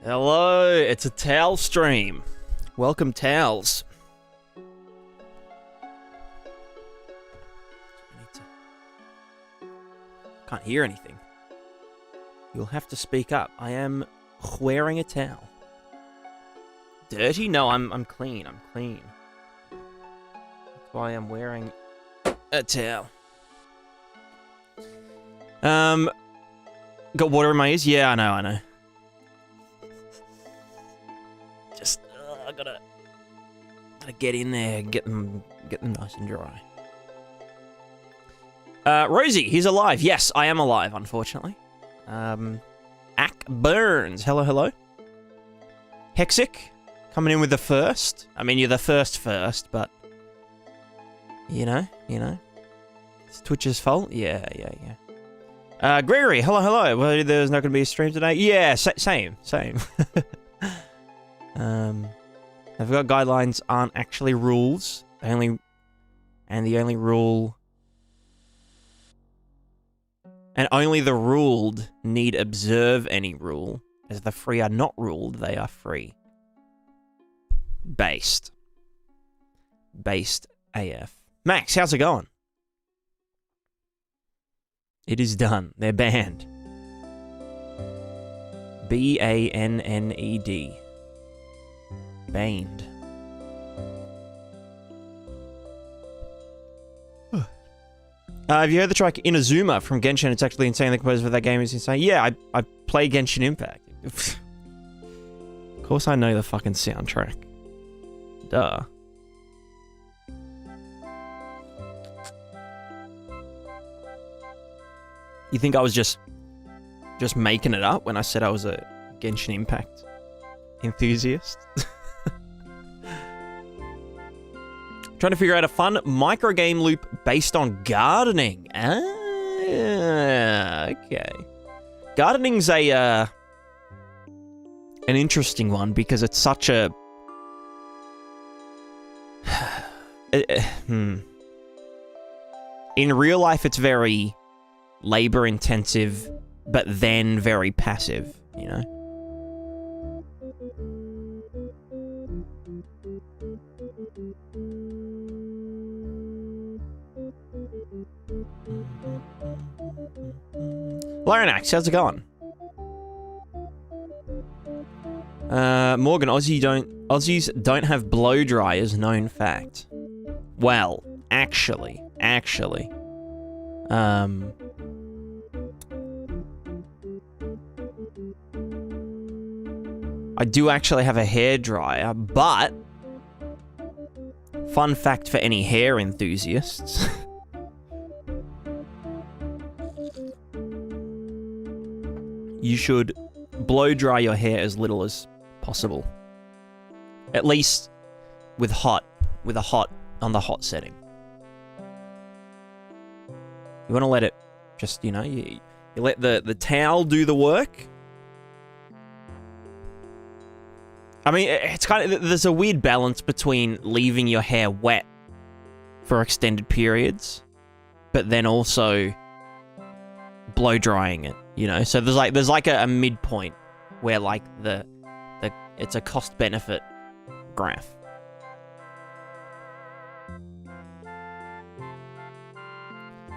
Hello, it's a towel stream. Welcome, towels. Can't hear anything. You'll have to speak up. I am wearing a towel. Dirty? No, I'm clean. I'm clean. That's why I'm wearing a towel. Got water in my ears? Yeah, I know. Just, I gotta get in there, get them nice and dry. Rosie, he's alive. Yes, I am alive, unfortunately. Ack Burns, hello. Hexic, coming in with the first. I mean, you're the first, but... You know. It's Twitch's fault? Yeah. Gregory, hello. Well, there's not going to be a stream today? Yeah, same. I've got guidelines aren't actually rules. The only rule... And only the ruled need observe any rule. As the free are not ruled, they are free. Based AF. Max, how's it going? It is done. They're banned. B-A-N-N-E-D. Banned. Have you heard the track Inazuma from Genshin? It's actually insane. The composer for that game is insane. Yeah, I play Genshin Impact. Of course I know the fucking soundtrack. Duh. You think I was just making it up when I said I was a Genshin Impact enthusiast? Trying to figure out a fun microgame loop based on gardening. Okay. Gardening's an interesting one because it's such a... In real life, it's very labor-intensive, but then very passive, you know? Larinax, how's it going? Morgan, Aussies don't have blow dryers, known fact. Well, actually. I do actually have a hairdryer, but fun fact for any hair enthusiasts. You should blow dry your hair as little as possible. At least on the hot setting. You want to let it just, you know, you let the towel do the work. I mean, it's kind of, there's a weird balance between leaving your hair wet for extended periods, but then also blow drying it, you know? So there's like a midpoint where like it's a cost benefit graph.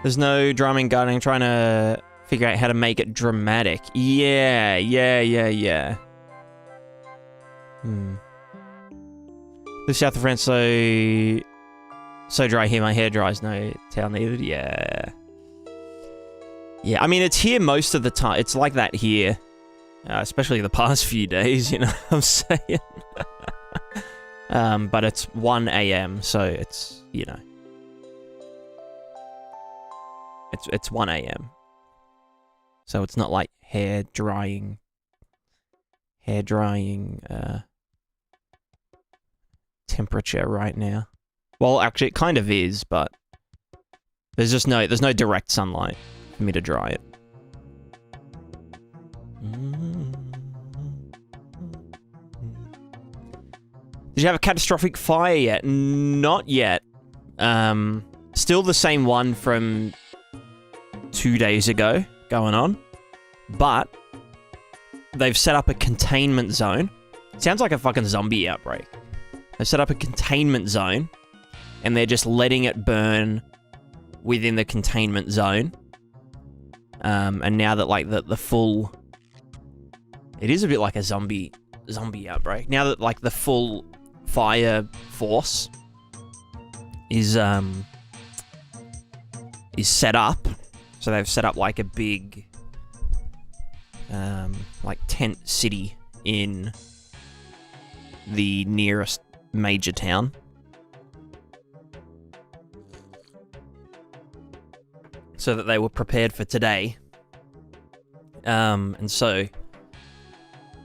There's no drumming, gardening, trying to figure out how to make it dramatic. Yeah. The south of France, so dry here, my hair dries, no towel needed. Yeah, I mean, it's here most of the time. It's like that here. Especially the past few days, you know what I'm saying? But it's 1 a.m., so it's, you know. It's 1 a.m. So it's not like hair drying temperature right now. Well, actually, it kind of is, but there's no direct sunlight for me to dry it. Did you have a catastrophic fire yet? Not yet. Still the same one from 2 days ago going on, but they've set up a containment zone. Sounds like a fucking zombie outbreak. They've set up a containment zone, and they're just letting it burn within the containment zone. And now that, like, the full... It is a bit like a zombie outbreak. Now that, like, the full fire force is set up. So they've set up, like, a big, like, tent city in the nearest major town. So that they were prepared for today. And so,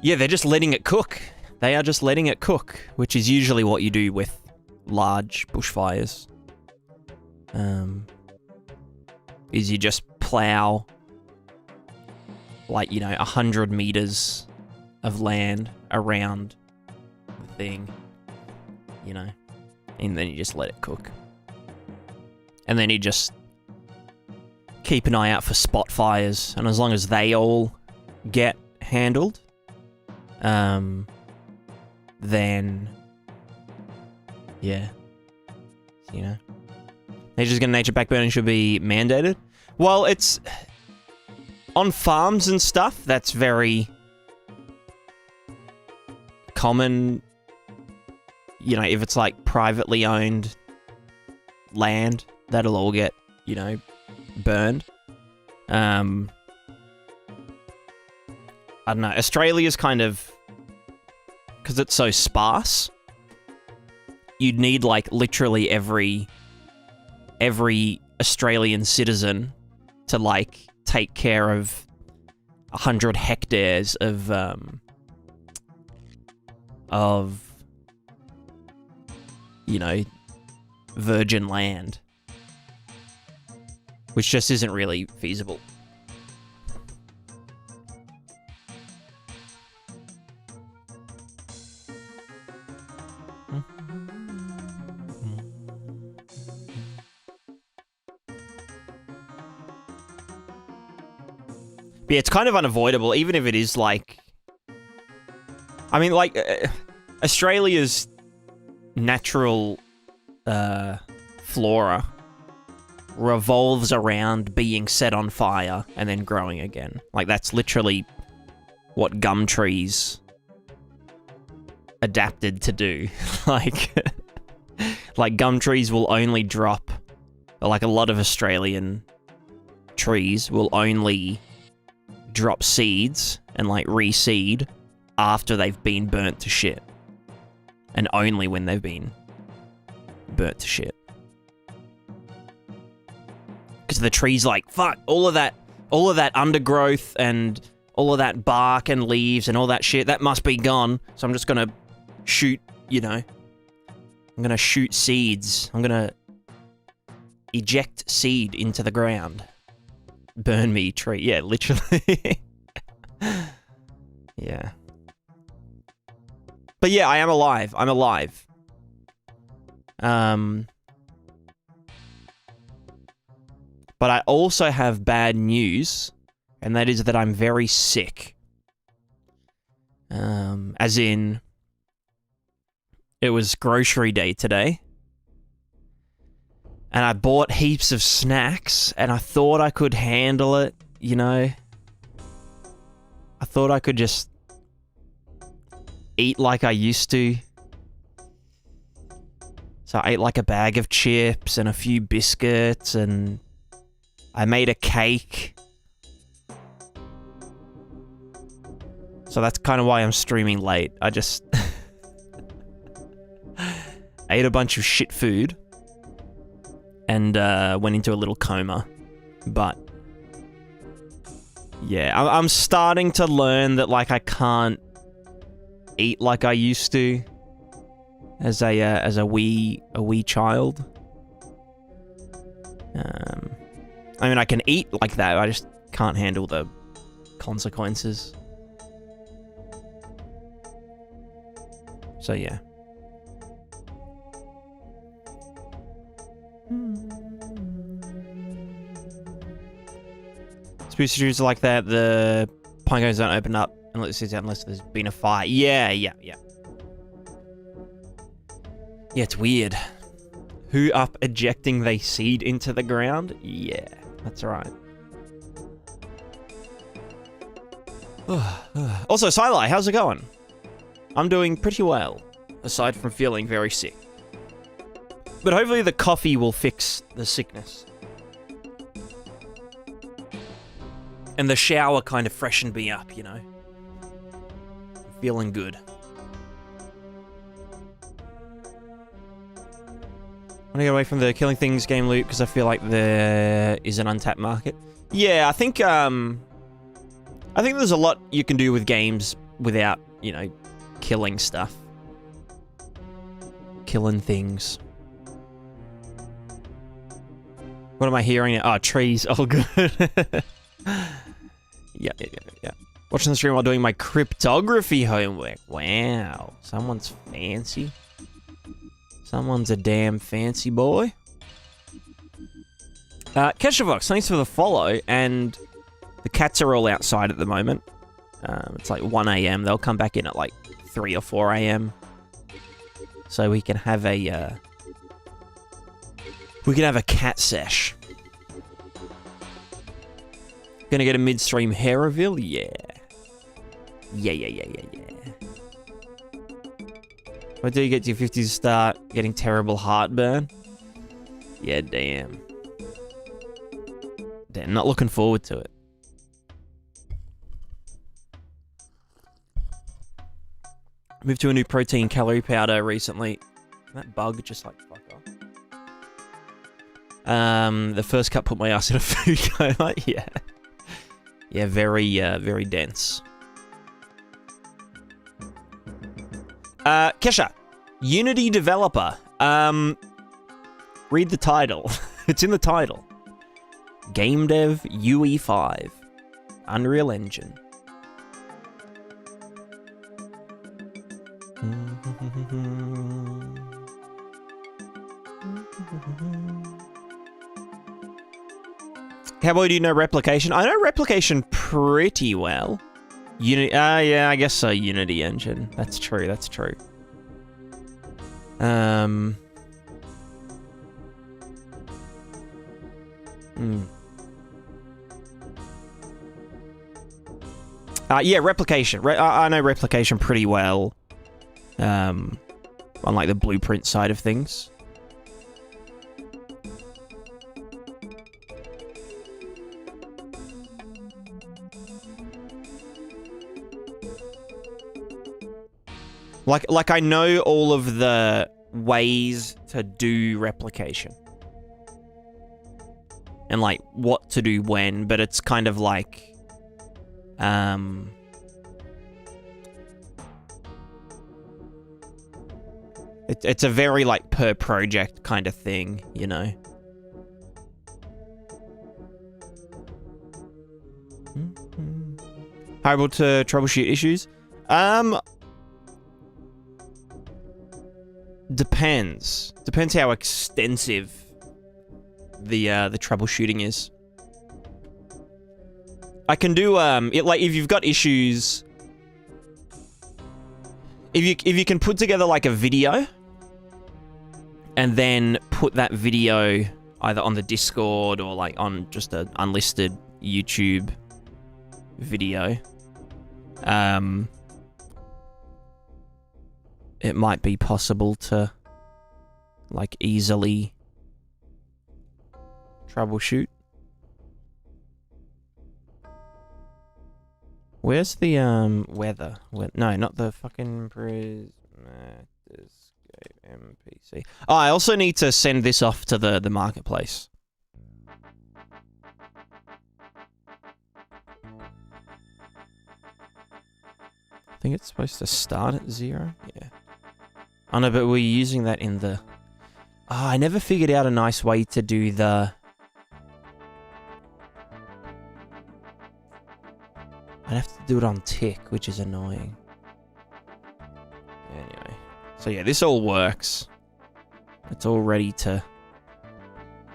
yeah, they're just letting it cook. They are just letting it cook, which is usually what you do with large bushfires. Is you just plow, like, 100 meters of land around the thing, and then you just let it cook. And then you just keep an eye out for spot fires, and as long as they all get handled, then, yeah, nature backburning should be mandated. Well, it's on farms and stuff, that's very common. If it's like privately owned land, that'll all get, burned. I don't know. Australia's kind of, because it's so sparse, you'd need, like, literally every Australian citizen to, like, take care of 100 hectares of virgin land, which just isn't really feasible. But yeah, it's kind of unavoidable, even if it is, like... I mean, like, Australia's natural flora revolves around being set on fire and then growing again. Like, that's literally what gum trees adapted to do. Like gum trees will only drop, like a lot of Australian trees will only drop seeds and, like, reseed after they've been burnt to shit. And only when they've been burnt to shit. Because the tree's like, fuck, all of that undergrowth and all of that bark and leaves and all that shit, that must be gone. So I'm just gonna shoot, I'm gonna shoot seeds. I'm gonna eject seed into the ground. Burn me, tree. Yeah, literally. Yeah. But yeah, I am alive. I'm alive. But I also have bad news, and that is that I'm very sick. As in, it was grocery day today, and I bought heaps of snacks, and I thought I could handle it, I thought I could just eat like I used to. So I ate like a bag of chips and a few biscuits, and I made a cake. So that's kind of why I'm streaming late. I just ate a bunch of shit food and went into a little coma. But yeah, I'm starting to learn that, like, I can't eat like I used to as a wee child. I mean, I can eat like that. I just can't handle the consequences. So yeah. Spooky streets are like that. The Pinecos don't open up Unless there's been a fire. Yeah. Yeah, it's weird. Who up ejecting they seed into the ground? Yeah, that's right. Also, Silai, how's it going? I'm doing pretty well, aside from feeling very sick. But hopefully the coffee will fix the sickness. And the shower kind of freshened me up, you know? I'm feeling good. I'm gonna get away from the killing things game loop because I feel like there is an untapped market. Yeah, I think there's a lot you can do with games without, you know, killing stuff. Killing things. What am I hearing? Oh, trees. Oh, good. Yeah. Watching the stream while doing my cryptography homework. Wow. Someone's fancy. Someone's a damn fancy boy. Keshavok, thanks for the follow, and the cats are all outside at the moment. It's like 1 AM. They'll come back in at like 3 or 4 AM. So we can have a cat sesh. Gonna get a midstream hair reveal? Yeah. Yeah. What do you get to your 50s to start getting terrible heartburn? Yeah, damn. Damn, not looking forward to it. Moved to a new protein calorie powder recently. That bug just like fuck off. The first cup put my ass in a food coma. Yeah. Yeah, very dense. Kesha, Unity developer. Read the title. It's in the title. GameDev UE5. Unreal Engine. How well do you know replication? I know replication pretty well. Unity, yeah, I guess so. Unity engine. That's true. Yeah, replication. I know replication pretty well. On like the blueprint side of things. Like I know all of the ways to do replication. And like what to do when, but it's kind of like it's a very like per project kind of thing, you know. How able to troubleshoot issues? Depends how extensive the troubleshooting is. I can do it like if you've got issues, if you can put together like a video and then put that video either on the Discord or like on just an unlisted YouTube video, it might be possible to like easily troubleshoot. Where's the weather? No, not the fucking Prismatica MPC. Oh, I also need to send this off to the marketplace. I think it's supposed to start at 0. Yeah. Oh no, but we're using that in the... Oh, I never figured out a nice way to do the... I'd have to do it on tick, which is annoying. Anyway. So yeah, this all works. It's all ready to...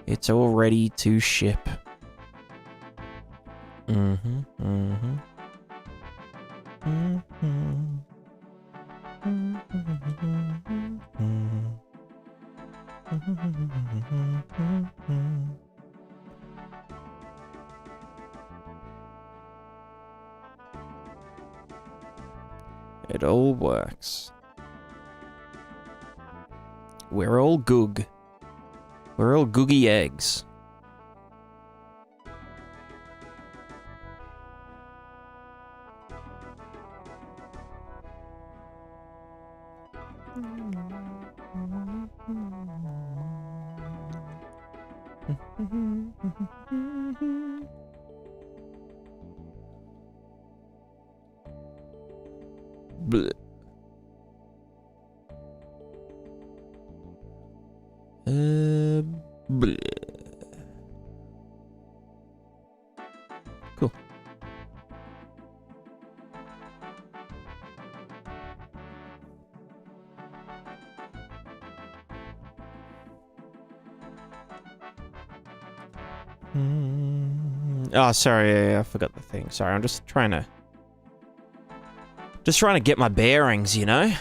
It's all ready to ship. It all works. We're all goog. We're all googie eggs. Blech. Bleh. Cool. Oh, sorry, yeah, I forgot the thing. Sorry, I'm just trying to get my bearings, you know?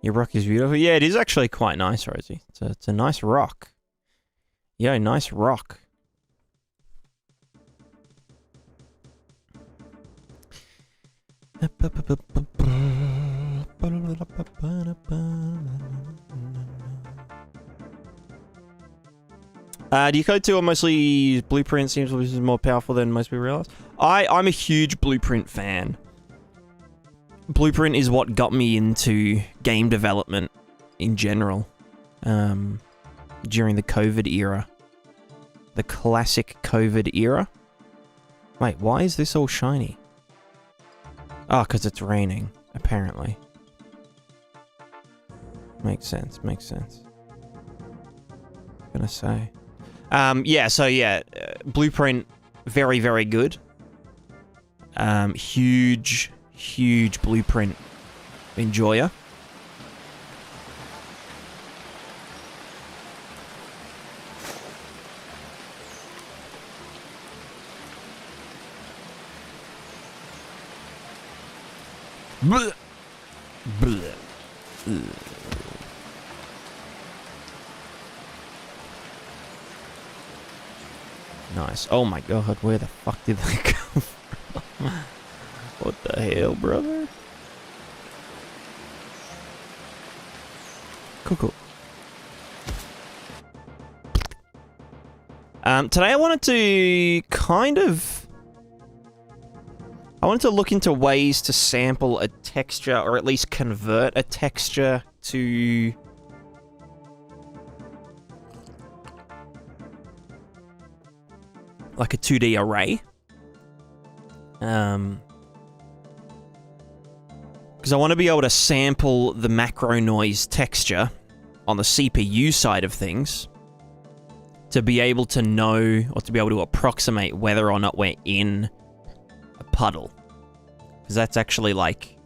Your rock is beautiful. Yeah, it is actually quite nice, Rosie. It's a nice rock. Yo, nice rock. Do you code 2 or mostly use Blueprint? Seems this is more powerful than most people realize. I'm a huge Blueprint fan. Blueprint is what got me into game development in general. During the COVID era. The classic COVID era. Wait, why is this all shiny? Oh, because it's raining, apparently. Makes sense, makes sense. I'm gonna say. Blueprint, very, very good. Huge Blueprint enjoyer. Blech. Blech. Nice. Oh my god, where the fuck did they come from? What the hell, brother? Cool. Today I wanted to look into ways to sample a texture, or at least convert a texture to like a 2D array. Because I want to be able to sample the macro noise texture on the CPU side of things to be able to know, or to be able to approximate whether or not we're in a puddle. Because that's actually, like,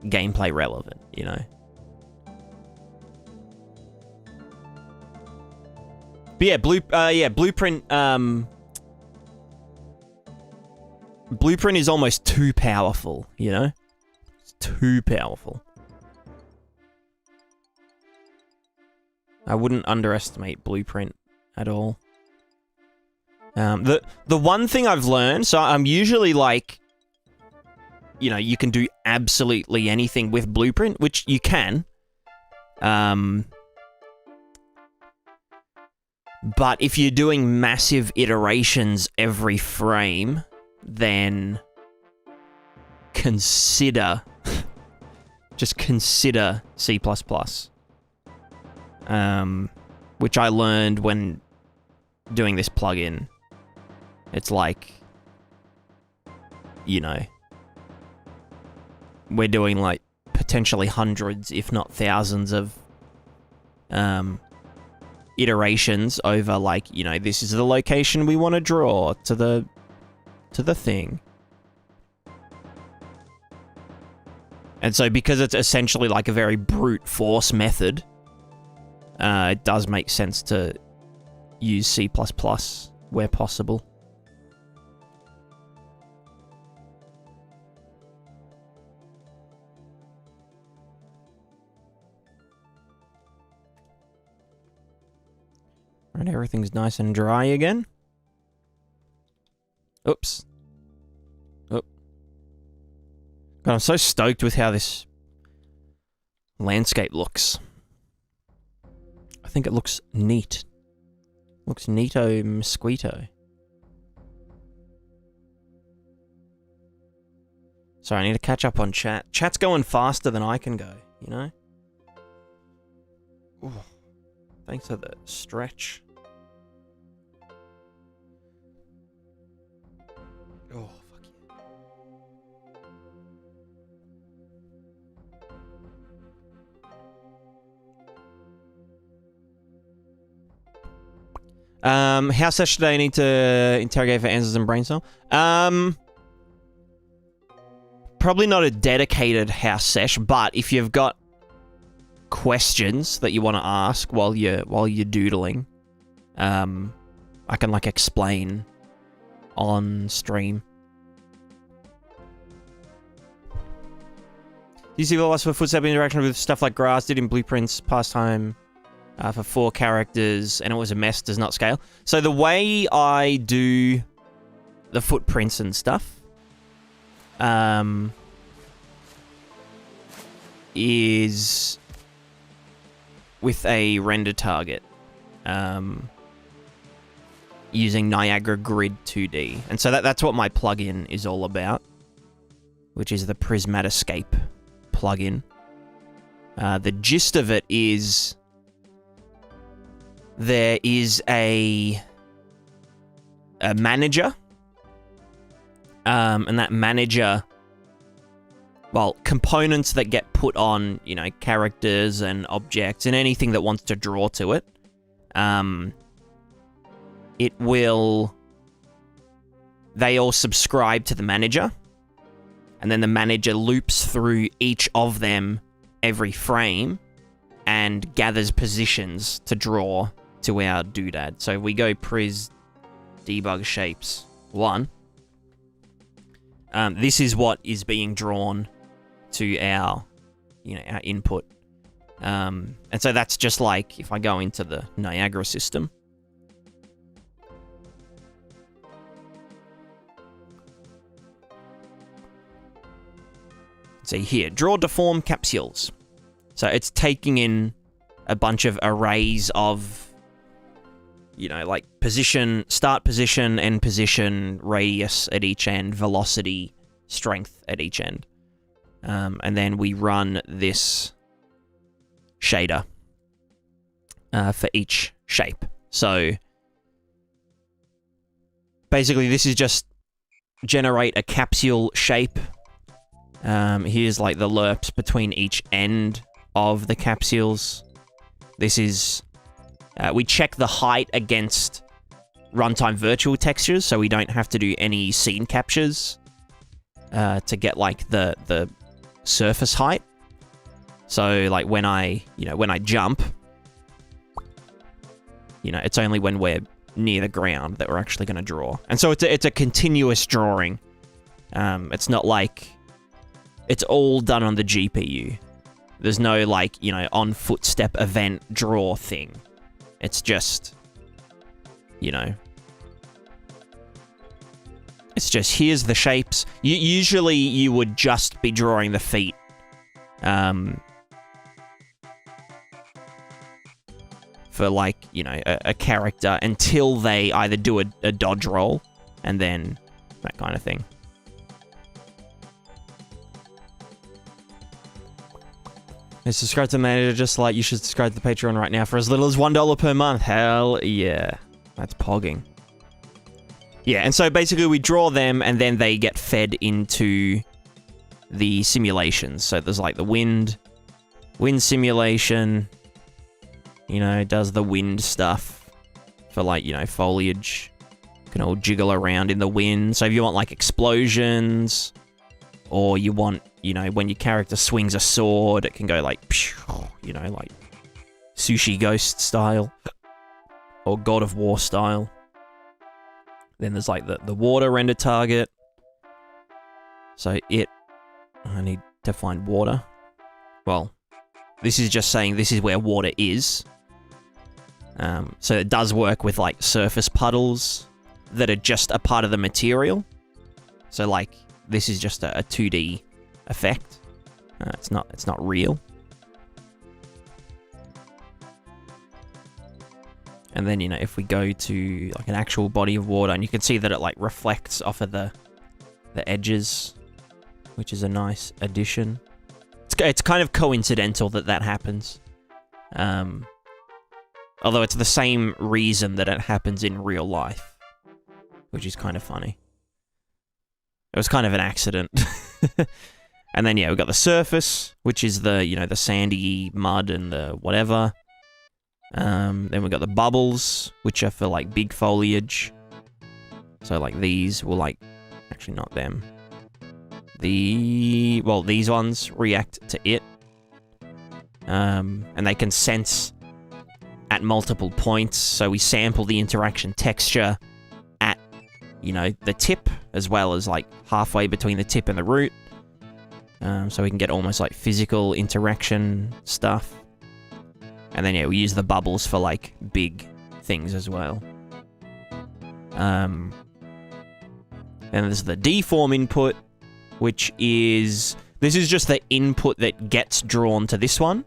gameplay relevant, you know? But yeah, Blueprint, Blueprint is almost too powerful, you know? It's too powerful. I wouldn't underestimate Blueprint at all. The one thing I've learned, so I'm usually like, you know, you can do absolutely anything with Blueprint, which you can. But if you're doing massive iterations every frame, then just consider C++. Which I learned when doing this plugin. It's like, you know, we're doing like potentially hundreds, if not thousands of iterations over, like, you know, this is the location we want to draw to the to the thing. And so because it's essentially like a very brute force method, it does make sense to use C++ where possible. Right, everything's nice and dry again. Oops. Oh. God, I'm so stoked with how this landscape looks. I think it looks neat. Looks neato mosquito. Sorry, I need to catch up on chat. Chat's going faster than I can go, you know? Ooh. Thanks for the stretch. Oh, fuck yeah. How sesh do I need to interrogate for answers and brainstorm? Probably not a dedicated house sesh, but if you've got questions that you want to ask while you're doodling, I can like explain on stream. Do you see lots of footstep interaction with stuff like grass? Did in blueprints pastime for 4 characters, and it was a mess. Does not scale. So the way I do the footprints and stuff, is with a render target, using Niagara Grid 2D. And so that's what my plugin is all about, which is the Prismatica plugin. The gist of it is there is a manager, and that manager, well, components that get put on, you know, characters and objects and anything that wants to draw to it, they all subscribe to the manager, and then the manager loops through each of them every frame and gathers positions to draw to our doodad. So we go pris debug shapes 1. This is what is being drawn to our, you know, our input. And so that's just like if I go into the Niagara system. See here, draw deform capsules. So it's taking in a bunch of arrays of, you know, like position, start position, end position, radius at each end, velocity, strength at each end. And then we run this shader for each shape. So basically this is just generate a capsule shape. Here's like the lerps between each end of the capsules. This is, we check the height against runtime virtual textures, so we don't have to do any scene captures to get like the surface height. So like when I jump, you know, it's only when we're near the ground that we're actually going to draw. And so it's a continuous drawing. It's not like it's all done on the GPU. There's no like, you know, on footstep event draw thing. It's just, you know, it's just here's the shapes. Usually you would just be drawing the feet. For like, you know, a character until they either do a dodge roll and then that kind of thing. And subscribe to the manager just like you should subscribe to the Patreon right now for as little as $1 per month. Hell yeah. That's pogging. Yeah, and so basically we draw them and then they get fed into the simulations. So there's like the wind simulation, you know, does the wind stuff for like, you know, foliage Can all jiggle around in the wind. So if you want like explosions, or you want, you know, when your character swings a sword, it can go like, you know, like Sushi Ghost style, or God of War style. Then there's like the water render target. So I need to find water. Well, this is just saying this is where water is. So it does work with like surface puddles that are just a part of the material. So like this is just a 2D effect. It's not real. And then, you know, if we go to like an actual body of water, and you can see that it like reflects off of the edges, which is a nice addition. It's kind of coincidental that happens. Although it's the same reason that it happens in real life, which is kind of funny. It was kind of an accident. And then, yeah, we've got the surface, which is the, you know, the sandy mud and the whatever. Then we've got the bubbles, which are for, like, big foliage. So, like, these will, like... Actually, not them. Well, these ones react to it. And they can sense at multiple points. So we sample the interaction texture at, you know, the tip, as well as, like, halfway between the tip and the root. So we can get almost, like, physical interaction stuff. And then, yeah, we use the bubbles for, like, big things as well. Then there's the deform input, which is... This is just the input that gets drawn to this one.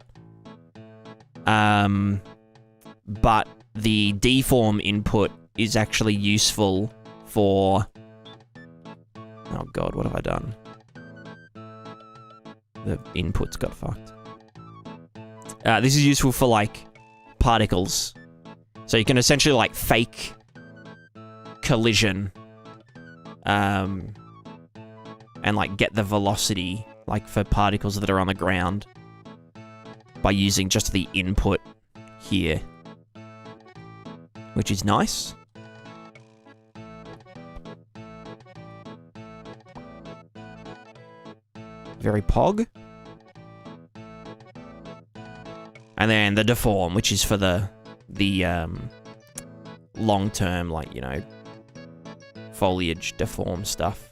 But the deform input is actually useful for... Oh god, what have I done? The inputs got fucked. This is useful for, like, particles. So you can essentially, like, fake collision. And, like, get the velocity, like, for particles that are on the ground by using just the input here. Which is nice. Very pog. And then the deform, which is for the long-term, like, you know, foliage deform stuff.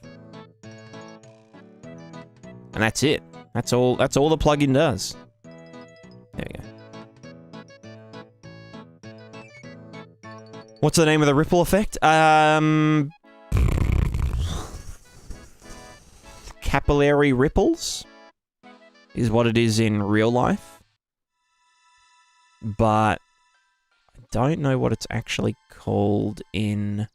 And that's it. That's all the plugin does. There we go. What's the name of the ripple effect? Capillary ripples is what it is in real life. But I don't know what it's actually called in,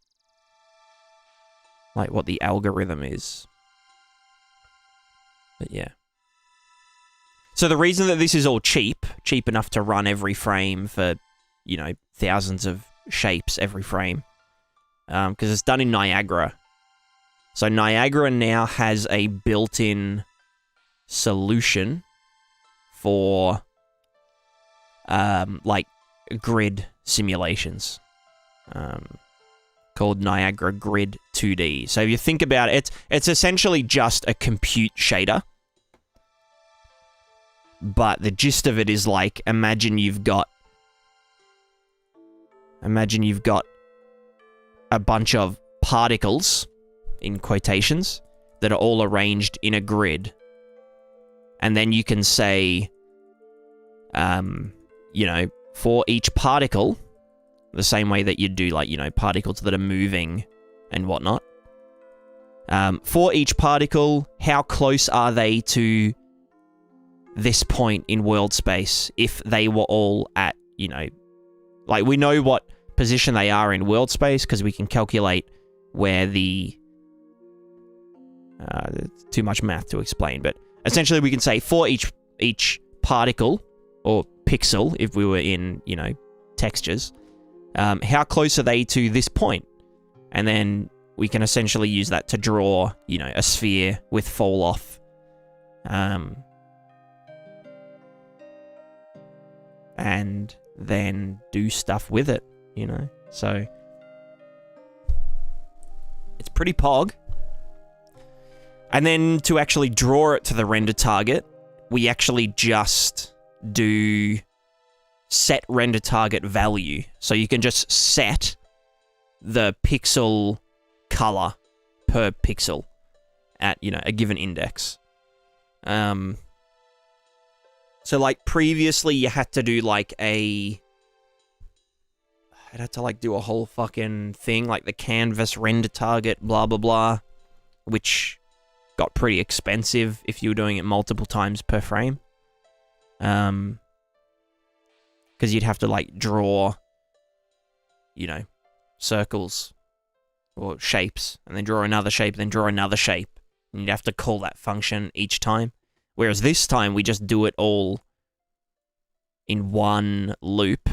like, what the algorithm is. But yeah. So the reason that this is all cheap enough to run every frame for, you know, thousands of shapes every frame, because it's done in Niagara. So Niagara now has a built-in solution for, like, grid simulations, called Niagara Grid 2D. So if you think about it, it's essentially just a compute shader. But the gist of it is, like, imagine you've got a bunch of particles, in quotations, that are all arranged in a grid. And then you can say, you know, for each particle, the same way that you do, like, you know, particles that are moving and whatnot. For each particle, how close are they to this point in world space if they were all at, you know, like, we know what position they are in world space because we can calculate where the... it's too much math to explain, but essentially we can say for each particle, or pixel, if we were in, you know, textures, how close are they to this point? And then we can essentially use that to draw, you know, a sphere with fall off. And then do stuff with it, you know? So Pretty pog. And then to actually draw it to the render target, we actually just do set render target value. So you can just set the pixel color per pixel at, you know, a given index. So like previously you had to do like I'd have to like do a whole fucking thing, like the canvas render target, blah, blah, blah, which got pretty expensive if you were doing it multiple times per frame. Because you'd have to like draw, you know, circles or shapes, and then draw another shape, then draw another shape. And you'd have to call that function each time. Whereas this time we just do it all in one loop.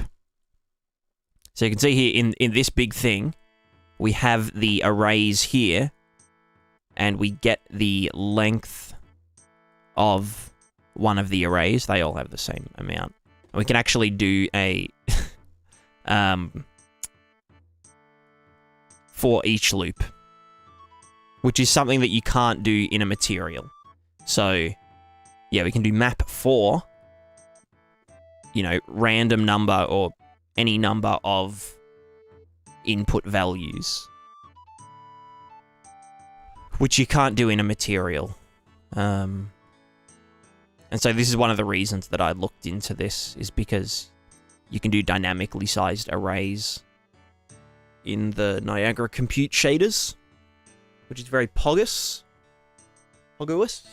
So you can see here in this big thing, we have the arrays here, and we get the length of one of the arrays. They all have the same amount. And we can actually do a for each loop, which is something that you can't do in a material. So yeah, we can do map for, you know, random number or any number of input values, which you can't do in a material. And so this is one of the reasons that I looked into this, is because you can do dynamically sized arrays in the Niagara compute shaders, which is very poggous. Poggous?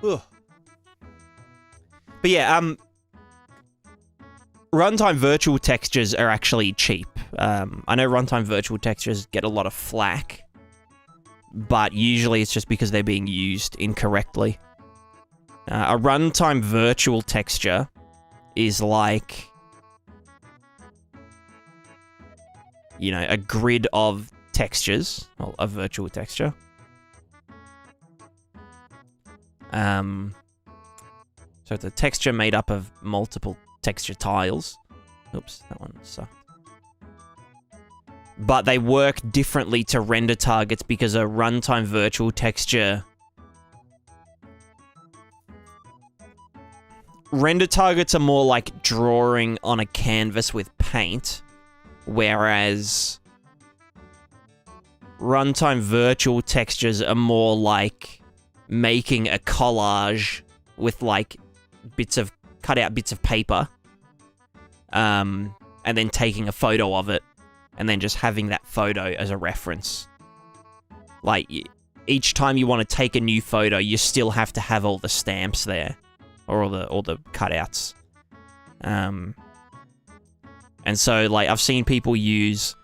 Ugh. But yeah, runtime virtual textures are actually cheap. I know runtime virtual textures get a lot of flack, but usually it's just because they're being used incorrectly. A runtime virtual texture is like, you know, a grid of textures, well, a virtual texture. So it's a texture made up of multiple texture tiles. Oops, that one sucked. But they work differently to render targets because a runtime virtual texture... Render targets are more like drawing on a canvas with paint, whereas runtime virtual textures are more like making a collage with like cut out bits of paper, and then taking a photo of it, and then just having that photo as a reference. Like, each time you want to take a new photo, you still have to have all the stamps there, or all the cutouts. And so, like, I've seen people use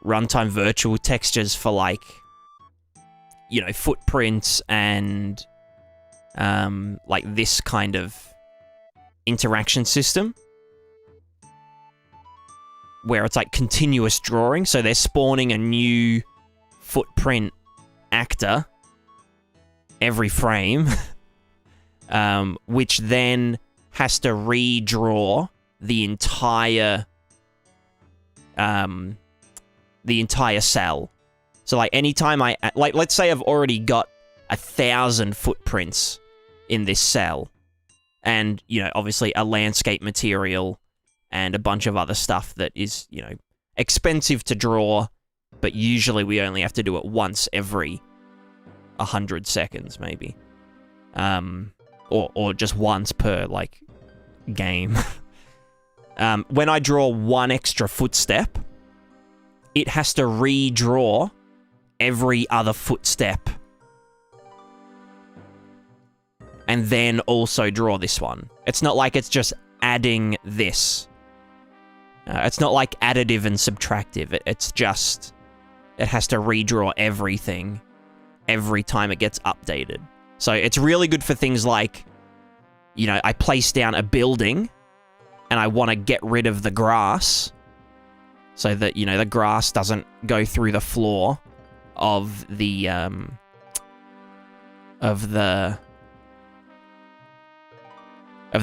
runtime virtual textures for, like, you know, footprints and like this kind of interaction system, where it's like continuous drawing. So they're spawning a new footprint actor every frame, which then has to redraw the entire cell. So like anytime let's say I've already got 1,000 footprints in this cell, and, you know, obviously a landscape material and a bunch of other stuff that is, you know, expensive to draw, but usually we only have to do it once every 100 seconds, maybe. Or just once per, like, game. When I draw one extra footstep, it has to redraw every other footstep, and then also draw this one. It's not like it's just adding this. It's not like additive and subtractive. It's just, it has to redraw everything every time it gets updated. So it's really good for things like, you know, I place down a building and I want to get rid of the grass so that, you know, the grass doesn't go through the floor of the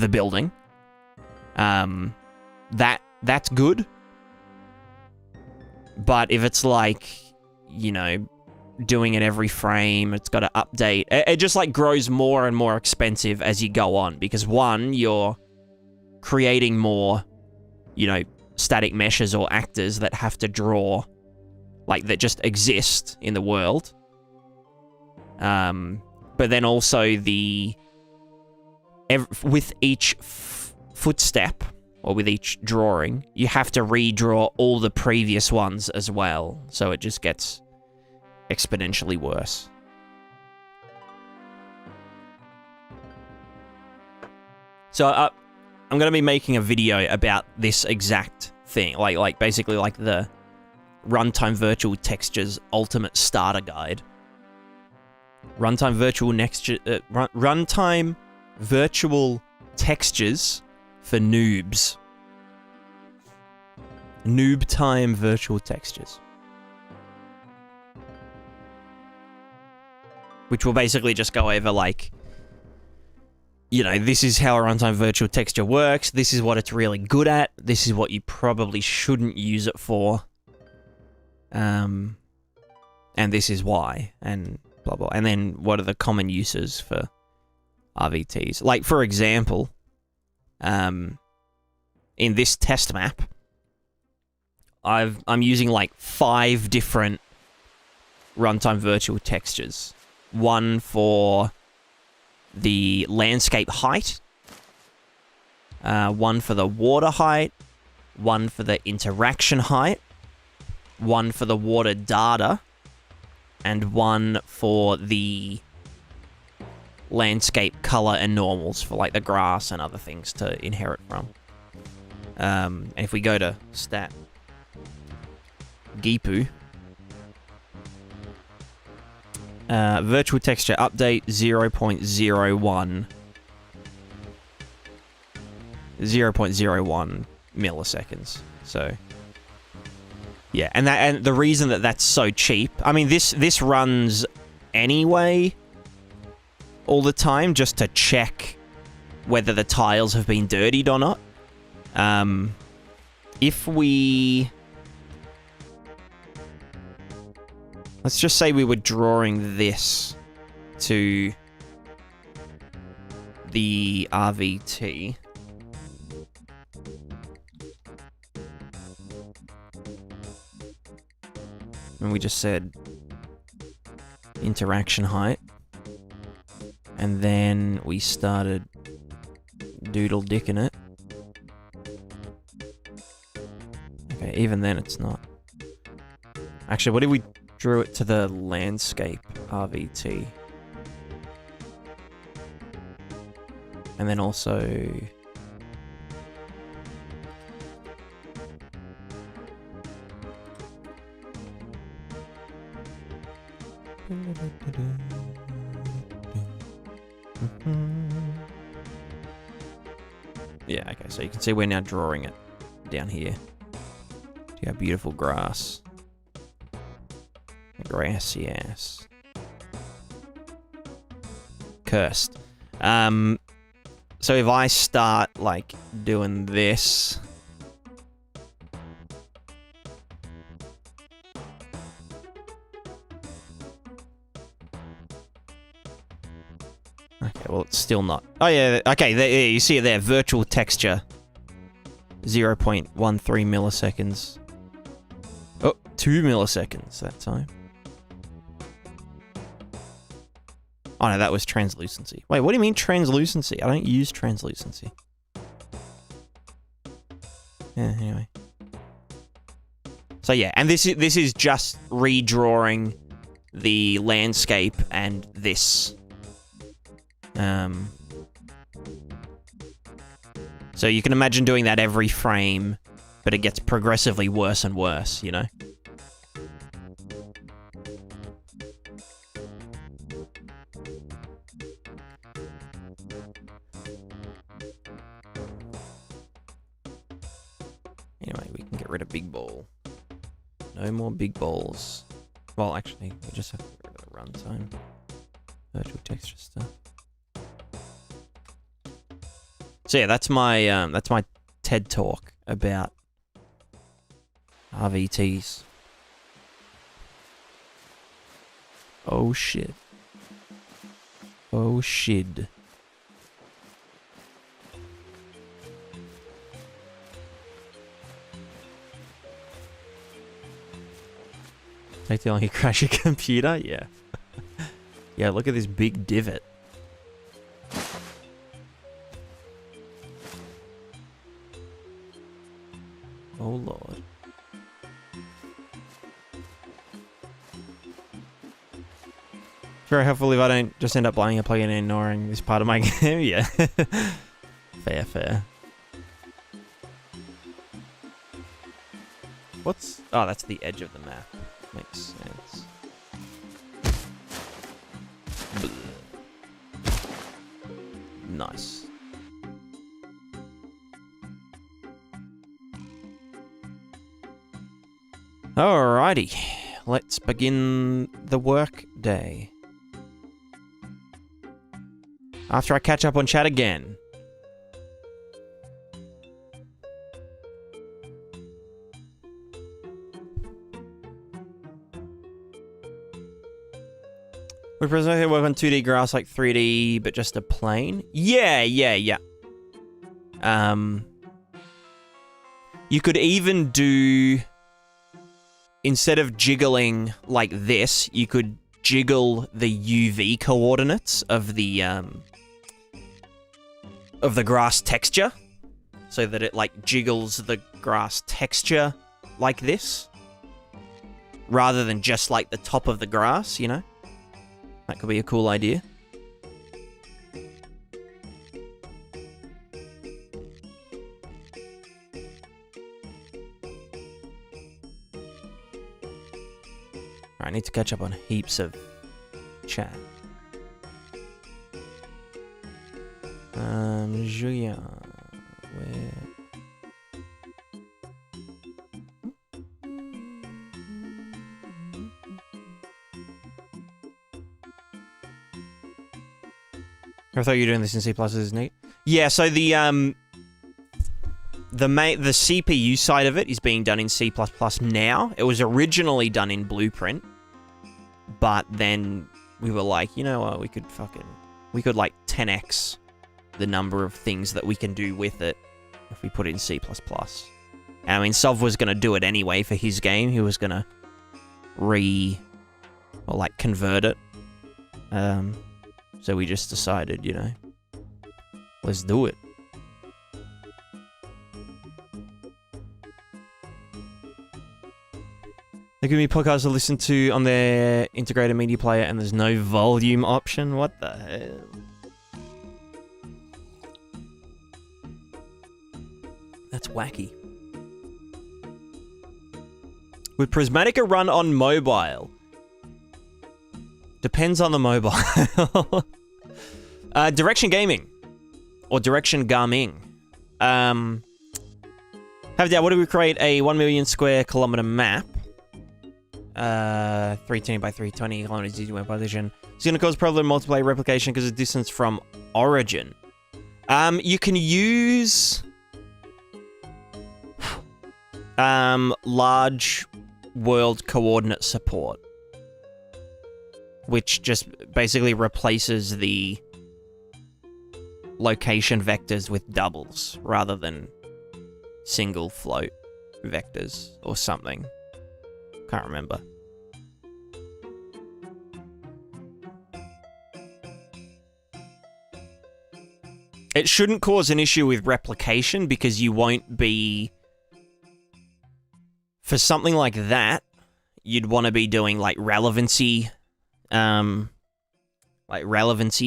building. That's good. But if it's like, you know, doing it every frame, it's got to update. It just like grows more and more expensive as you go on because one, you're creating more, you know, static meshes or actors that have to draw, like that just exist in the world. But then also with each footstep or with each drawing, you have to redraw all the previous ones as well. So it just gets exponentially worse. So I'm going to be making a video about this exact thing, like basically like the Runtime Virtual Textures Ultimate Starter Guide. Runtime Virtual Textures for noobs. Noob Time Virtual Textures. Which will basically just go over, like, you know, this is how a runtime virtual texture works, this is what it's really good at, this is what you probably shouldn't use it for, and this is why, and blah blah. And then what are the common uses for RVTs? Like, for example, in this test map, I'm using like 5 different runtime virtual textures. One for the landscape height, one for the water height, one for the interaction height, one for the water data, and one for the landscape color and normals for like the grass and other things to inherit from. And if we go to stat Gipu, virtual texture update 0.01 milliseconds. So yeah, and the reason that that's so cheap, I mean, this runs anyway all the time just to check whether the tiles have been dirtied or not. If we, let's just say we were drawing this to the RVT. And we just said interaction height. And then we started doodle dicking it. Okay, even then it's not. Actually, what if we drew it to the landscape RVT? And then also yeah, okay, so you can see we're now drawing it down here. See how beautiful grass. Grassy ass. Cursed. So if I start, like, doing this, okay, well, it's still not. Oh, yeah, okay, there, you see it there. Virtual texture. 0.13 milliseconds. Oh, 2 milliseconds that time. Oh, no, that was translucency. Wait, what do you mean translucency? I don't use translucency. Yeah, anyway. So, yeah, and this is just redrawing the landscape and this. So you can imagine doing that every frame, but it gets progressively worse and worse, you know? rid of big ball. No more big balls. Well, actually, we just have to get rid of the runtime. Virtual texture stuff. So yeah, that's my TED talk about RVTs. Oh shit. Oh shit. Take too long, you crash your computer? Yeah. Yeah, look at this big divot. Oh lord. Very helpful if I don't just end up blowing a plugin and ignoring this part of my game. Yeah. Fair, fair. What's... Oh, that's the edge of the map. Makes sense. Nice. Alrighty. Let's begin the work day. After I catch up on chat again. Would Prismatica work on 2D grass like 3D, but just a plane? Yeah. You could even do... Instead of jiggling like this, you could jiggle the UV coordinates of the grass texture, so that it like jiggles the grass texture like this, rather than just like the top of the grass, you know? That could be a cool idea. I need to catch up on heaps of chat. Julien, where? I thought you were doing this in C++, isn't it? Yeah, so the CPU side of it is being done in C++ now. It was originally done in Blueprint, but then we were like, you know what, we could like 10x the number of things that we can do with it if we put it in C++. And I mean, Sov was going to do it anyway for his game. He was going to convert it. So we just decided, you know, let's do it. They give me podcasts to listen to on their integrated media player and there's no volume option. What the hell? That's wacky. Would Prismatica run on mobile? Depends on the mobile. Direction Gaming. Or Direction Gaming. What do we create? A 1 million square kilometer map. 320 by 320 kilometers easy web position. It's going to cause problem multiplayer replication because of distance from origin. You can use... large world coordinate support, which just basically replaces the location vectors with doubles rather than single float vectors or something. Can't remember. It shouldn't cause an issue with replication because you won't be... For something like that, you'd want to be doing like relevancy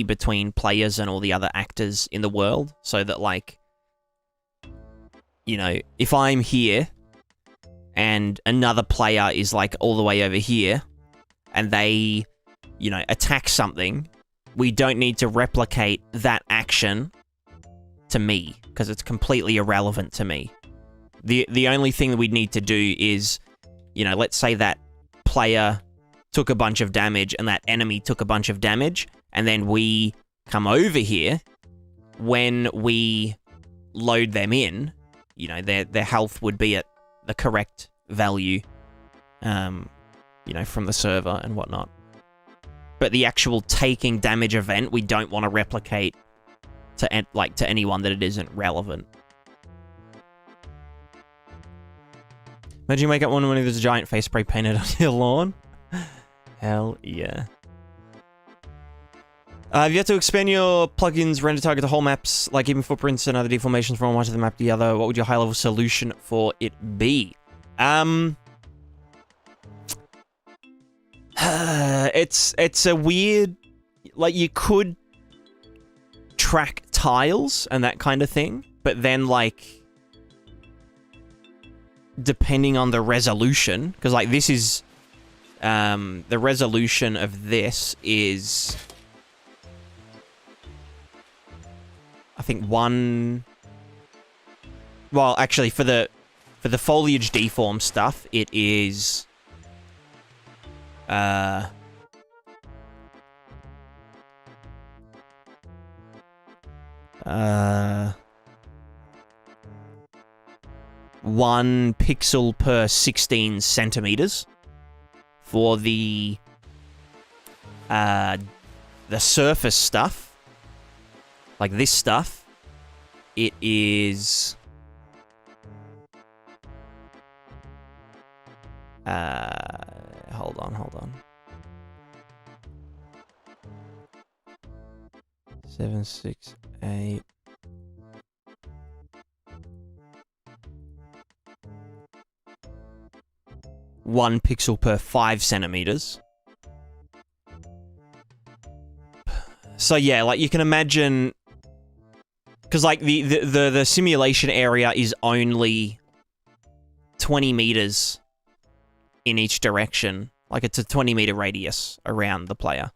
between players and all the other actors in the world, so that like, you know, if I'm here and another player is like all the way over here and they, you know, attack something, we don't need to replicate that action to me because it's completely irrelevant to me. The only thing that we'd need to do is, you know, let's say that player took a bunch of damage and that enemy took a bunch of damage, and then we come over here. When we load them in, you know, their health would be at the correct value, you know, from the server and whatnot. But the actual taking damage event, we don't want to replicate to anyone that it isn't relevant. Imagine you wake up one morning, there's a giant face spray painted on your lawn. Hell yeah. Have you had to expand your plugins render target to whole maps, like even footprints and other deformations from one side of the map to the other? What would your high-level solution for it be? It's a weird... Like, you could track tiles and that kind of thing, but then, like... Depending on the resolution, because, like, this is... the resolution of this is... I think one... Well, actually, for the foliage deform stuff, it is... 1 pixel per 16 centimeters. For the surface stuff, like this stuff, it is... hold on. 7, 6, 8... 1 pixel per 5 centimeters. So yeah, like you can imagine, because like the simulation area is only 20 meters in each direction. Like it's a 20-meter radius around the player.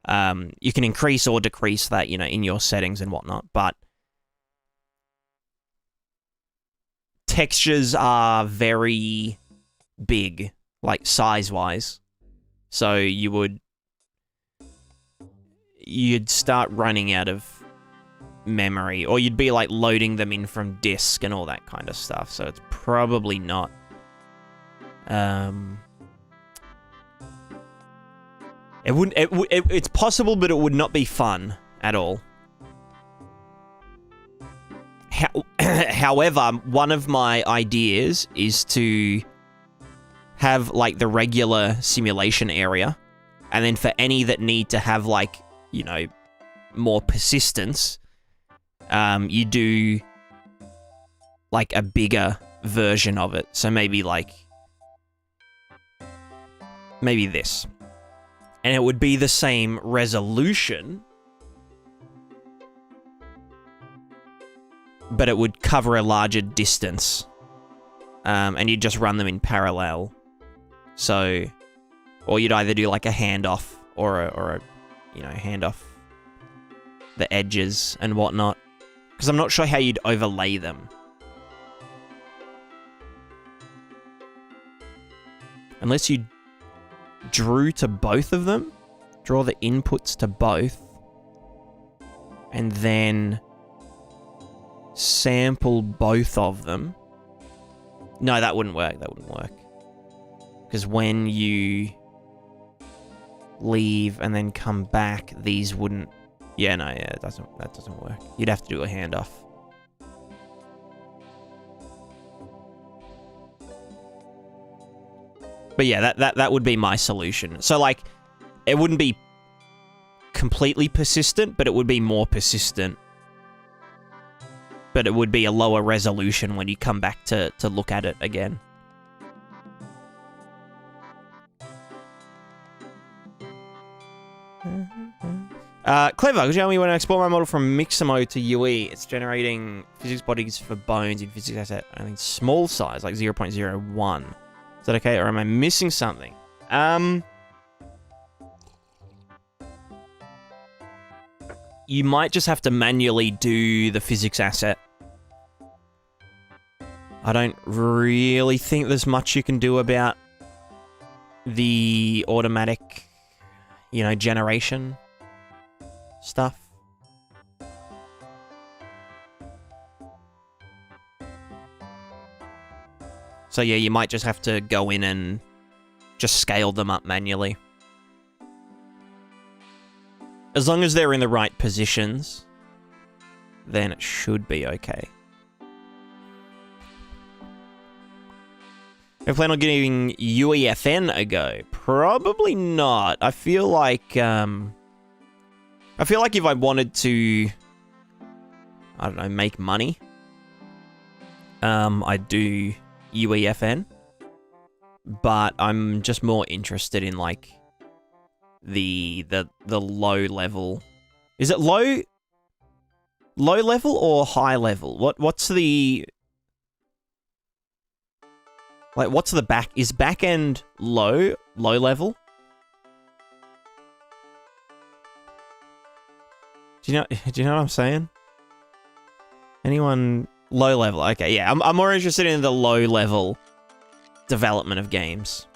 You can increase or decrease that, you know, in your settings and whatnot, but textures are very big, like size-wise. So you'd start running out of memory, or you'd be like loading them in from disk and all that kind of stuff. So it's probably not. It's possible, but it would not be fun at all. However, one of my ideas is to have like the regular simulation area, and then for any that need to have like, you know, more persistence, you do like a bigger version of it. So maybe this. And it would be the same resolution, but it would cover a larger distance. And you'd just run them in parallel. So, or you'd either do like a handoff or a you know, handoff the edges and whatnot. Because I'm not sure how you'd overlay them. Unless you drew to both of them. Draw the inputs to both. And then sample both of them. No, that wouldn't work. That wouldn't work. Because when you leave and then come back, these wouldn't... Yeah, no, yeah, that doesn't work. You'd have to do a handoff. But yeah, that would be my solution. So, like, it wouldn't be completely persistent, but it would be more persistent. But it would be a lower resolution when you come back to look at it again. Clever, could you tell me when I export my model from Mixamo to UE, it's generating physics bodies for bones in physics asset, I think small size, like 0.01. Is that okay, or am I missing something? You might just have to manually do the physics asset. I don't really think there's much you can do about the automatic, you know, generation stuff. So yeah, you might just have to go in and just scale them up manually. As long as they're in the right positions, then it should be okay. I plan on giving UEFN a go. Probably not. I feel like if I wanted to, I don't know, make money, I'd do UEFN. But I'm just more interested in like the low level. Is it low level or high level? What's the like, what's the back? Is back end low level? Do you know what I'm saying? Anyone low level? Okay, yeah. I'm more interested in the low level development of games.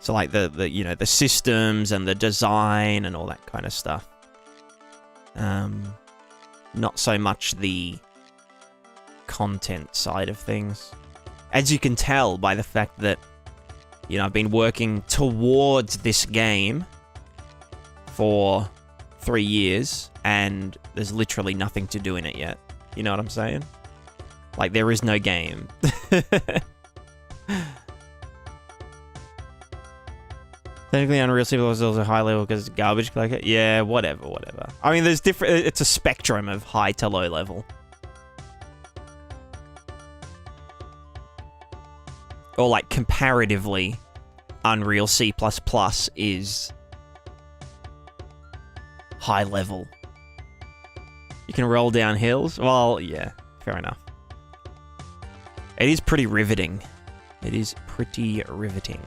So like the you know, the systems and the design and all that kind of stuff. Not so much the content side of things. As you can tell by the fact that, you know, I've been working towards this game for 3 years, and there's literally nothing to do in it yet. You know what I'm saying? Like, there is no game. Technically, Unreal Civil is also high level because it's garbage collector. Yeah, whatever. I mean, there's different. It's a spectrum of high to low level. Or like comparatively, Unreal C++ is high level. You can roll down hills. Well, yeah, fair enough. It is pretty riveting. It is pretty riveting.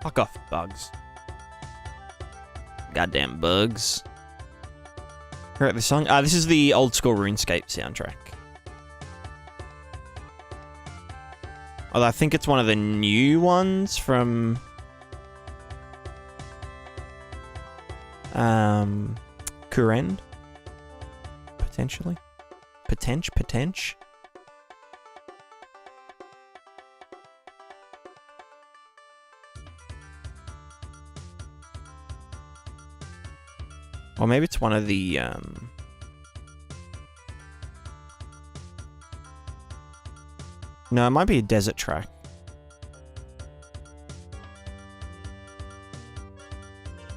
Fuck off, bugs. Goddamn bugs. Correct the song. This is the old school RuneScape soundtrack. Although I think it's one of the new ones from Kurend, potentially. Potential. Or maybe it's one of the no, it might be a desert track.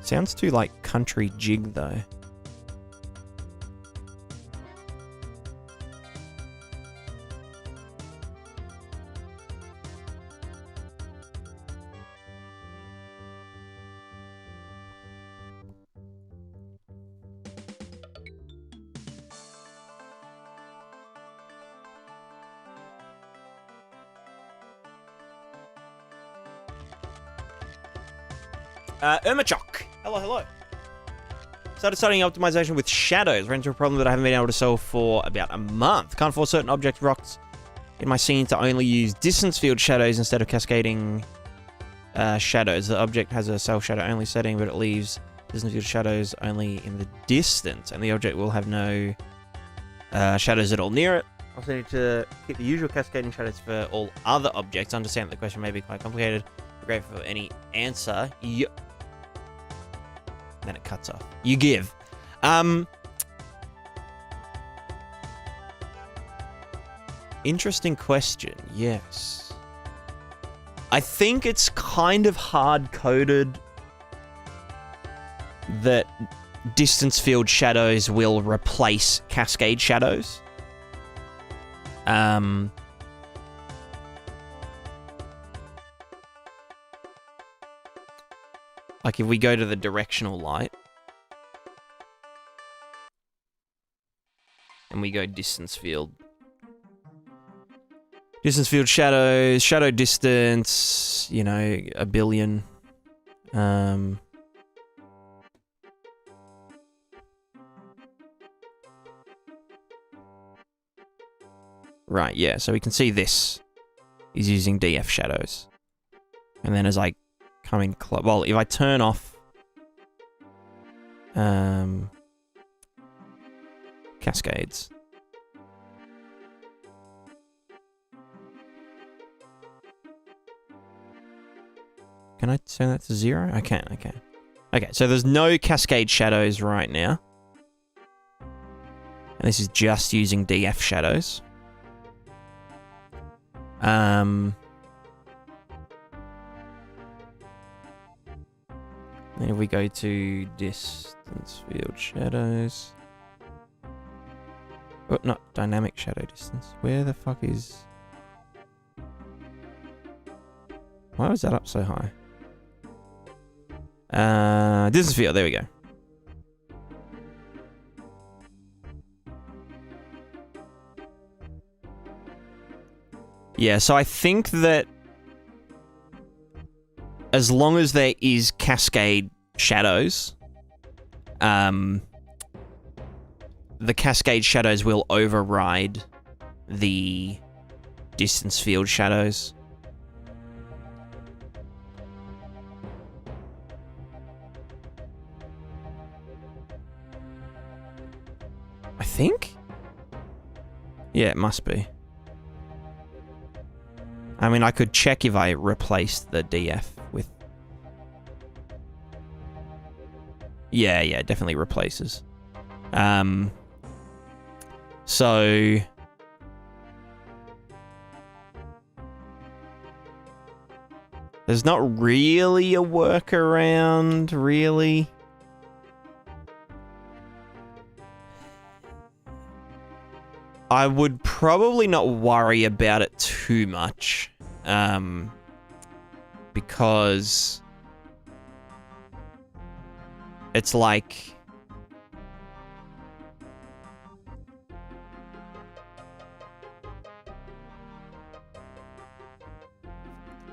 Sounds too like country jig though. Irmachok. Hello. Started studying optimization with shadows. Ran into a problem that I haven't been able to solve for about a month. Can't force certain object rocks in my scene to only use distance field shadows instead of cascading shadows. The object has a self shadow only setting, but it leaves distance field shadows only in the distance, and the object will have no shadows at all near it. Also need to keep the usual cascading shadows for all other objects. Understand that the question may be quite complicated. Grateful for any answer. Then it cuts off. You give. Interesting question. Yes. I think it's kind of hard-coded that distance field shadows will replace cascade shadows. Like, if we go to the directional light, and we go distance field. Distance field shadows, shadow distance, you know, 1 billion. Right, yeah, so we can see this is using DF shadows. And then as I come in close, well, if I turn off cascades. Can I turn that to 0? I can, okay. Okay, so there's no cascade shadows right now. And this is just using DF shadows. Then if we go to distance field shadows. Oh, not dynamic shadow distance. Where the fuck is... Why was that up so high? Distance field, there we go. Yeah, so I think that as long as there is cascade shadows, the cascade shadows will override the distance field shadows. I think? Yeah, it must be. I mean, I could check if I replaced the DF with... Yeah, yeah, definitely replaces. So... There's not really a workaround, really. I would probably not worry about it too much, because it's like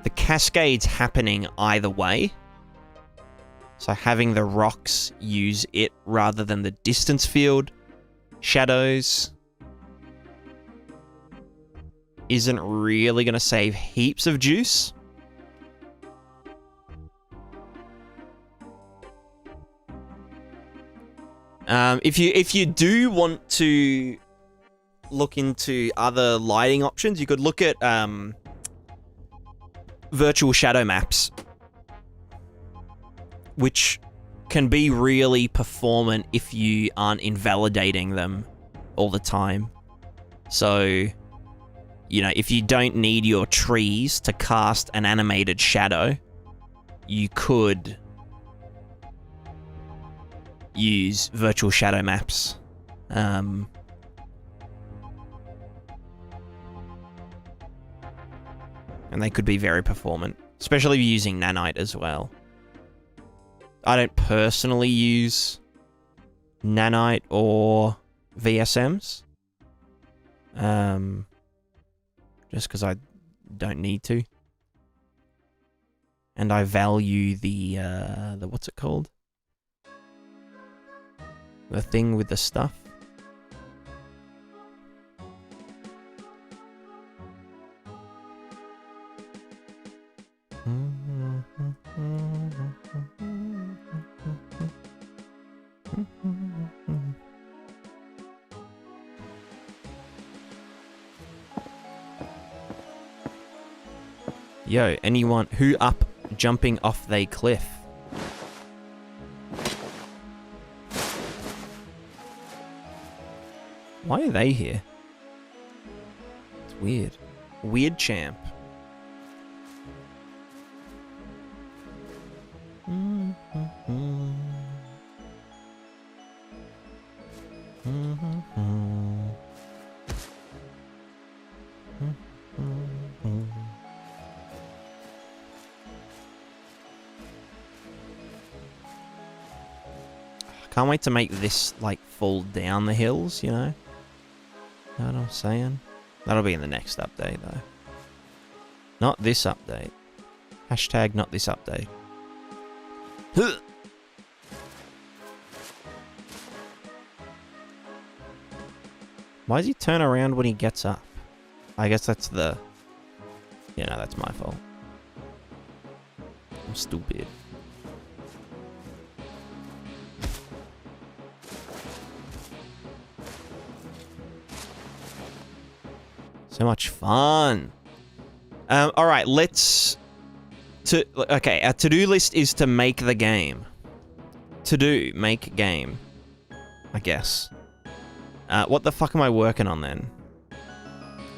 the cascade's happening either way, so having the rocks use it rather than the distance field shadows isn't really going to save heaps of juice. If you do want to look into other lighting options, you could look at virtual shadow maps, which can be really performant if you aren't invalidating them all the time. So, you know, if you don't need your trees to cast an animated shadow, you could use virtual shadow maps. And they could be very performant, especially using nanite as well. I don't personally use nanite or VSMs. Just because I don't need to. And I value the what's it called? The thing with the stuff. Yo, anyone who up jumping off they cliff? Why are they here? It's weird. Weird champ. Can't wait to make this, like, fall down the hills, you know? Know what I'm saying? That'll be in the next update, though. Not this update. Hashtag not this update. Why does he turn around when he gets up? I guess that's the... Yeah, no, that's my fault. I'm stupid. So much fun. All right, let's... Okay, our to-do list is to make the game. To-do, make game. I guess. What the fuck am I working on then?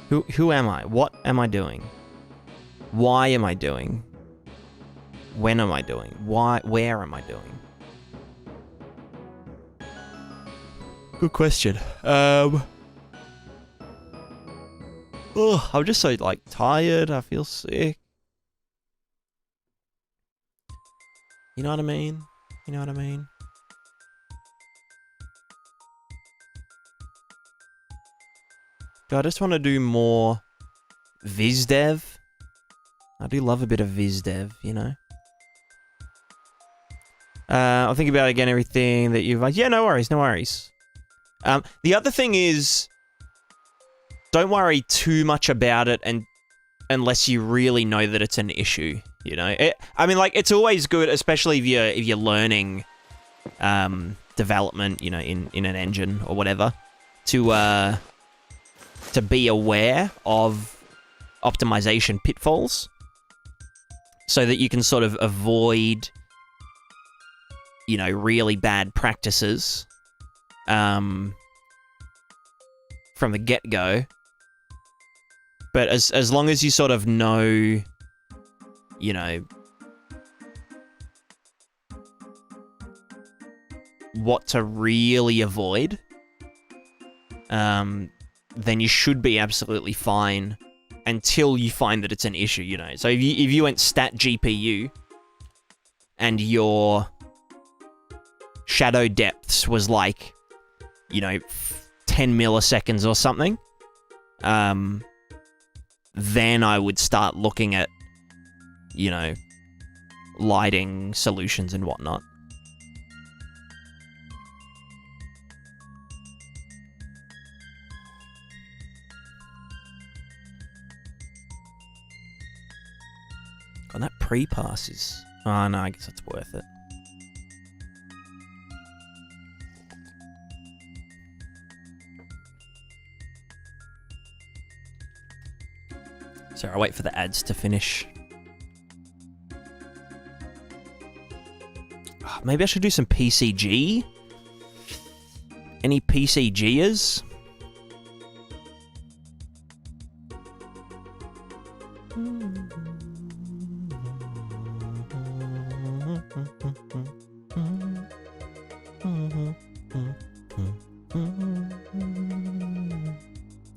Who am I? What am I doing? Why am I doing? When am I doing? Why? Where am I doing? Good question. Oh, I'm just so, like, tired. I feel sick. You know what I mean? You know what I mean? I just want to do more VizDev. I do love a bit of VizDev, you know? I'll think about, again, everything that you've... Yeah, no worries, no worries. The other thing is... Don't worry too much about it unless you really know that it's an issue, you know? I mean, like, it's always good, especially if you're learning development, you know, in an engine or whatever, to be aware of optimization pitfalls so that you can sort of avoid, you know, really bad practices from the get-go. But as long as you sort of know, you know, what to really avoid, then you should be absolutely fine until you find that it's an issue, you know. So if you went stat GPU and your shadow depths was like, you know, 10 milliseconds or something, then I would start looking at, you know, lighting solutions and whatnot. God, that pre-pass is... Oh, no, I guess it's worth it. Sorry, I'll wait for the ads to finish. Oh, maybe I should do some PCG? Any PCGers?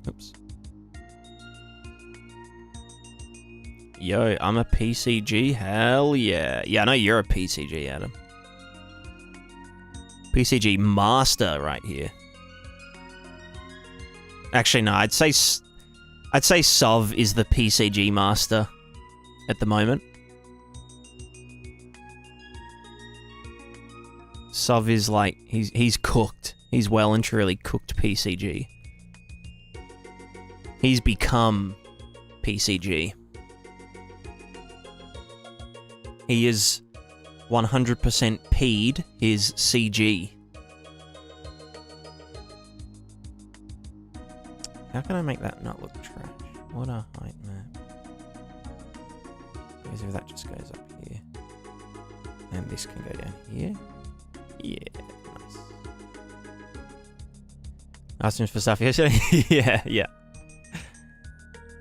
Oops. Yo, I'm a PCG? Hell yeah. Yeah, I know you're a PCG, Adam. PCG master right here. Actually, no, I'd say Sov is the PCG master at the moment. Sov is like, he's cooked. He's well and truly cooked PCG. He's become PCG. He is 100% P'd his CG. How can I make that not look trash? What a height map. Because if that just goes up here. And this can go down here. Yeah, nice. Asked him for stuff yesterday. yeah.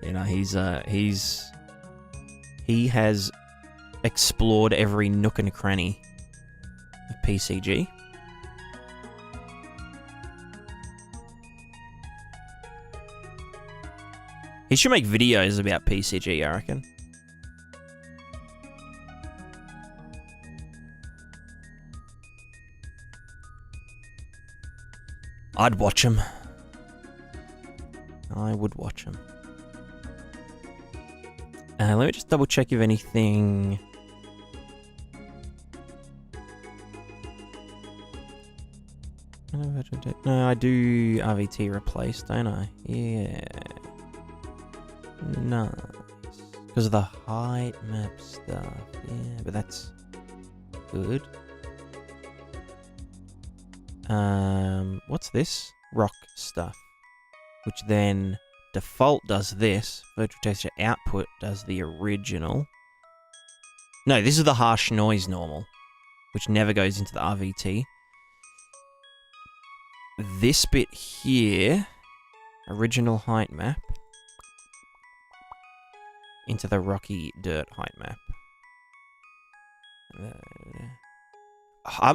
You know, he has explored every nook and cranny of PCG. He should make videos about PCG, I reckon. I'd watch him. I would watch them. Let me just double check if anything... No, I do RVT replace, don't I? Yeah. Nice. Because of the height map stuff. Yeah, but that's good. What's this? Rock stuff. Which then default does this. Virtual texture output does the original. No, this is the harsh noise normal, which never goes into the RVT. This bit here, original height map, into the rocky dirt height map.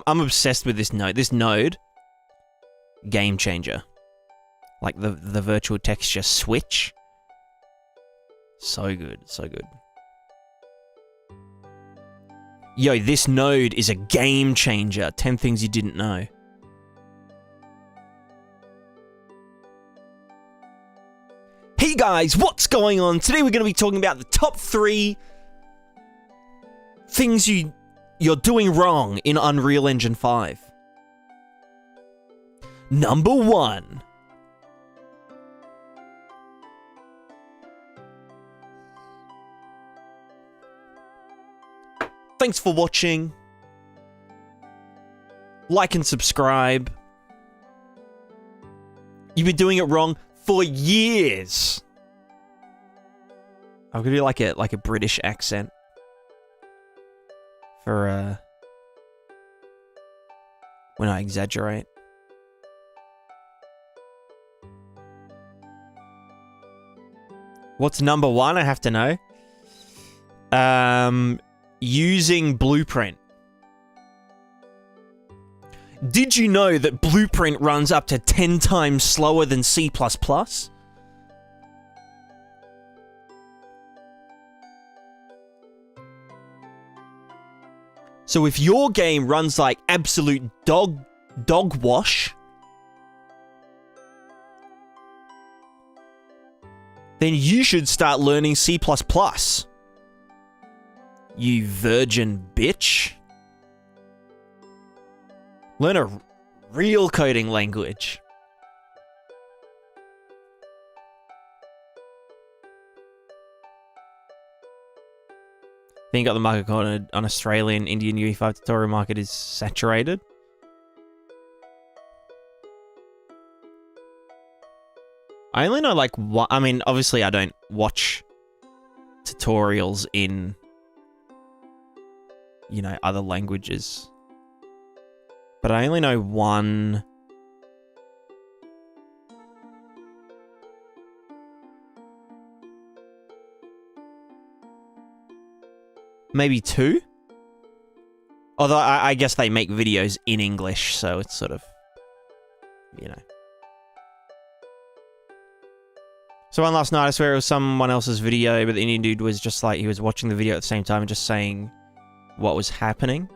I'm obsessed with this node. This node, game changer. Like the virtual texture switch. So good, so good. Yo, this node is a game changer. 10 things you didn't know. Hey guys, what's going on? Today we're going to be talking about the top 3 things you're doing wrong in Unreal Engine 5. Number 1. Thanks for watching. Like and subscribe. You've been doing it wrong for years. I'm gonna do like a British accent for when I exaggerate. What's number 1? I have to know. Using Blueprint. Did you know that Blueprint runs up to 10 times slower than C++? So if your game runs like absolute dog wash, then you should start learning C++. You virgin bitch. Learn a real coding language. I think the market on Australian, Indian UE5 tutorial market is saturated. I only know like what, I mean, obviously I don't watch tutorials in, you know, other languages. But I only know one. Maybe 2? Although I guess they make videos in English, so it's sort of, you know. So one last night, I swear it was someone else's video, but the Indian dude was just like, he was watching the video at the same time and just saying what was happening.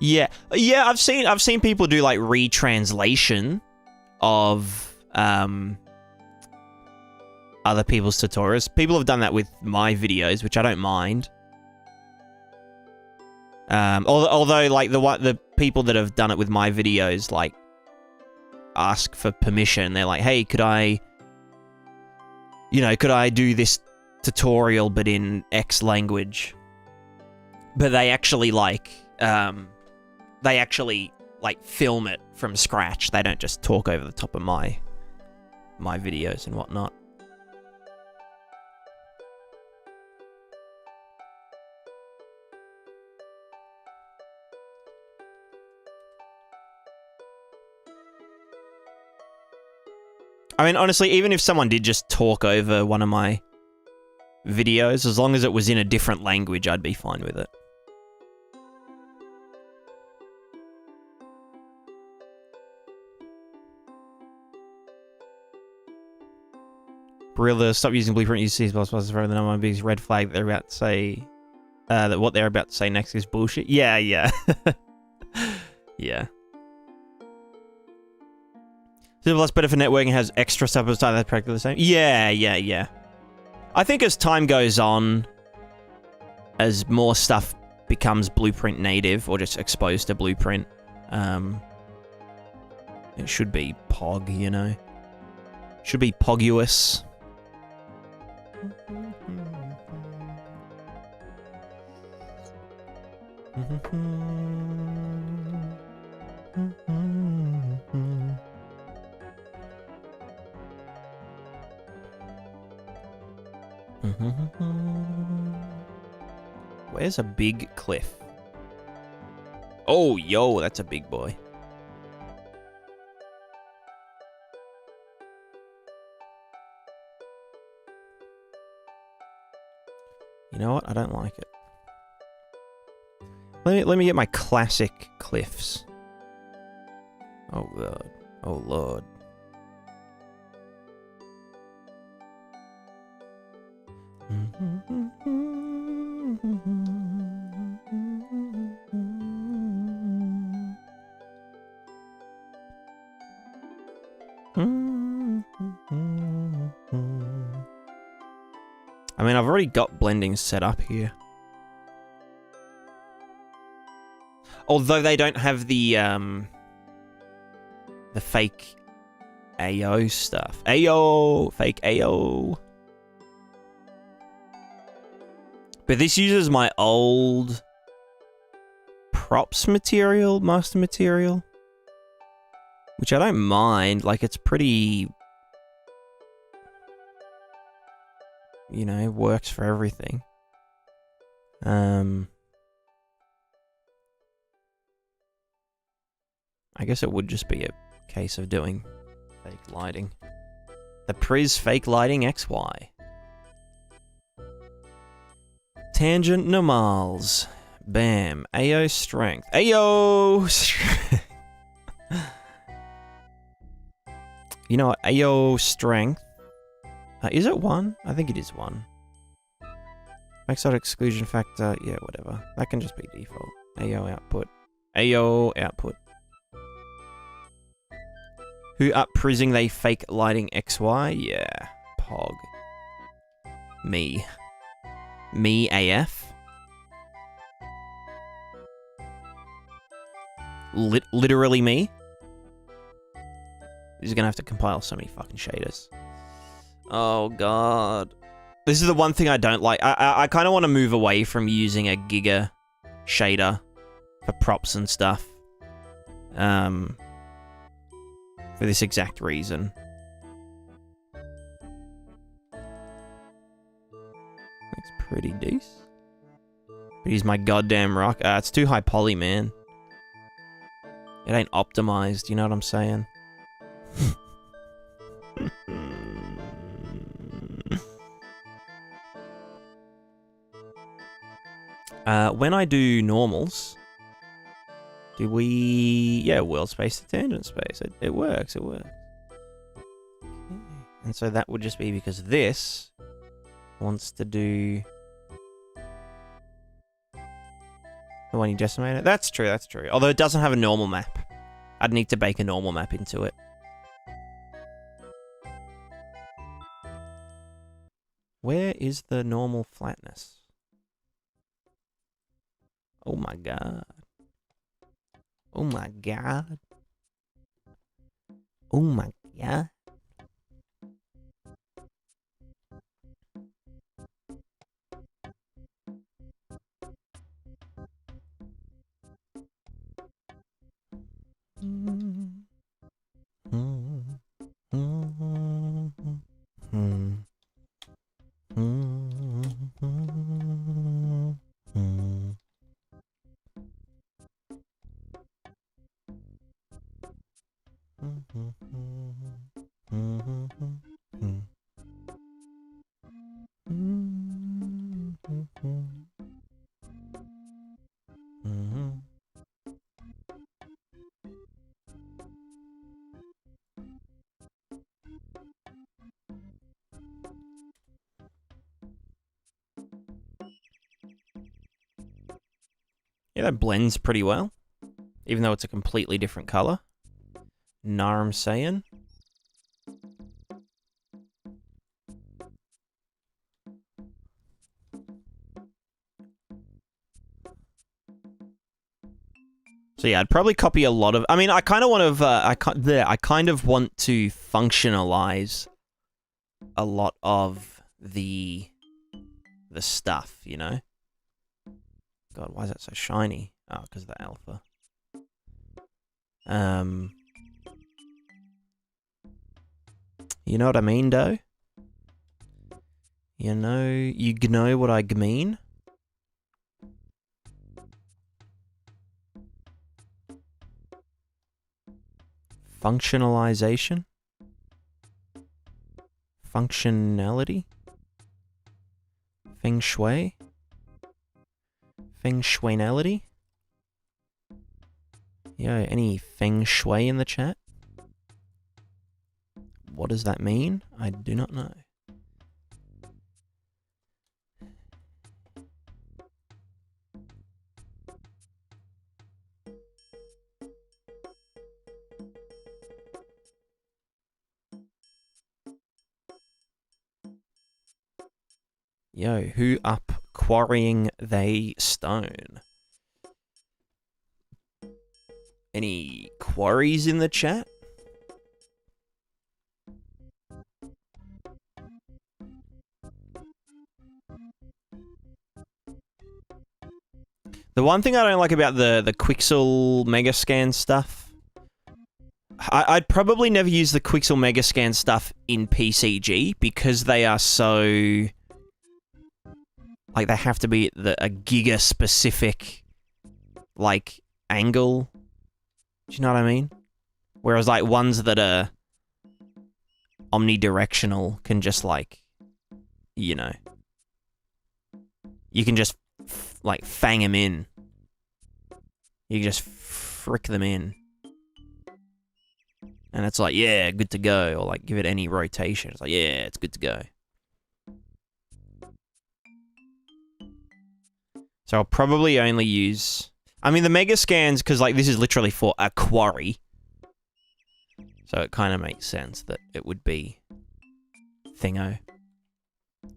Yeah, I've seen people do like retranslation of other people's tutorials. People have done that with my videos, which I don't mind. Although like the people that have done it with my videos like ask for permission. They're like, "Hey, could I do this tutorial but in X language?" But they actually film it from scratch. They don't just talk over the top of my videos and whatnot. I mean, honestly, even if someone did just talk over one of my videos, as long as it was in a different language, I'd be fine with it. Barilla, stop using Blueprint, use C++ for the number one biggest red flag they're about to say, that what they're about to say next is bullshit. Yeah. Yeah. Plus better for networking, has extra stuff that's practically the same. Yeah. I think as time goes on, as more stuff becomes Blueprint native or just exposed to Blueprint, it should be POG, you know? Should be Poguous. Where's a big cliff? Oh, yo, that's a big boy. You know what? I don't like it. Let me get my classic cliffs. Oh god. Oh lord. I mean, I've already got blending set up here. Although they don't have the fake AO stuff. AO! Fake AO. But this uses my old props material, master material. Which I don't mind. Like, it's pretty... You know, works for everything. I guess it would just be a case of doing fake lighting. The Priz fake lighting XY. Tangent normals. Bam. AO strength. AO strength. You know what? AO strength. Is it 1? I think it is 1. Backside exclusion factor. Yeah, whatever. That can just be default. AO output. AO output. Who up prizzing they fake lighting XY? Yeah. Pog. Me. Me AF. Literally me. He's gonna have to compile so many fucking shaders. Oh god. This is the one thing I don't like. I kind of want to move away from using a Giga shader for props and stuff. For this exact reason. Looks pretty decent. But he's my goddamn rock. It's too high poly, man. It ain't optimized, you know what I'm saying? When I do normals, do we... Yeah, world space to tangent space. It works, it works. Okay. And so that would just be because this wants to do... The one you decimated? That's true, that's true. Although it doesn't have a normal map. I'd need to bake a normal map into it. Where is the normal flatness? Oh my god. Oh my god. Oh my god. Yeah, that blends pretty well. Even though it's a completely different color. Naram saying. So yeah, I'd probably copy a lot of. I mean, I kind of want to. I kind of want to functionalize a lot of the stuff. You know. God, why is that so shiny? Oh, because of the alpha. You know what I mean, though? You know what I mean? Functionalization? Functionality? Feng Shui? Feng Shui-nality? Yo, any Feng Shui in the chat? What does that mean? I do not know. Yo, who up quarrying they stone? Any quarries in the chat? The one thing I don't like about the Quixel Megascan stuff, I'd probably never use the Quixel Megascan stuff in PCG because they are so... Like, they have to be a giga-specific, like, angle. Do you know what I mean? Whereas, like, ones that are omnidirectional can just, like, you know... You can just, like, fang them in. You can just frick them in. And it's like, yeah, good to go. Or, like, give it any rotation. It's like, yeah, it's good to go. So I'll probably only use... I mean, the Mega Scans, because, like, this is literally for a quarry. So it kind of makes sense that it would be... Thingo.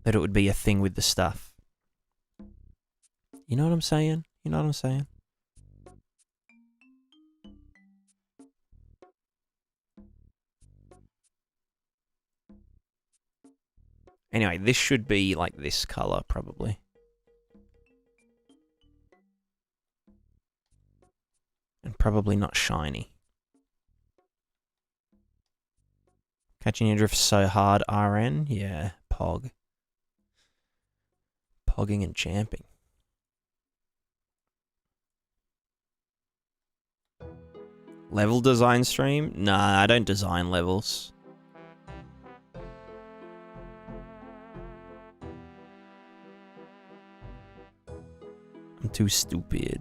That it would be a thing with the stuff. You know what I'm saying? You know what I'm saying? Anyway, this should be, like, this color, probably. And probably not shiny. Catching your drift so hard, RN? Yeah, Pog. Pogging and champing. Level design stream? Nah, I don't design levels. I'm too stupid.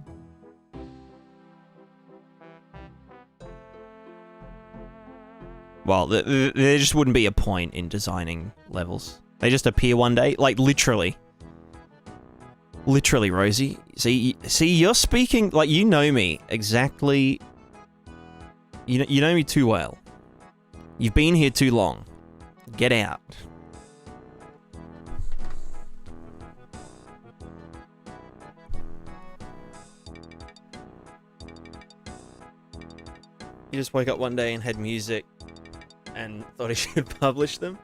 Well, there just wouldn't be a point in designing levels. They just appear one day. Like, literally. Literally, Rosie. See, you're speaking... Like, you know me exactly... You know me too well. You've been here too long. Get out. You just woke up one day and had music and thought I should publish them?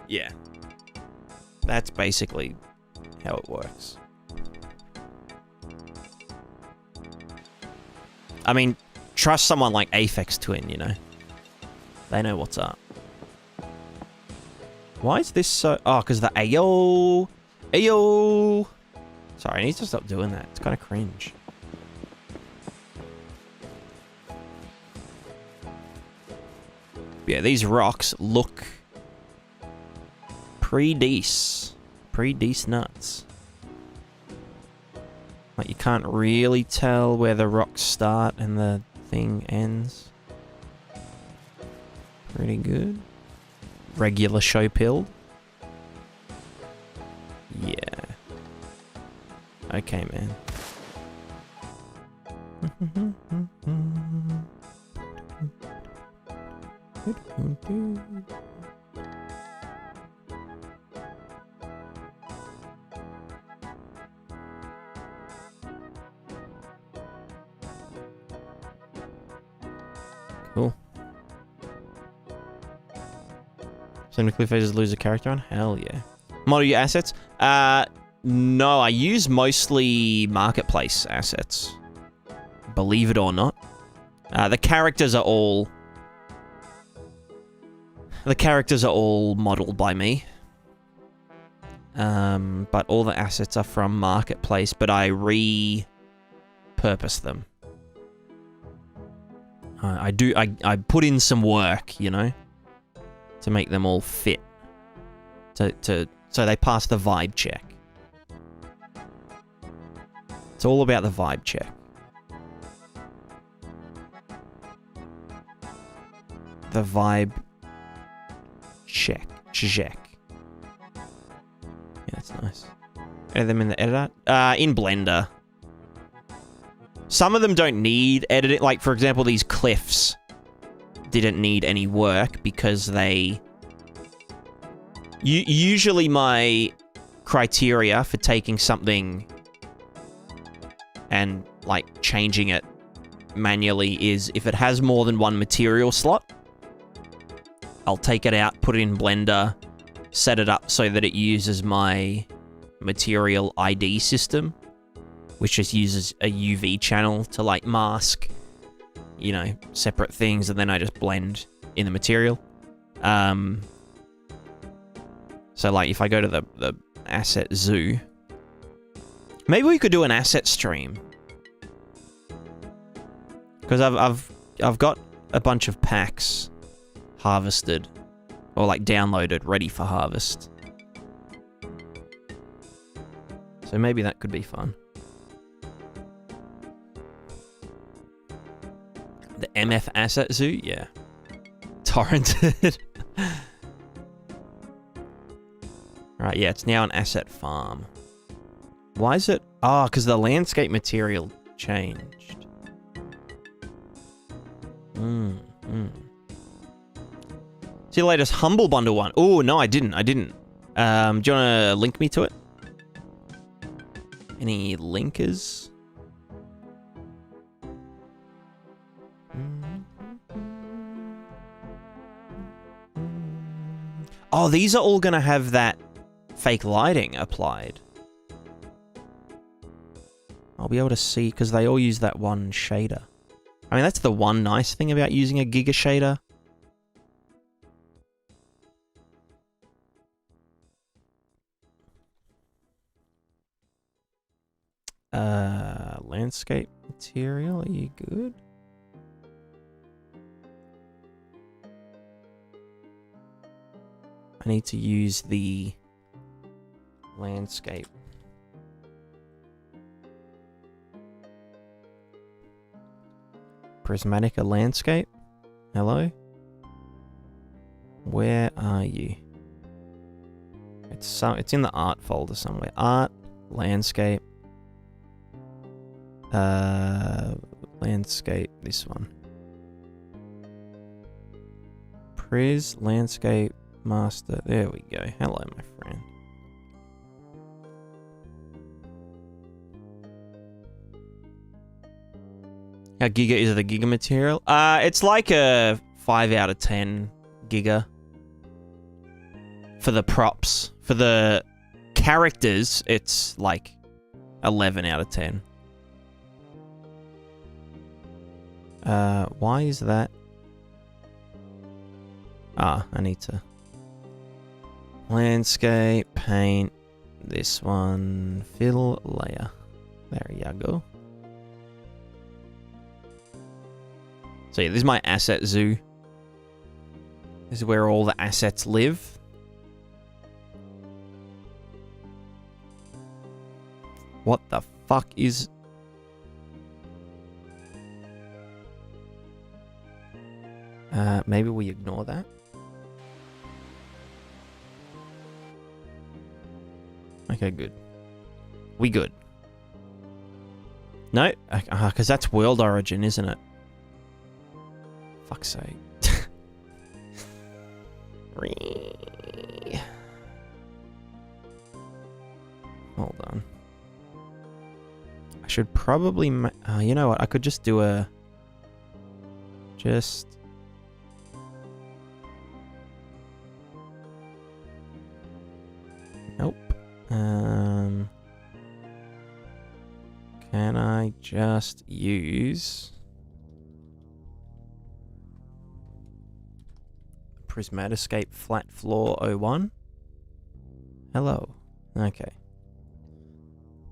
Yeah. That's basically how it works. I mean, trust someone like Aphex Twin, you know? They know what's up. Why is this so... Oh, because the Ayo! Ayo! Sorry, I need to stop doing that. It's kind of cringe. Yeah, these rocks look pretty decent. Pretty decent nuts. Like, you can't really tell where the rocks start and the thing ends. Pretty good. Regular show pilled. Yeah. Okay, man. Cool. Send me cliff edges, lose a character on? Hell yeah. Model your assets? No, I use mostly marketplace assets. Believe it or not. The characters are all modeled by me. But all the assets are from marketplace, but I repurpose them. I put in some work, you know, to make them all fit. So they pass the vibe check. It's all about the vibe check. The vibe check. Yeah, that's nice. Edit them in the editor? In Blender. Some of them don't need editing. Like, for example, these cliffs didn't need any work because they... Usually my criteria for taking something and, like, changing it manually is if it has more than one material slot, I'll take it out, put it in Blender, set it up so that it uses my material ID system, which just uses a UV channel to, like, mask, you know, separate things, and then I just blend in the material. So, like, if I go to the asset zoo, maybe we could do an asset stream. Because I've got a bunch of packs harvested, or, like, downloaded, ready for harvest. So maybe that could be fun. The MF Asset Zoo? Yeah. Torrented. Right, yeah, it's now an asset farm. Why is it... Oh, because the landscape material changed. See you later, Humble Bundle one. Oh, no, I didn't. Do you want to link me to it? Any linkers? Oh, these are all going to have that fake lighting applied. I'll be able to see, because they all use that one shader. I mean, that's the one nice thing about using a Giga shader. Landscape material, are you good? I need to use the landscape. Prismatica landscape? Hello? Where are you? It's in the art folder somewhere. Art, landscape. Landscape, this one. Pris, landscape, master. There we go. Hello, my friend. How giga is the giga material? It's like a 5 out of 10 giga. For the props. For the characters, it's like 11 out of 10. Why is that? I need to... Landscape, paint, this one, fill layer. There you go. So yeah, this is my asset zoo. This is where all the assets live. What the fuck is... maybe we ignore that. Okay, good. We good. No? Because that's world origin, isn't it? Fuck's sake. Hold on. I should probably... you know what? I could just do a... Just Can I just use Prismatica flat floor 01? Hello. Okay.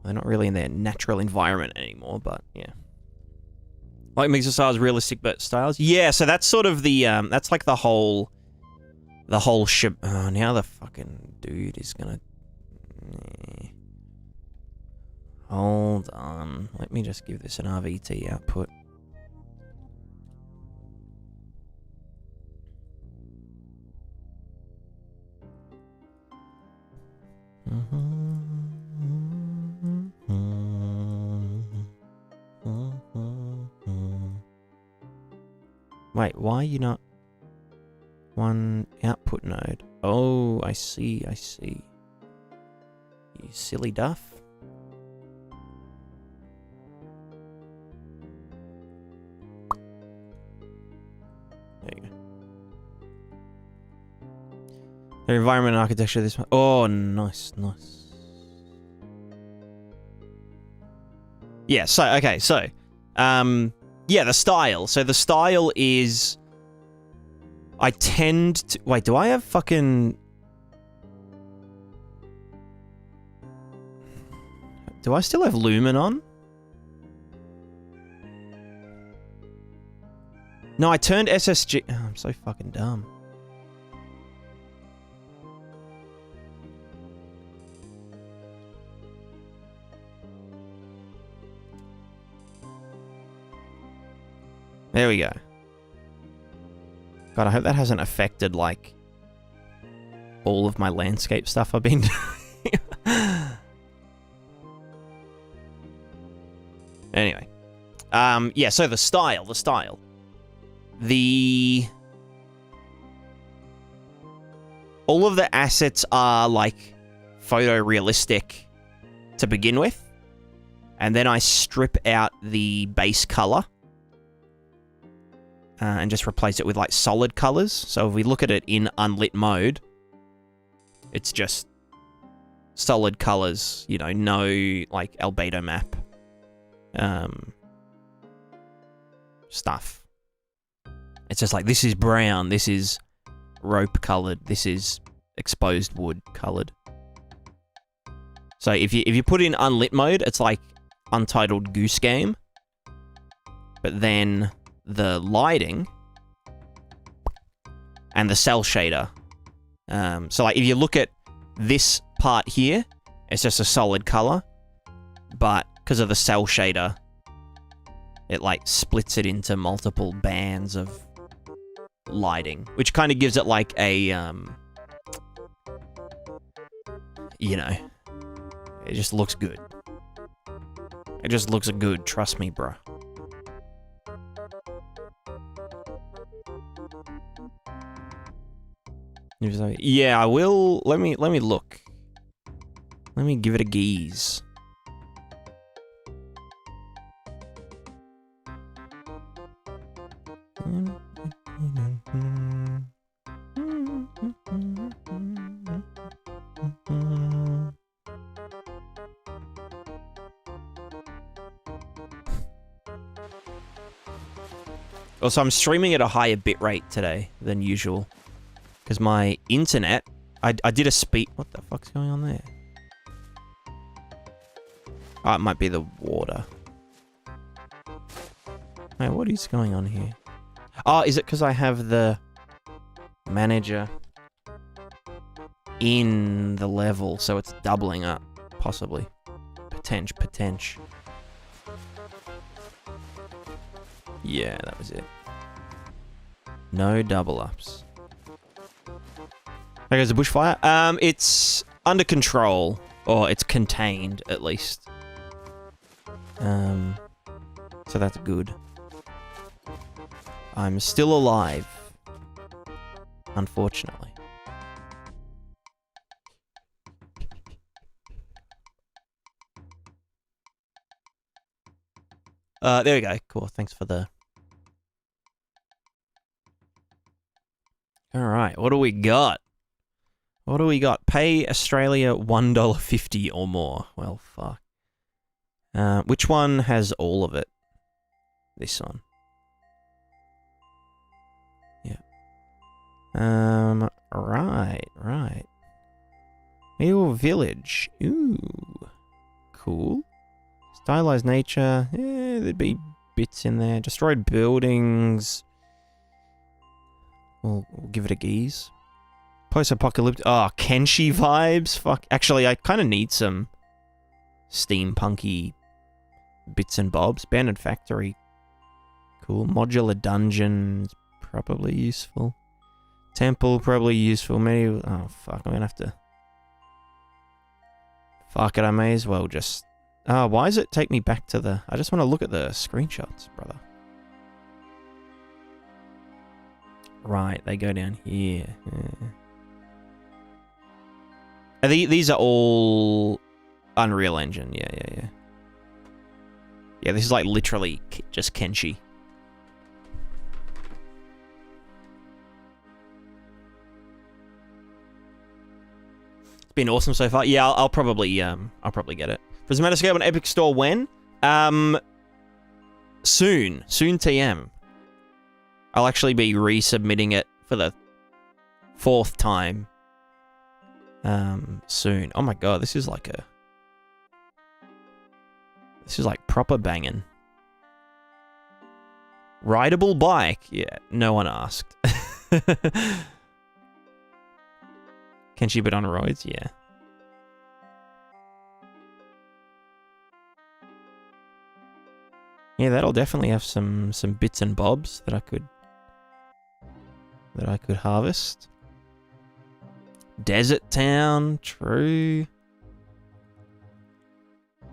They're not really in their natural environment anymore, but yeah. Like Mixer styles, realistic but styles? Yeah, so that's sort of the, that's like the whole oh, now the fucking dude is gonna... Hold on. Let me just give this an RVT output. Wait, why are you not one output node? Oh, I see, I see. You silly duff. There you go. Their environment and architecture this one. Oh, nice, nice. Yeah, so, okay, so, yeah, the style. So the style is... I tend to... Wait, do I have fucking... Do I still have Lumen on? No, I turned SSG... Oh, I'm so fucking dumb. There we go. God, I hope that hasn't affected, like, all of my landscape stuff I've been doing. Anyway. Yeah, so the style. All of the assets are, like, photorealistic to begin with. And then I strip out the base color. And just replace it with, like, solid colors. So if we look at it in unlit mode, it's just solid colors, you know, no, like, albedo map stuff. It's just like, this is brown, this is rope colored, this is exposed wood colored. So if you put in unlit mode, it's like Untitled Goose Game. But then the lighting and the cell shader. So like if you look at this part here, it's just a solid color, but because of the cell shader, it like splits it into multiple bands of lighting, which kind of gives it like a, you know, it just looks good. It just looks good, trust me, bruh. Yeah, I will. Let me look. Let me give it a geeze. Also, I'm streaming at a higher bitrate today than usual. Because my internet, I did a speed... What the fuck's going on there? Oh, it might be the water. Wait, what is going on here? Oh, is it because I have the manager in the level, so it's doubling up, possibly. Potential. Yeah, that was it. No double ups. There goes the bushfire. It's under control, or it's contained at least. So that's good. I'm still alive, unfortunately. There we go. Cool. Thanks for the... Alright, what do we got? What do we got? Pay Australia $1.50 or more. Well, fuck. Which one has all of it? This one. Yeah. Right. Medieval village. Ooh. Cool. Stylized nature. Yeah, there'd be bits in there. Destroyed buildings. We'll give it a geese. Post-apocalyptic. Oh, Kenshi vibes. Fuck. Actually, I kind of need some steampunky bits and bobs. Abandoned factory. Cool. Modular dungeons. Probably useful. Temple. Probably useful. Maybe. Oh, fuck. I'm gonna have to. Fuck it. I may as well just. Oh, why does it take me back to the... I just want to look at the screenshots, brother. Right, they go down here. Yeah. These are all Unreal Engine. Yeah. Yeah, this is like literally just Kenshi. It's been awesome so far. Yeah, I'll probably get it. Prismatica on Epic Store when? Soon TM. I'll actually be resubmitting it for the 4th time. Soon. Oh my god, this is like proper banging. Rideable bike? Yeah, no one asked. Can she bet on roids? Yeah. Yeah, that'll definitely have some bits and bobs that I could harvest. Desert Town, true. I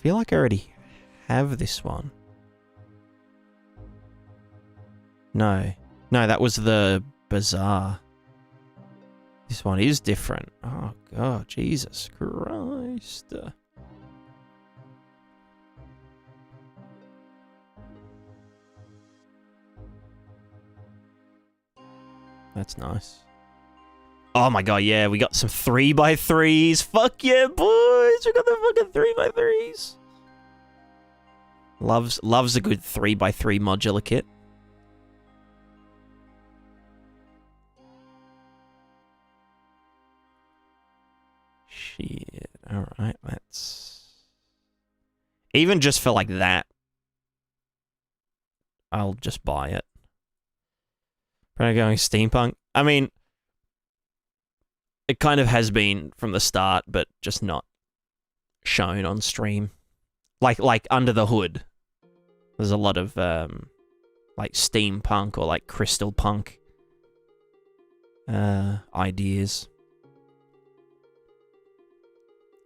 feel like I already have this one. No, that was the bazaar. This one is different. Oh god, Jesus Christ. That's nice. Oh my god, yeah, we got some 3x3s. Fuck yeah, boys! We got the fucking 3x3s. Loves a good 3x3 modular kit. Shit. Alright, that's... Even just for like that, I'll just buy it. Probably going steampunk. I mean, it kind of has been from the start, but just not shown on stream. Like under the hood, there's a lot of like steampunk or like crystal punk ideas.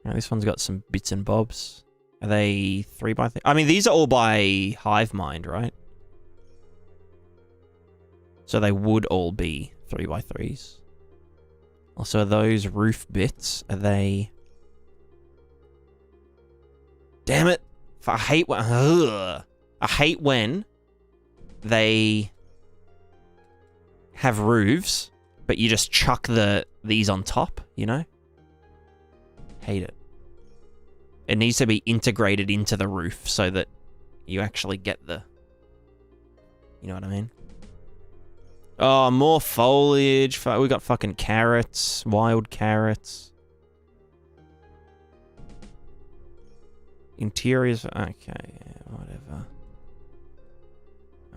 Now, this one's got some bits and bobs. Are they 3x3? I mean, these are all by Hive Mind, right? So they would all be 3x3s. Also, are those roof bits? Are they... Damn it! I hate when they have roofs, but you just chuck these on top, you know? Hate it. It needs to be integrated into the roof so that you actually get the... You know what I mean? Oh, more foliage. We got fucking carrots. Wild carrots. Interiors. Okay, yeah, whatever.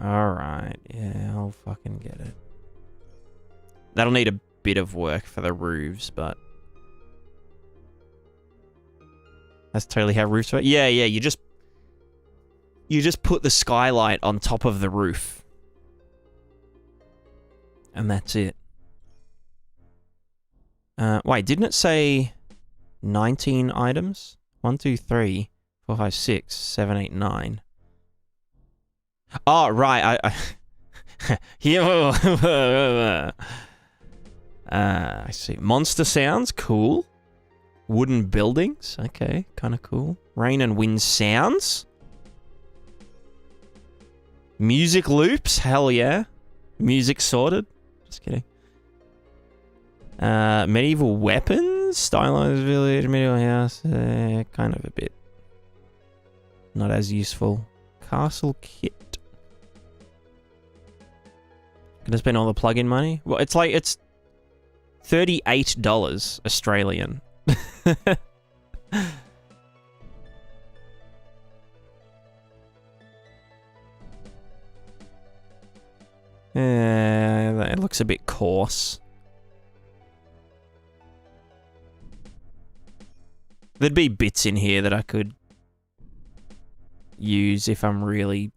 Alright, yeah, I'll fucking get it. That'll need a bit of work for the roofs, but... That's totally how roofs work. Yeah, you just put the skylight on top of the roof. And that's it. Wait, didn't it say 19 items? 1, 2, 3, 4, 5, 6, 7, 8, 9. Oh, right. I see. Monster sounds, cool. Wooden buildings, okay, kind of cool. Rain and wind sounds. Music loops, hell yeah. Music sorted. Just kidding. Medieval weapons. Stylized village, medieval house, kind of a bit not as useful. Castle kit. Gonna spend all the plugin money? Well, it's like, it's $38 Australian. It looks a bit coarse. There'd be bits in here that I could use if I'm really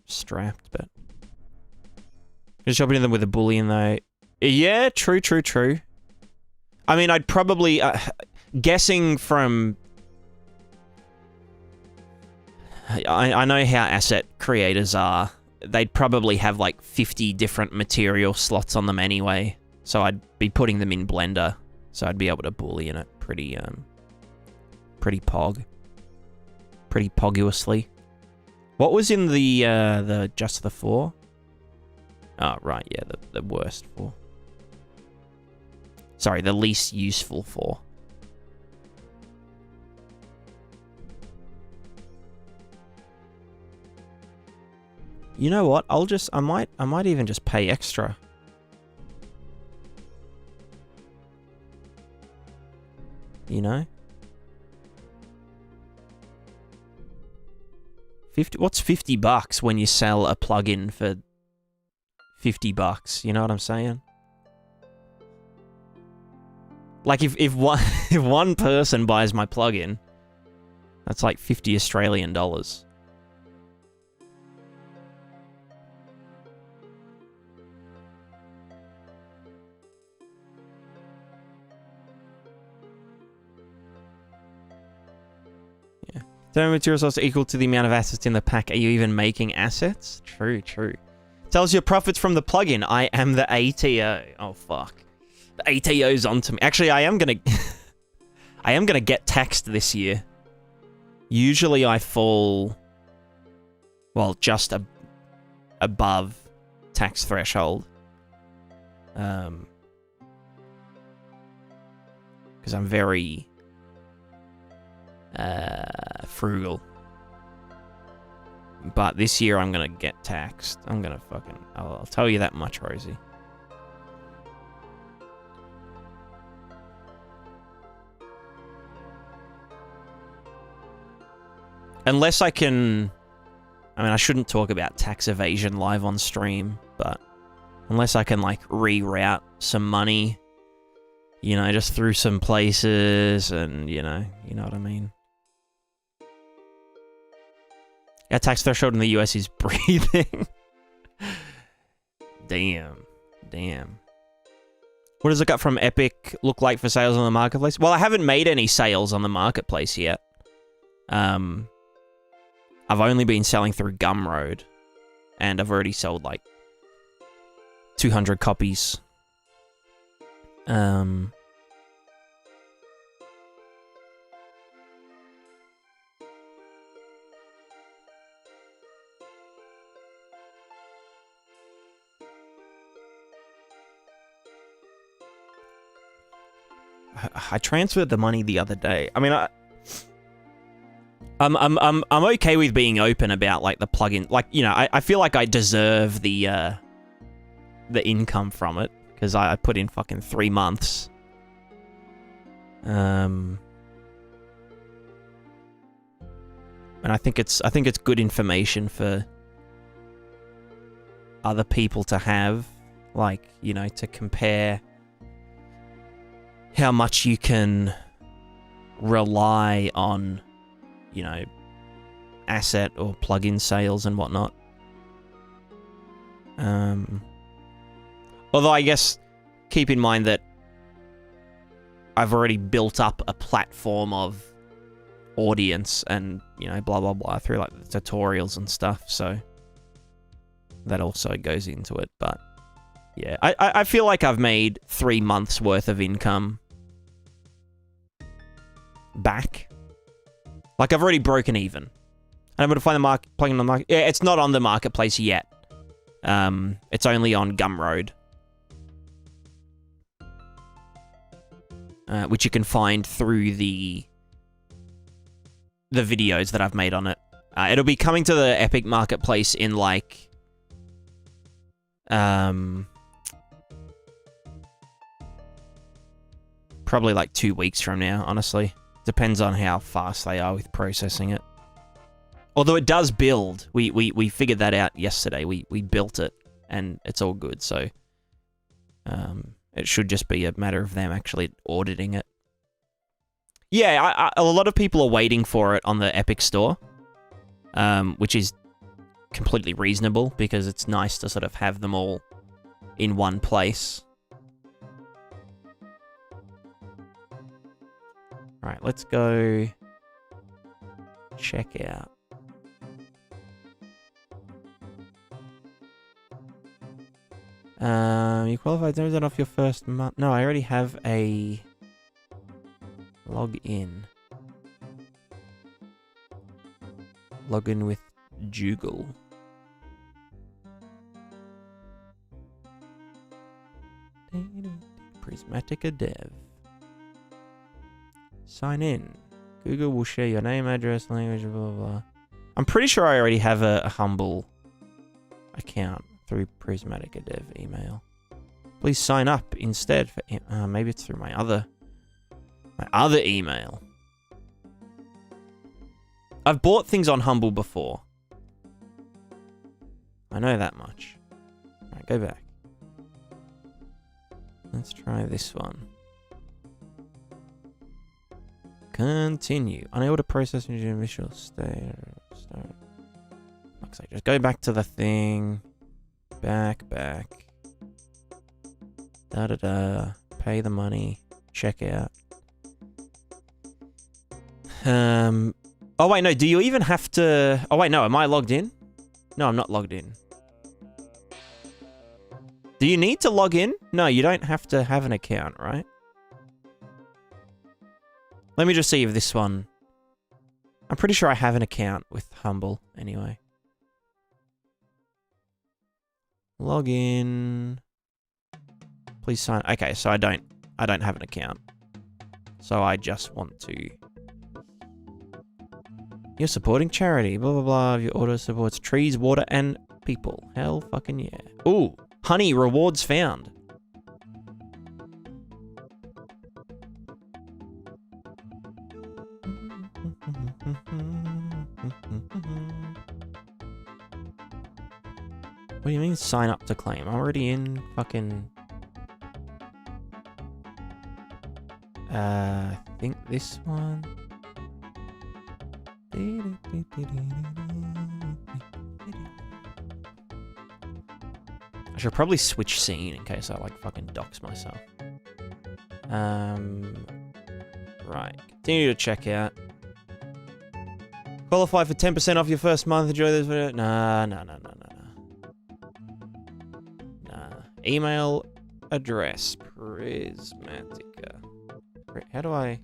strapped, but... Just shopping them with a bullion, though. Yeah, true. I mean, I'd probably... guessing from... I know how asset creators are. They'd probably have like 50 different material slots on them anyway. So I'd be putting them in Blender. So I'd be able to bullion it pretty pog. Pretty poguously. What was in the just the 4? Oh, right, yeah, the worst 4. Sorry, the least useful 4. You know what? I might even just pay extra. You know? 50, what's 50 bucks when you sell a plugin for 50 bucks? You know what I'm saying? Like if one if one person buys my plugin, that's like 50 Australian dollars. Thermal material source equal to the amount of assets in the pack. Are you even making assets? True. Tells your profits from the plugin. I am the ATO. Oh, fuck. The ATO's onto me. Actually, I am gonna... I am gonna get taxed this year. Usually I fall... Well, just above tax threshold. Because I'm very... frugal. But this year I'm gonna get taxed. I'm gonna fucking... I'll tell you that much, Rosie. Unless I can... I mean, I shouldn't talk about tax evasion live on stream, but... Unless I can, like, reroute some money, you know, just through some places, and, you know what I mean? Our tax threshold in the US is breathing. Damn. What does it got from Epic look like for sales on the marketplace? Well, I haven't made any sales on the marketplace yet. I've only been selling through Gumroad, and I've already sold like 200 copies. I transferred the money the other day. I mean, I'm okay with being open about like the plugin. Like, you know, I feel like I deserve the income from it because I put in fucking 3 months. And I think it's good information for other people to have, like, you know, to compare how much you can rely on, you know, asset or plugin sales and whatnot. Although I guess keep in mind that I've already built up a platform of audience and, you know, blah blah blah through like the tutorials and stuff, so that also goes into it. But yeah, I feel like I've made 3 months worth of income back. Like, I've already broken even. And I'm going to find the plugin on the market. Yeah, it's not on the marketplace yet. It's only on Gumroad. which you can find through the videos that I've made on it. It'll be coming to the Epic Marketplace in like probably like 2 weeks from now, honestly. Depends on how fast they are with processing it. Although it does build. We figured that out yesterday. We built it and it's all good, so it should just be a matter of them actually auditing it. Yeah, a lot of people are waiting for it on the Epic Store, which is completely reasonable because it's nice to sort of have them all in one place. Right, let's go check out. You qualified to off your first month. No, I already have a login. Login with Joogle. Prismatica Dev. Sign in. Google will share your name, address, language, blah, blah, blah. I'm pretty sure I already have a Humble account through Prismatica Dev email. Please sign up instead for maybe it's through my other email. I've bought things on Humble before. I know that much. Alright, go back. Let's try this one. Continue. Unable to process in your initial state. Looks like just go back to the thing. Back. Pay the money. Check out. Oh wait, no. Do you even have to? Oh wait, no. Am I logged in? No, I'm not logged in. Do you need to log in? No, you don't have to have an account, right? Let me just see if this one... I'm pretty sure I have an account with Humble, anyway. Log in. Please sign... Okay, so I don't have an account. So I just want to... You're supporting charity, blah, blah, blah. Your auto supports trees, water, and people. Hell fucking yeah. Ooh, honey rewards found. What do you mean sign up to claim? I'm already in fucking... I think this one... I should probably switch scene in case I like fucking dox myself. Right. Continue to check out. Qualify for 10% off your first month. Enjoy this video. Nah. Email address. Prismatica. How do I...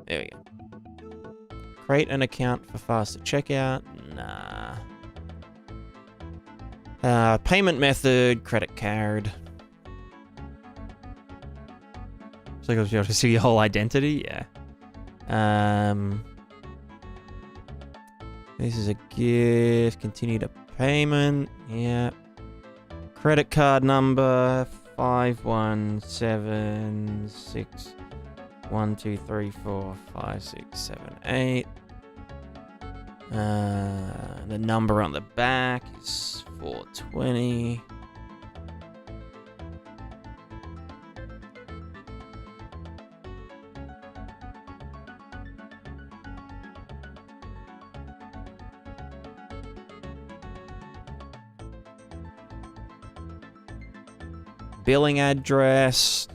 There we go. Create an account for faster checkout. Nah. Payment method. Credit card. So you'll be able to see your whole identity? Yeah. This is a gift. Continue to payment. Yeah. Credit card number 51761234567 The number on the back is 420. Billing address.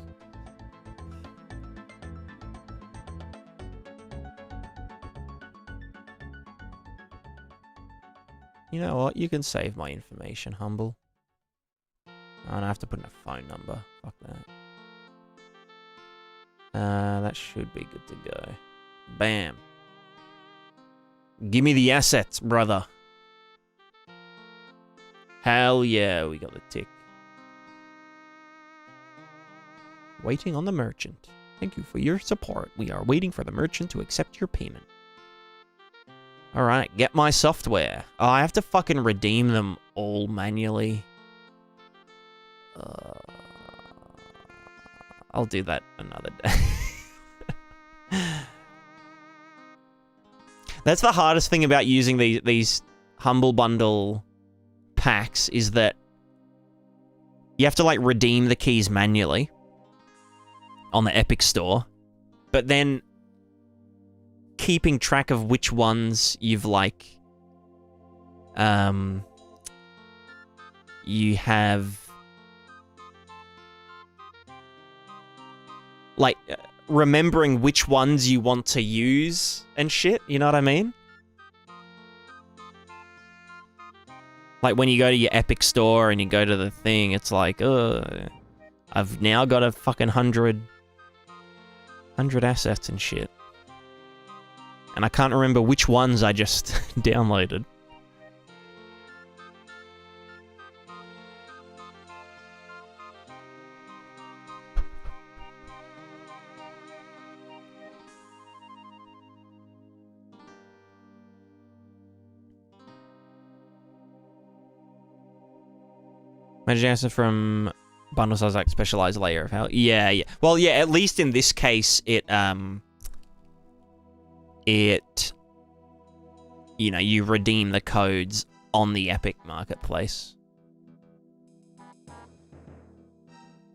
You know what? You can save my information, Humble. I don't have to put in a phone number. Fuck that. That should be good to go. Bam. Give me the assets, brother. Hell yeah, we got the tick. Waiting on the merchant. Thank you for your support. We are waiting for the merchant to accept your payment. Alright, get my software. Oh, I have to fucking redeem them all manually. I'll do that another day. That's the hardest thing about using these Humble Bundle packs, is that you have to, like, redeem the keys manually on the Epic Store, but then keeping track of which ones you've, like, you have, like, remembering which ones you want to use and shit, you know what I mean? Like, when you go to your Epic Store and you go to the thing, it's like, I've now got a fucking 100 assets and shit. And I can't remember which ones I just downloaded. Magic answer from bundle size, like specialized layer of how. Yeah, yeah. Well, yeah. At least in this case, you know, you redeem the codes on the Epic Marketplace.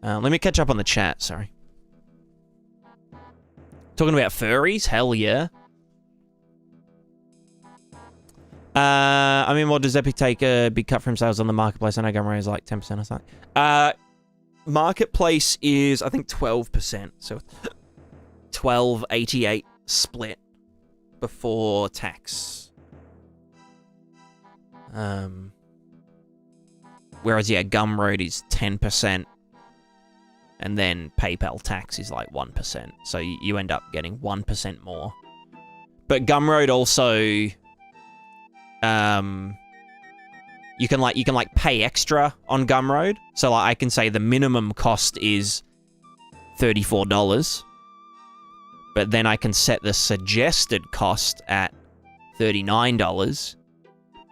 Let me catch up on the chat. Sorry. Talking about furries? Hell yeah. I mean, what does Epic take a big cut from sales on the marketplace? I know Gumroad is like 10% or something. Marketplace is, I think, 12%. So 12.88 split before tax. Whereas, yeah, Gumroad is 10%. And then PayPal tax is like 1%. So you end up getting 1% more. But Gumroad also... you can pay extra on Gumroad. So like, I can say the minimum cost is $34, but then I can set the suggested cost at $39.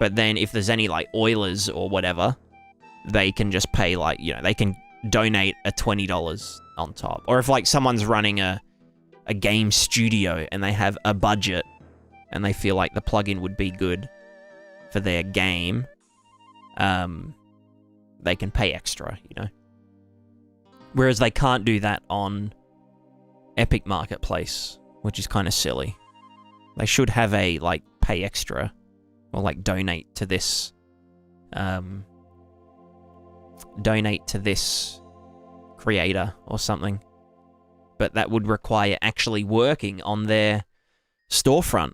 But then if there's any like Oilers or whatever, they can just pay like, you know, they can donate a $20 on top. Or if like someone's running a game studio and they have a budget and they feel like the plugin would be good for their game, they can pay extra, you know? Whereas they can't do that on Epic Marketplace, which is kind of silly. They should have a, like, pay extra, or, like, donate to this creator or something. But that would require actually working on their storefront,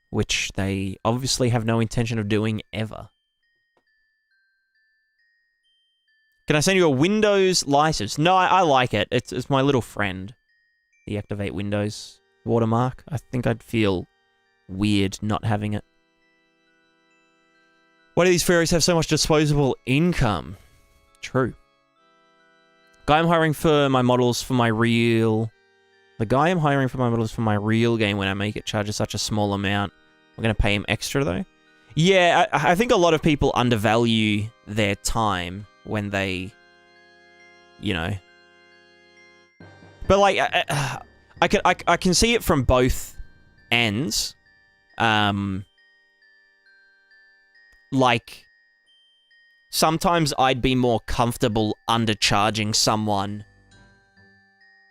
which they obviously have no intention of doing ever. Can I send you a Windows license? No, I like it. It's my little friend. The Activate Windows watermark. I think I'd feel weird not having it. Why do these furries have so much disposable income? True. Guy I'm hiring for my models for my real... The guy I'm hiring for my models for my real game when I make it charges such a small amount. We're going to pay him extra, though. Yeah, I think a lot of people undervalue their time when they, you know... But, like, I can see it from both ends. Like, sometimes I'd be more comfortable undercharging someone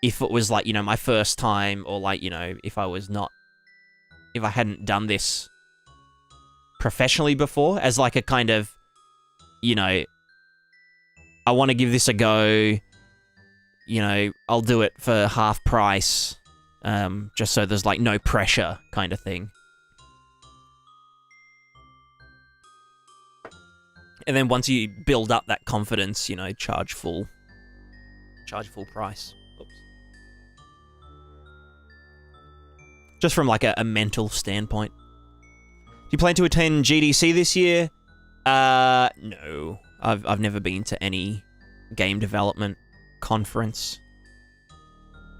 if it was, like, you know, my first time, or, like, you know, if I hadn't done this professionally before, as like a kind of, you know, I want to give this a go, you know, I'll do it for half price, just so there's like no pressure kind of thing. And then once you build up that confidence, you know, charge full price. Oops. Just from like a mental standpoint. Do you plan to attend GDC this year? No. I've never been to any game development conference.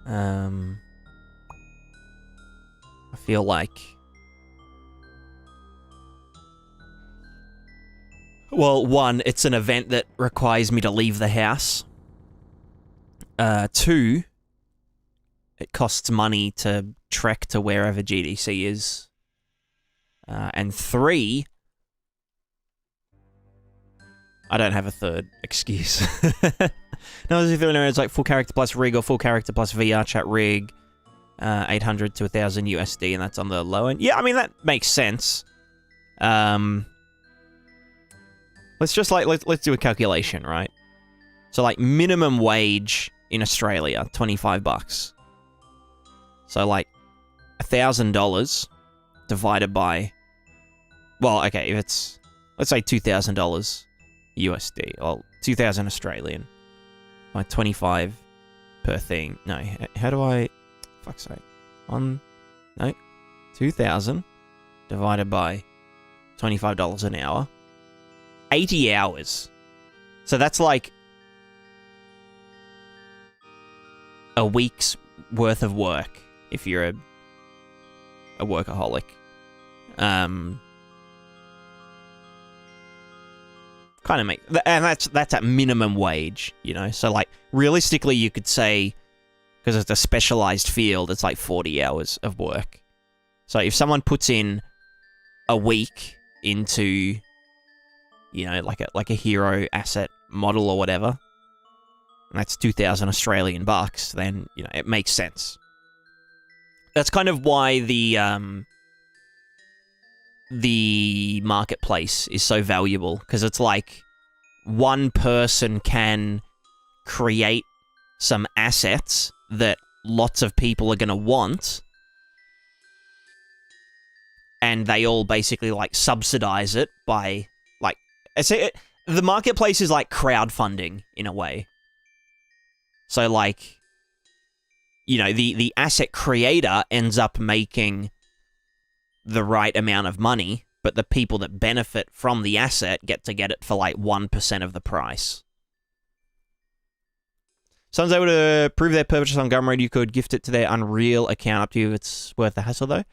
I feel like... Well, one, it's an event that requires me to leave the house. Two, it costs money to trek to wherever GDC is. And three, I don't have a third excuse. No, as if it's like full character plus rig or full character plus VR chat rig, 800 to 1,000 USD, and that's on the low end. Yeah, I mean, that makes sense. Let's just like, let's do a calculation, right? So like minimum wage in Australia, 25 bucks. So like $1,000 divided by, well, okay, if it's, let's say $2,000 USD, or 2,000 Australian, by 25 per thing. No, how do I, fuck's sake, no, 2,000 divided by $25 an hour, 80 hours. So that's like a week's worth of work if you're a workaholic. Kind of make, and that's at minimum wage, you know. So like realistically, you could say, because it's a specialized field, it's like 40 hours of work. So if someone puts in a week into, you know, like a hero asset model or whatever, and that's 2,000 Australian bucks, then, you know, it makes sense. That's kind of why the marketplace is so valuable, because it's like one person can create some assets that lots of people are going to want, and they all basically like subsidize it by like, the marketplace is like crowdfunding in a way. So like, you know, the asset creator ends up making the right amount of money, but the people that benefit from the asset get it for like 1% of the price. Someone's able to prove their purchase on Gumroad, you could gift it to their Unreal account, up to you if it's worth the hassle though.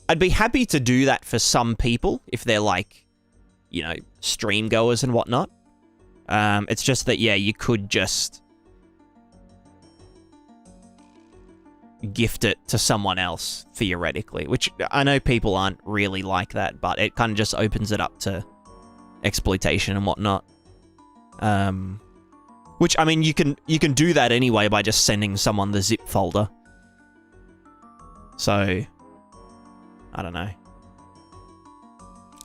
I'd be happy to do that for some people if they're like, you know, stream goers and whatnot. It's just that, yeah, you could just gift it to someone else, theoretically, which I know people aren't really like that, but it kind of just opens it up to exploitation and whatnot. Which, I mean, you can do that anyway by just sending someone the zip folder. So, I don't know.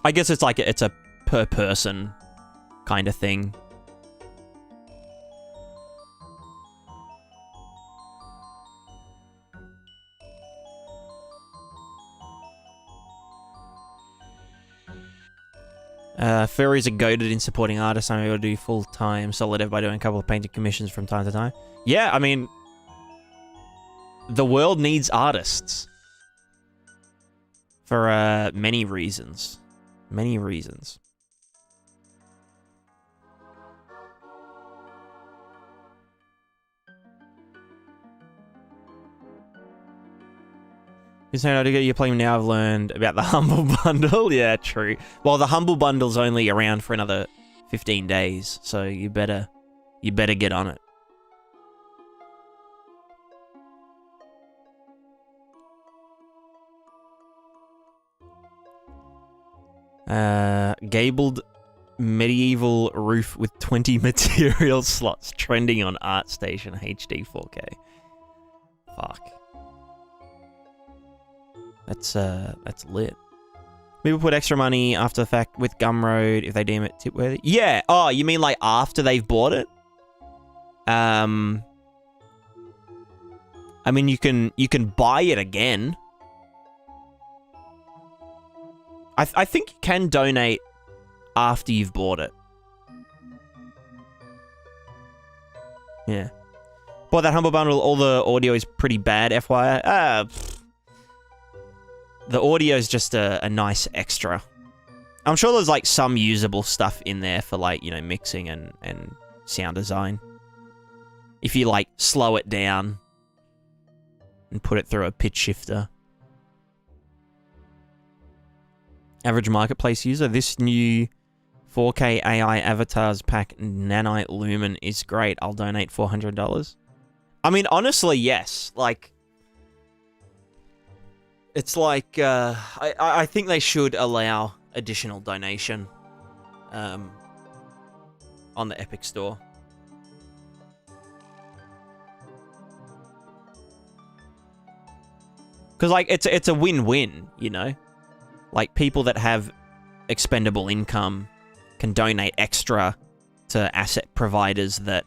I guess it's like, it's a per person kind of thing. Furries are goated in supporting artists. I'm able to do full-time solid dev by doing a couple of painting commissions from time to time. Yeah, I mean, the world needs artists. For many reasons. Many reasons. You're playing now. I've learned about the Humble Bundle. Yeah, true. Well, the Humble Bundle's only around for another 15 days, so you better get on it. Gabled medieval roof with 20 material slots trending on ArtStation HD 4K. Fuck. That's lit. People put extra money after the fact with Gumroad if they deem it tip-worthy. Yeah. Oh, you mean like after they've bought it? I mean, you can buy it again. I think you can donate after you've bought it. Yeah. Bought that Humble Bundle, all the audio is pretty bad, FYI. The audio is just a nice extra. I'm sure there's like some usable stuff in there for like, you know, mixing and sound design. If you like slow it down and put it through a pitch shifter. Average marketplace user, this new 4K AI avatars pack Nanite Lumen is great. I'll donate $400. I mean, honestly, yes. Like, it's like, I think they should allow additional donation on the Epic Store. Because, like, it's a win-win, you know? Like, people that have expendable income can donate extra to asset providers that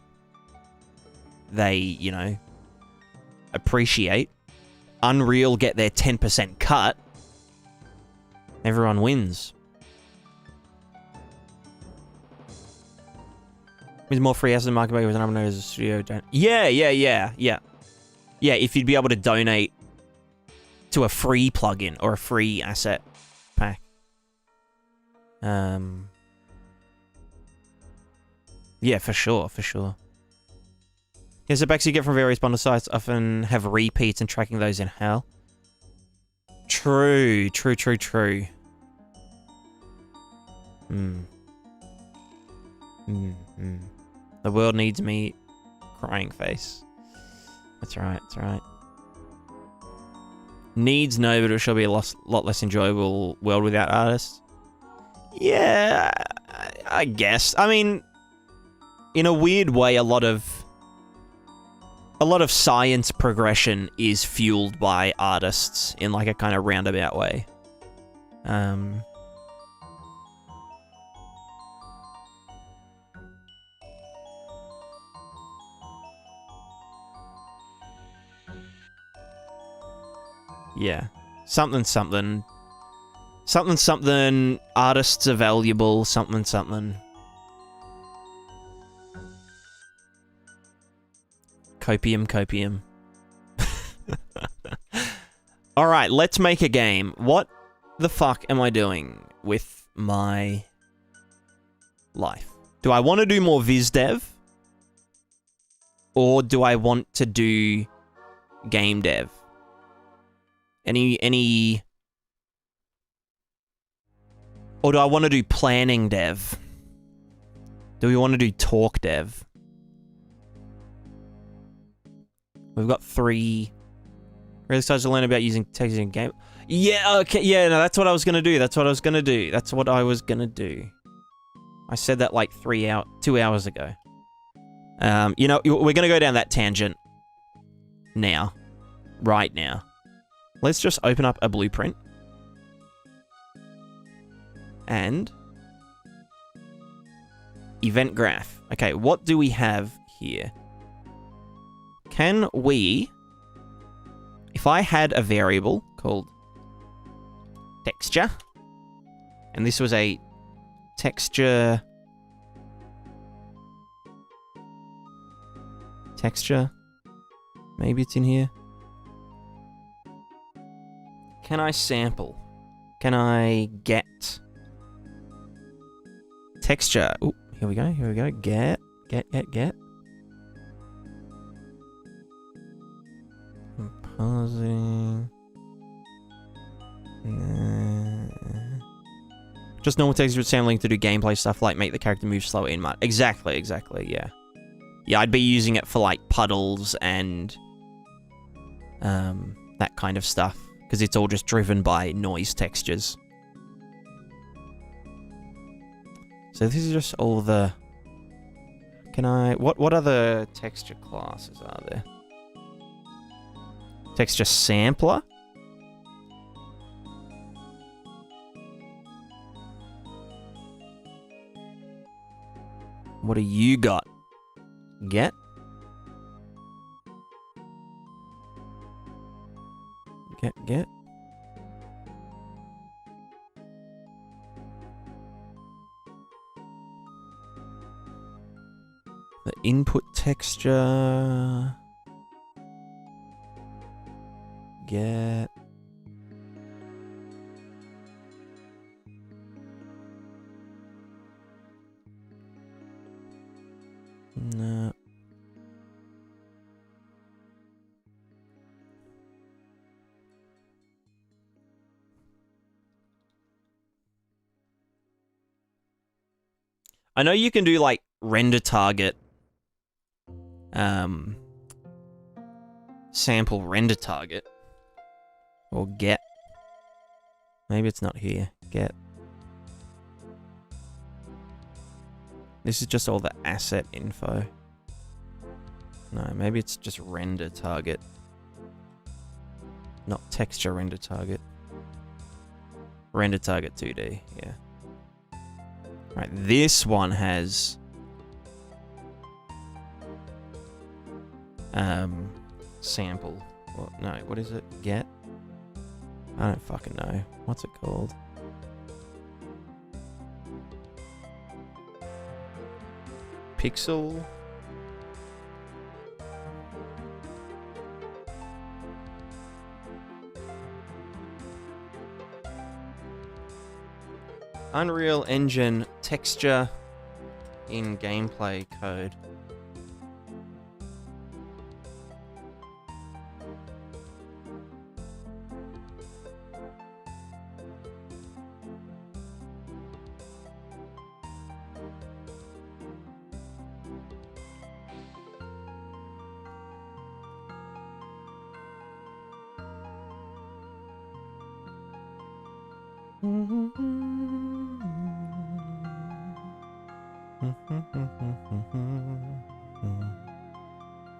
they, you know, appreciate. Unreal get their 10% cut. Everyone wins. There's more free asset market with an abonnement as a studio. Yeah. Yeah, if you'd be able to donate to a free plugin or a free asset pack. Yeah, for sure. Yes, the packs you get from various bundle sites often have repeats, and tracking those in hell. True. The world needs me. Crying face. That's right. Needs no, but it shall be a lot less enjoyable world without artists. Yeah, I guess. I mean, in a weird way, a lot of science progression is fueled by artists in like a kind of roundabout way. Yeah. Something. Artists are valuable. Something. Copium. Alright, let's make a game. What the fuck am I doing with my life? Do I want to do more VizDev? Or do I want to do GameDev? Any... Or do I want to do planning dev? Do we want to do talk dev? We've got 3. Really started to learn about using text in game. Yeah, okay, yeah, no, that's what I was gonna do. I said that like 2 hours ago. You know, we're gonna go down that tangent now. Right now. Let's just open up a blueprint. And event graph. Okay, what do we have here? Can we, if I had a variable called texture, and this was a texture, maybe it's in here. Can I sample? Can I get texture? Oh, here we go. Get. Composing. Just normal texture with sampling to do gameplay stuff like make the character move slower in mud. Exactly, yeah. Yeah, I'd be using it for like puddles and that kind of stuff. Because it's all just driven by noise textures. So this is just all the... What other texture classes are there? Texture sampler? What do you got? Get? Get. The input texture. Get. No. I know you can do like render target, sample render target, or get. Maybe it's not here. Get. This is just all the asset info. No, maybe it's just render target. Not texture render target. Render target 2D, yeah. Right, this one has sample. Well, no, what is it? Get? I don't fucking know. What's it called? Pixel? Unreal Engine texture in gameplay code.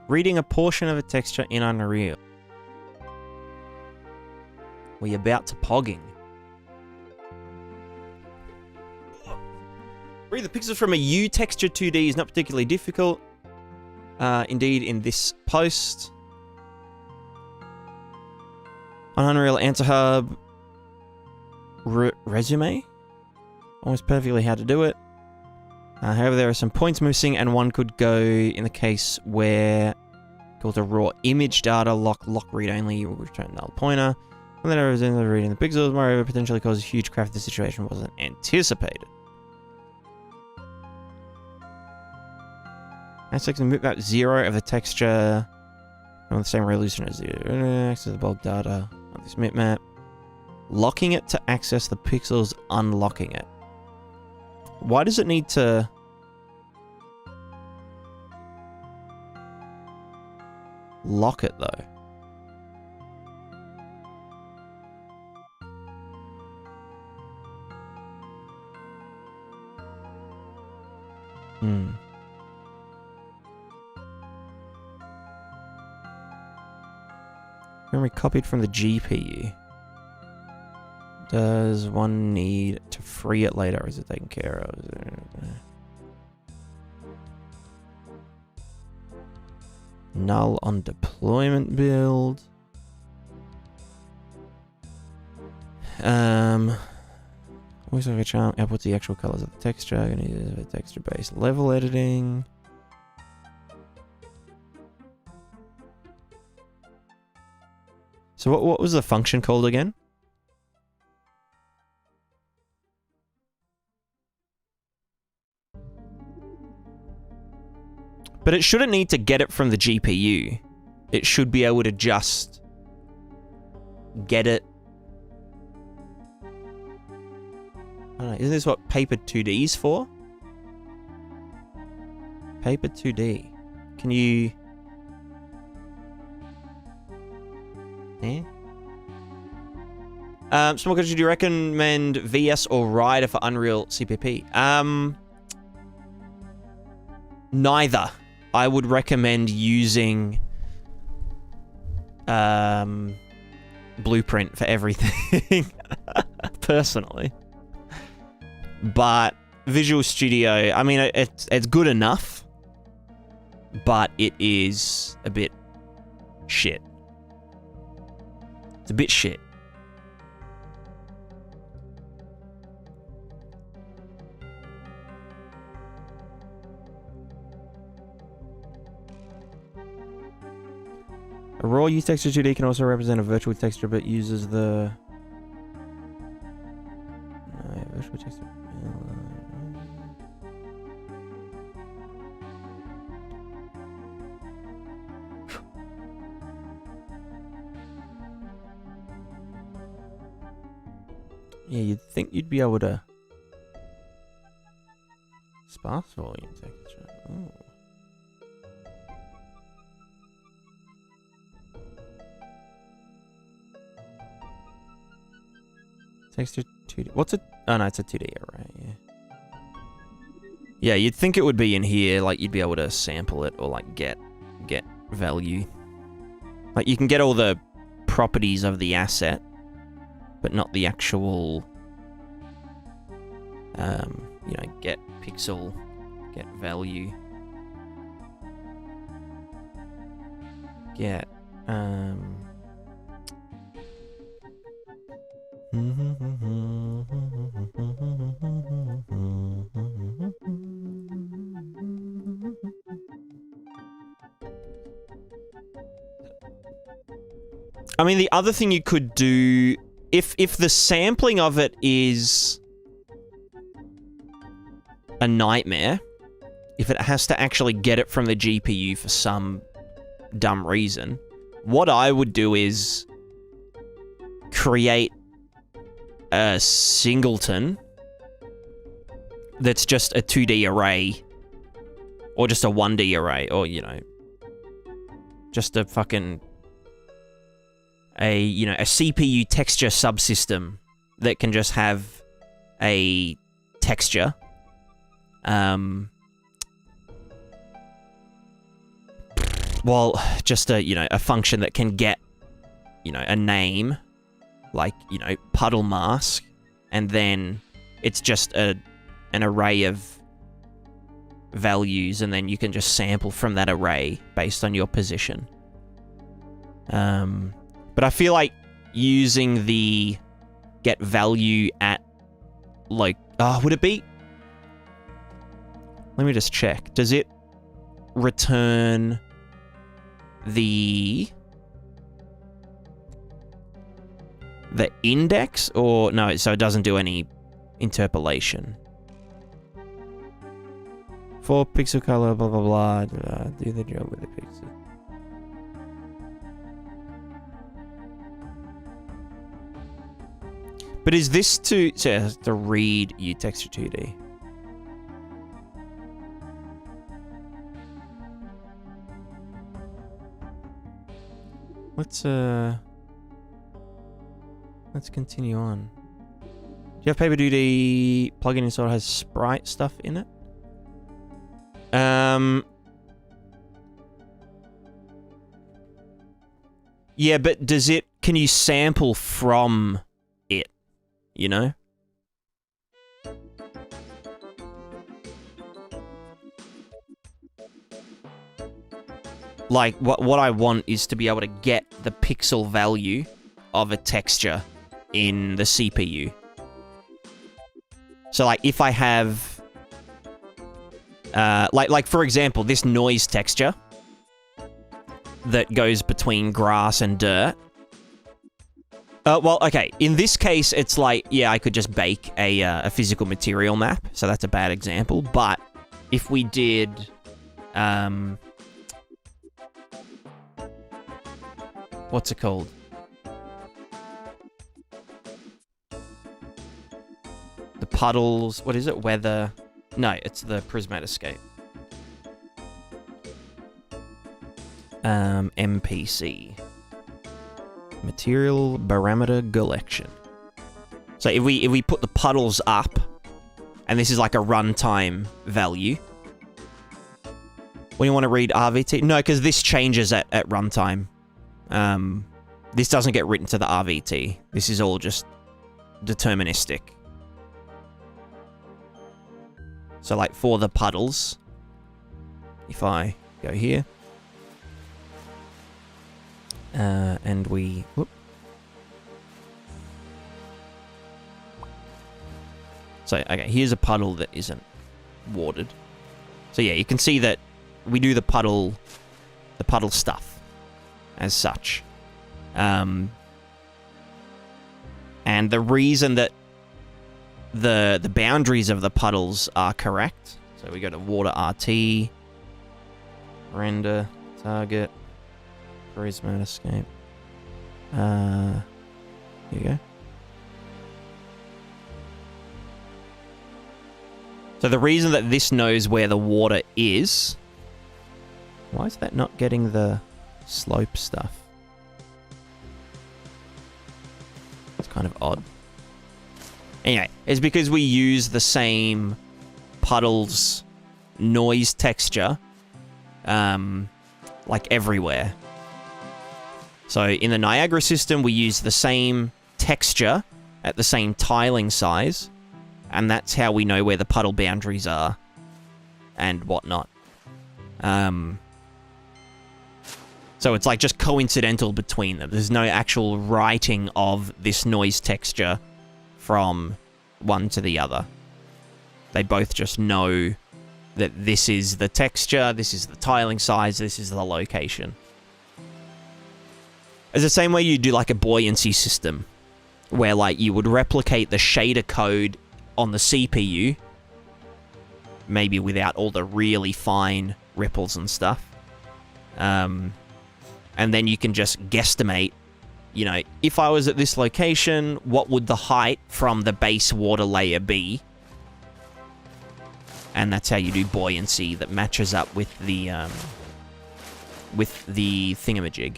Reading a portion of a texture in Unreal. We're about to pogging. Read the pixels from a U texture 2D is not particularly difficult. Indeed, in this post. On Unreal Answer Hub. Resume? Almost perfectly how to do it. However, there are some points missing, and one could go in the case where called the raw image data lock read only will return null pointer. And then I was reading the pixels, moreover, potentially causes huge craft if the situation wasn't anticipated. Aspects and map 0 of the texture on the same resolution as 0. Access the bulk data of this map. Locking it to access the pixels, unlocking it. Why does it need to... lock it, though? Memory copied from the GPU. Does one need to free it later, or is it taken care of? Null on deployment build. Always like a charm. Outputs the actual colors of the texture. I'm gonna use texture-based level editing. So what was the function called again? But it shouldn't need to get it from the GPU. It should be able to just get it. I don't know, isn't this what Paper 2D is for? Paper 2D. Can you... Yeah. Small question, do you recommend VS or Rider for Unreal CPP? Neither. I would recommend using Blueprint for everything, personally. But Visual Studio, I mean, it's good enough, but it is a bit shit. It's a bit shit. A raw U texture 2D can also represent a virtual texture, but uses the... virtual texture... Yeah, you'd think you'd be able to... Sparse volume texture. Ooh. Texture 2D. What's it? Oh no, it's a 2D array, yeah. Yeah, you'd think it would be in here, like you'd be able to sample it or like get value. Like you can get all the properties of the asset, but not the actual, you know, get pixel, get value, get, I mean, the other thing you could do, if the sampling of it is a nightmare, if it has to actually get it from the GPU for some dumb reason, what I would do is create a singleton that's just a 2D array, or just a 1D array, or, you know, just a fucking... you know, a CPU texture subsystem that can just have a texture. Well, just a, you know, a function that can get, you know, a name, like, you know, puddle mask, and then it's just an array of values, and then you can just sample from that array based on your position. But I feel like using the get value at, like, would it be? Let me just check. Does it return the index, or no? So it doesn't do any interpolation. For pixel color, blah blah blah. Do the job with the pixel. But is this to read uTexture 2D? Let's continue on. Do you have PaperDuty plugin installed that has sprite stuff in it? Yeah, but does it? Can you sample from it? You know? Like, what I want is to be able to get the pixel value of a texture in the CPU. So, like, if I have... like for example, this noise texture that goes between grass and dirt. Well, okay, in this case, it's like, yeah, I could just bake a physical material map, so that's a bad example, but if we did... what's it called? The puddles... What is it? Weather... No, it's the Prismatica. MPC. Material Parameter Collection. So if we put the puddles up, and this is like a runtime value. When you want to read RVT? No, because this changes at runtime. This doesn't get written to the RVT. This is all just deterministic. So, like, for the puddles, if I go here, and we... Whoop. So, okay, here's a puddle that isn't watered. So, yeah, you can see that we do the puddle stuff as such. And the reason that the boundaries of the puddles are correct. So we go to water RT, render, target, Prismatica escape. Here you go. So the reason that this knows where the water is... Why is that not getting the slope stuff? It's kind of odd. Anyway, it's because we use the same puddles noise texture, like everywhere. So in the Niagara system, we use the same texture at the same tiling size, and that's how we know where the puddle boundaries are and whatnot. So it's like just coincidental between them. There's no actual writing of this noise texture from one to the other. They both just know that this is the texture, this is the tiling size, this is the location. It's the same way you do like a buoyancy system, where like you would replicate the shader code on the CPU, maybe without all the really fine ripples and stuff. And then you can just guesstimate, you know, if I was at this location, what would the height from the base water layer be? And that's how you do buoyancy that matches up with the thingamajig.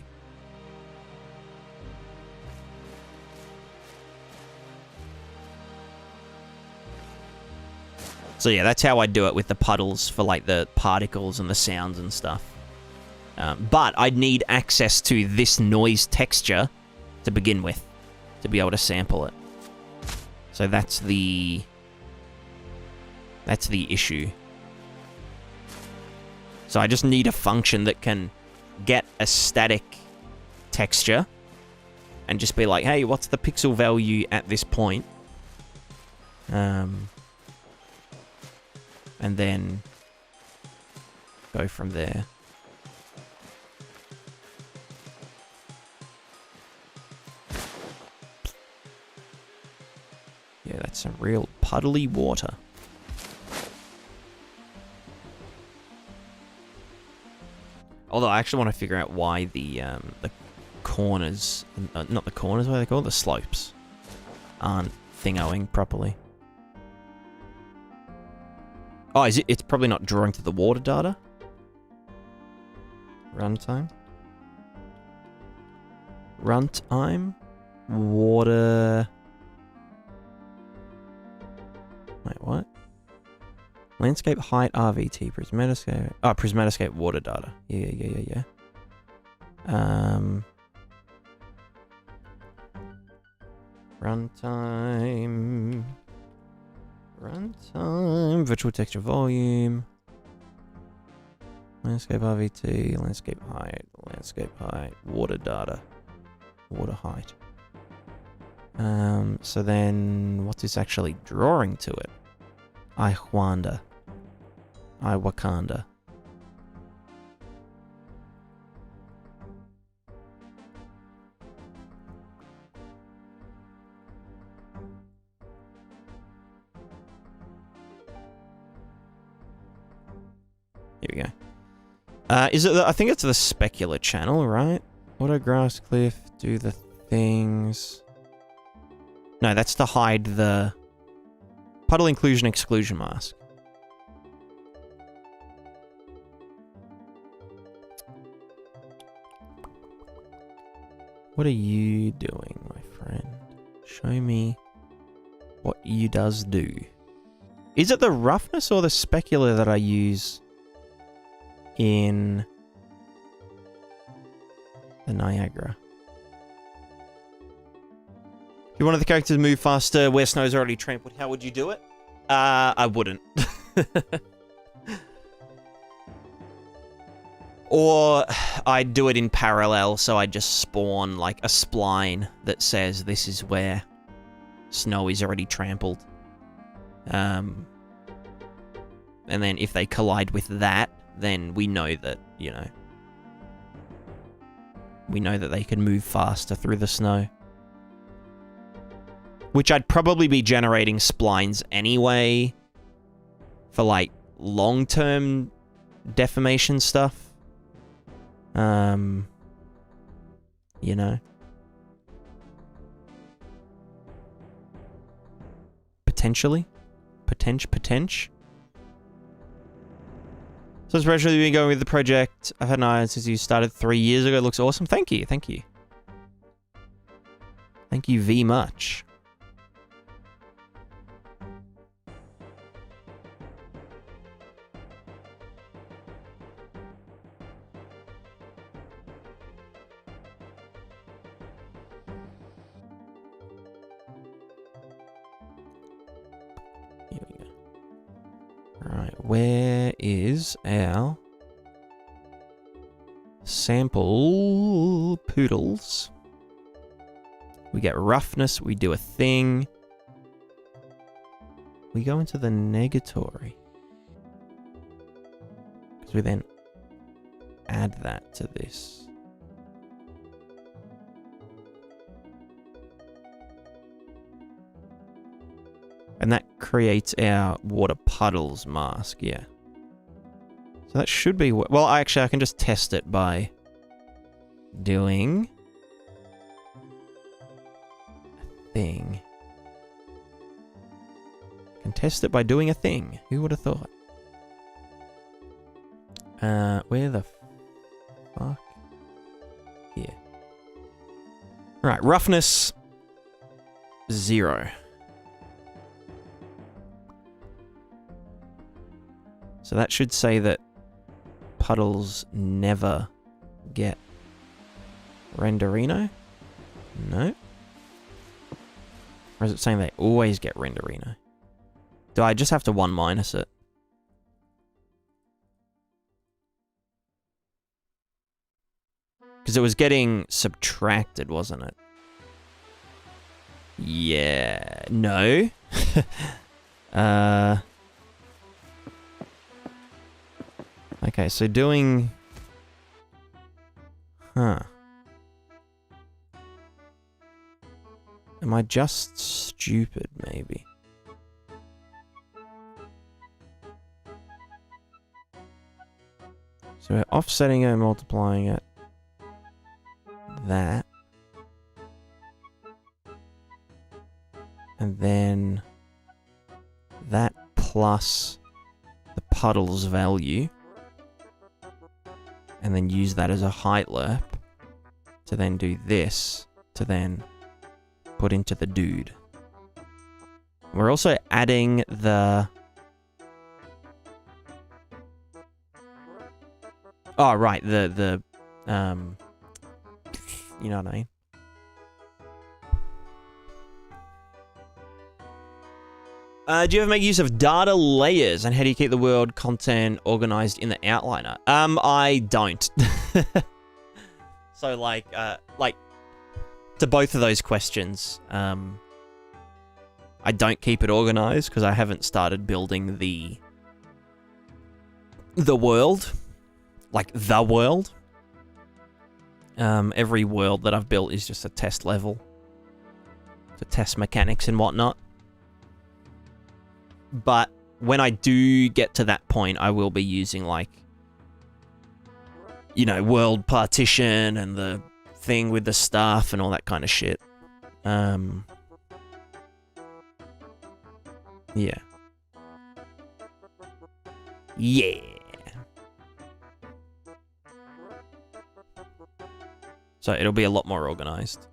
So yeah, that's how I do it with the puddles for like the particles and the sounds and stuff. But I'd need access to this noise texture to begin with, to be able to sample it. So that's the issue. So I just need a function that can get a static texture and just be like, hey, what's the pixel value at this point? And then go from there. Yeah, that's some real puddly water. Although I actually want to figure out why the corners, not the corners, what are they called? The slopes aren't thingoing properly. Oh, is it? It's probably not drawing to the water data. Runtime. Runtime. Water. Wait, what? Landscape height RVT Prismatica. Oh, Prismatica water data. Yeah. Runtime. Virtual texture volume. Landscape RVT. Landscape height. Water data. Water height. So then, what is actually drawing to it? I Wakanda. Here we go. Is it? I think it's the specular channel, right? Auto grass cliff. Do the things. No, that's to hide the puddle inclusion exclusion mask. What are you doing, my friend? Show me what you does do. Is it the roughness or the specular that I use in the Niagara? If you wanted the characters to move faster where snow's already trampled, how would you do it? I wouldn't. Or I'd do it in parallel, so I'd just spawn like a spline that says this is where snow is already trampled. And then if they collide with that, then we know that, you know, we know that they can move faster through the snow. Which I'd probably be generating splines anyway for like long-term deformation stuff. You know. Potentially. Potential. So it's gradually been going with the project. I've had an eye since you started 3 years ago. It looks awesome. Thank you. Thank you. Thank you very much. Here we go. Alright, where is our sample poodles? We get roughness, we do a thing. We go into the negatory. Because we then add that to this. And that creates our water puddles mask, yeah. So that should be... Well, actually, I can just test it by doing a thing. I can test it by doing a thing. Who would have thought? Where the fuck? Here. Right, roughness 0. So that should say that puddles never get renderino? No. Or is it saying they always get renderino? Do I just have to 1 minus it? Because it was getting subtracted, wasn't it? Yeah. No. Okay, so doing... Huh. Am I just stupid, maybe? So we're offsetting it and multiplying it. That. And then... that plus the puddle's value. And then use that as a height lerp to then do this to then put into the dude. We're also adding the... Oh, right, the you know what I mean? Do you ever make use of data layers, and how do you keep the world content organized in the outliner? I don't. So, like, to both of those questions, I don't keep it organized because I haven't started building the world, like the world. Every world that I've built is just a test level to test mechanics and whatnot. But when I do get to that point, I will be using, like, you know, world partition and the thing with the staff and all that kind of shit. Yeah. Yeah. So it'll be a lot more organized.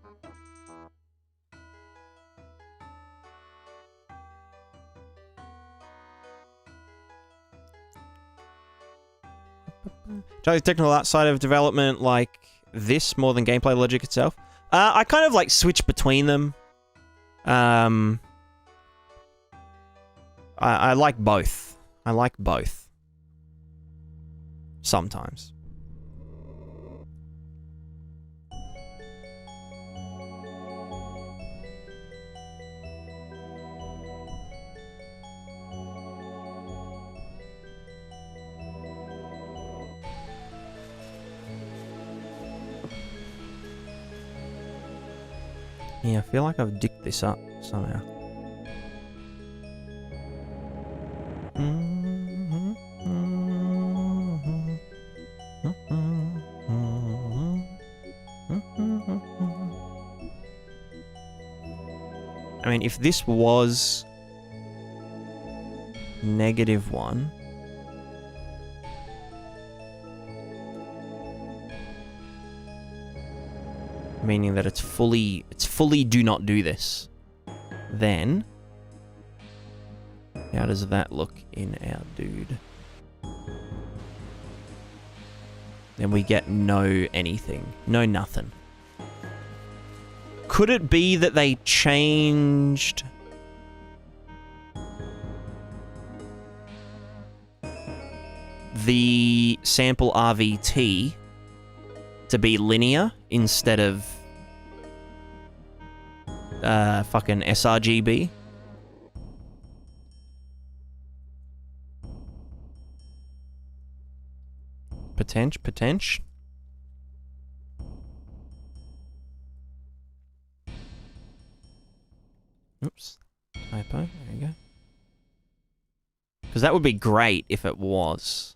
Try the technical outside of development like this more than gameplay logic itself. I kind of like switch between them. I like both. I like both. Sometimes. Yeah, I feel like I've dicked this up somehow. I mean, if this was -1, meaning that it's fully do not do this. Then, how does that look in our dude? Then we get no anything. No nothing. Could it be that they changed the sample RVT to be linear instead of fucking sRGB? Potential. Oops. Typo. There you go. Because that would be great if it was.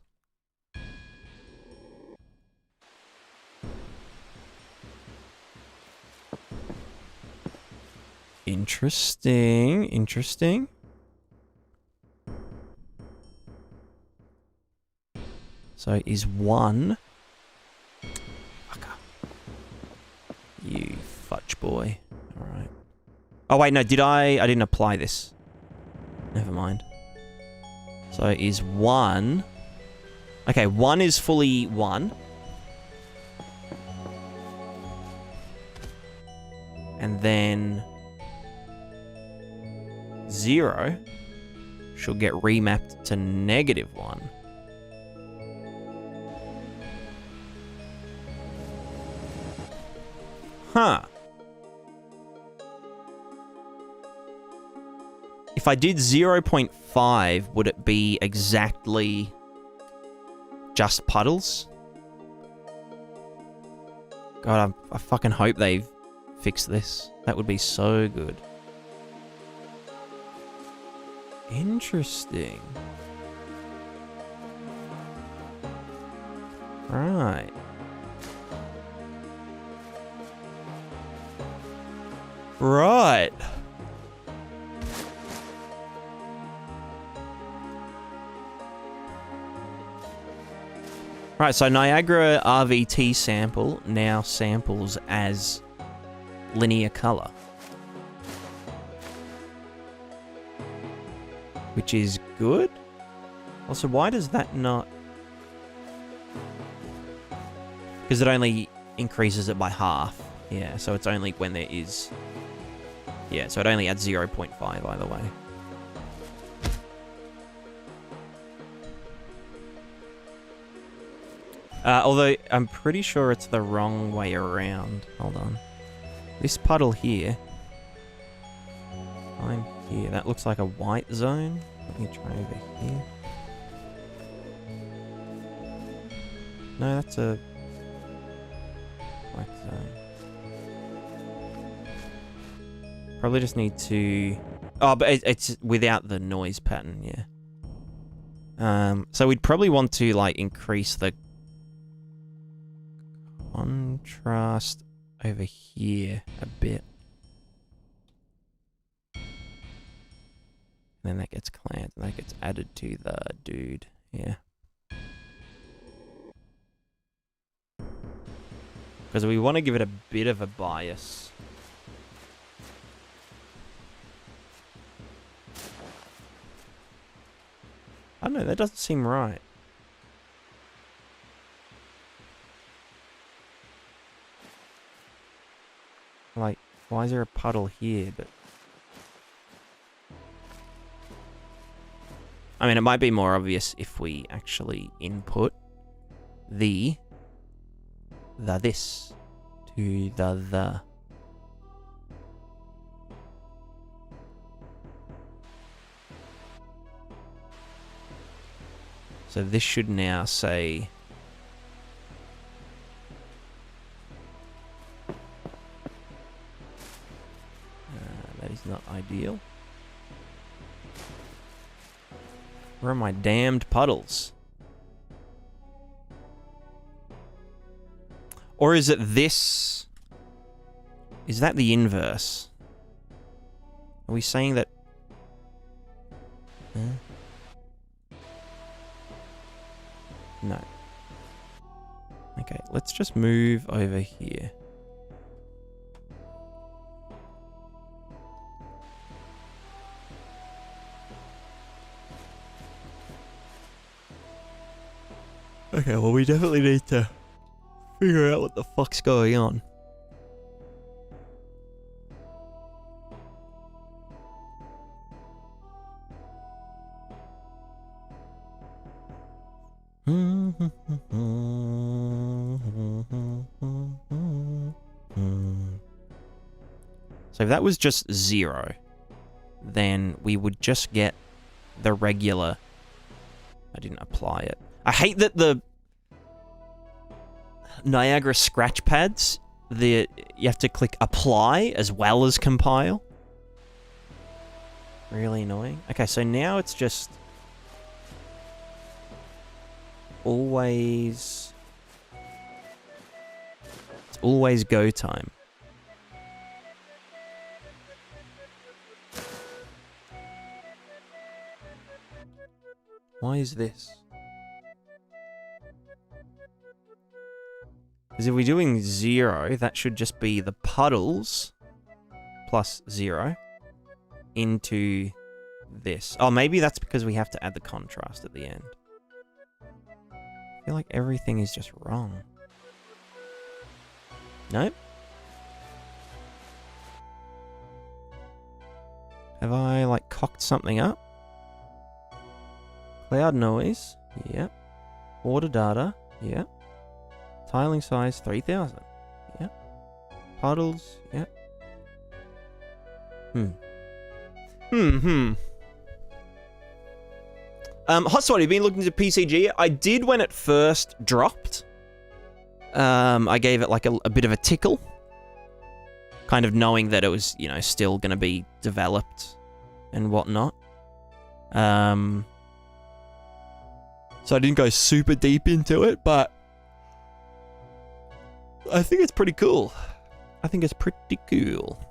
Interesting. So is 1... Fucker. You fudge boy. Alright. Oh wait, no, I didn't apply this. Never mind. So is 1... Okay, 1 is fully 1. And then... 0 should get remapped to -1. Huh. If I did 0.5, would it be exactly just puddles? God, I fucking hope they've fixed this. That would be so good. Interesting. Right. Right. Right, so Niagara RVT sample now samples as linear color. Which is good. Also, why does that not... Because it only increases it by half. Yeah, so it's only when there is... Yeah, so it only adds 0.5 either way. Although, I'm pretty sure it's the wrong way around. Hold on. This puddle here... I'm here. That looks like a white zone. Let me try over here. No, that's a... white zone. Probably just need to... Oh, but it's without the noise pattern, yeah. So we'd probably want to, like, increase the contrast over here a bit. And then that gets clamped, and that gets added to the dude, yeah. Because we want to give it a bit of a bias. I don't know, that doesn't seem right. Like, why is there a puddle here, but... I mean, it might be more obvious if we actually input this to the. So this should now say that is not ideal. Where are my damned puddles? Or is it this? Is that the inverse? Are we saying that? No. Okay, let's just move over here. Okay, well, we definitely need to figure out what the fuck's going on. So if that was just 0, then we would just get the regular... I didn't apply it. I hate that the Niagara scratch pads, you have to click apply as well as compile. Really annoying. Okay, so now it's just always... It's always go time. Why is this? Because if we're doing 0, that should just be the puddles plus 0 into this. Oh, maybe that's because we have to add the contrast at the end. I feel like everything is just wrong. Nope. Have I, like, cocked something up? Cloud noise, yep. Order data, yep. Tiling size, 3000, yep. Puddles, yep. Hotspot, have you been looking into PCG? I did when it first dropped. I gave it like a bit of a tickle. Kind of knowing that it was, you know, still going to be developed and whatnot. So I didn't go super deep into it, but I think it's pretty cool. I think it's pretty cool.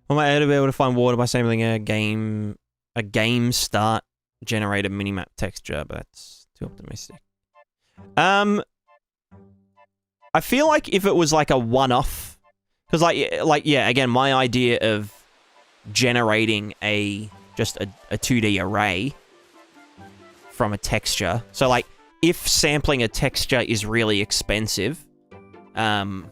I might be able to find water by sampling a game start generator minimap texture, but that's too optimistic. I feel like if it was like a one-off, because like yeah, again, my idea of generating just a 2D array from a texture. So like if sampling a texture is really expensive, then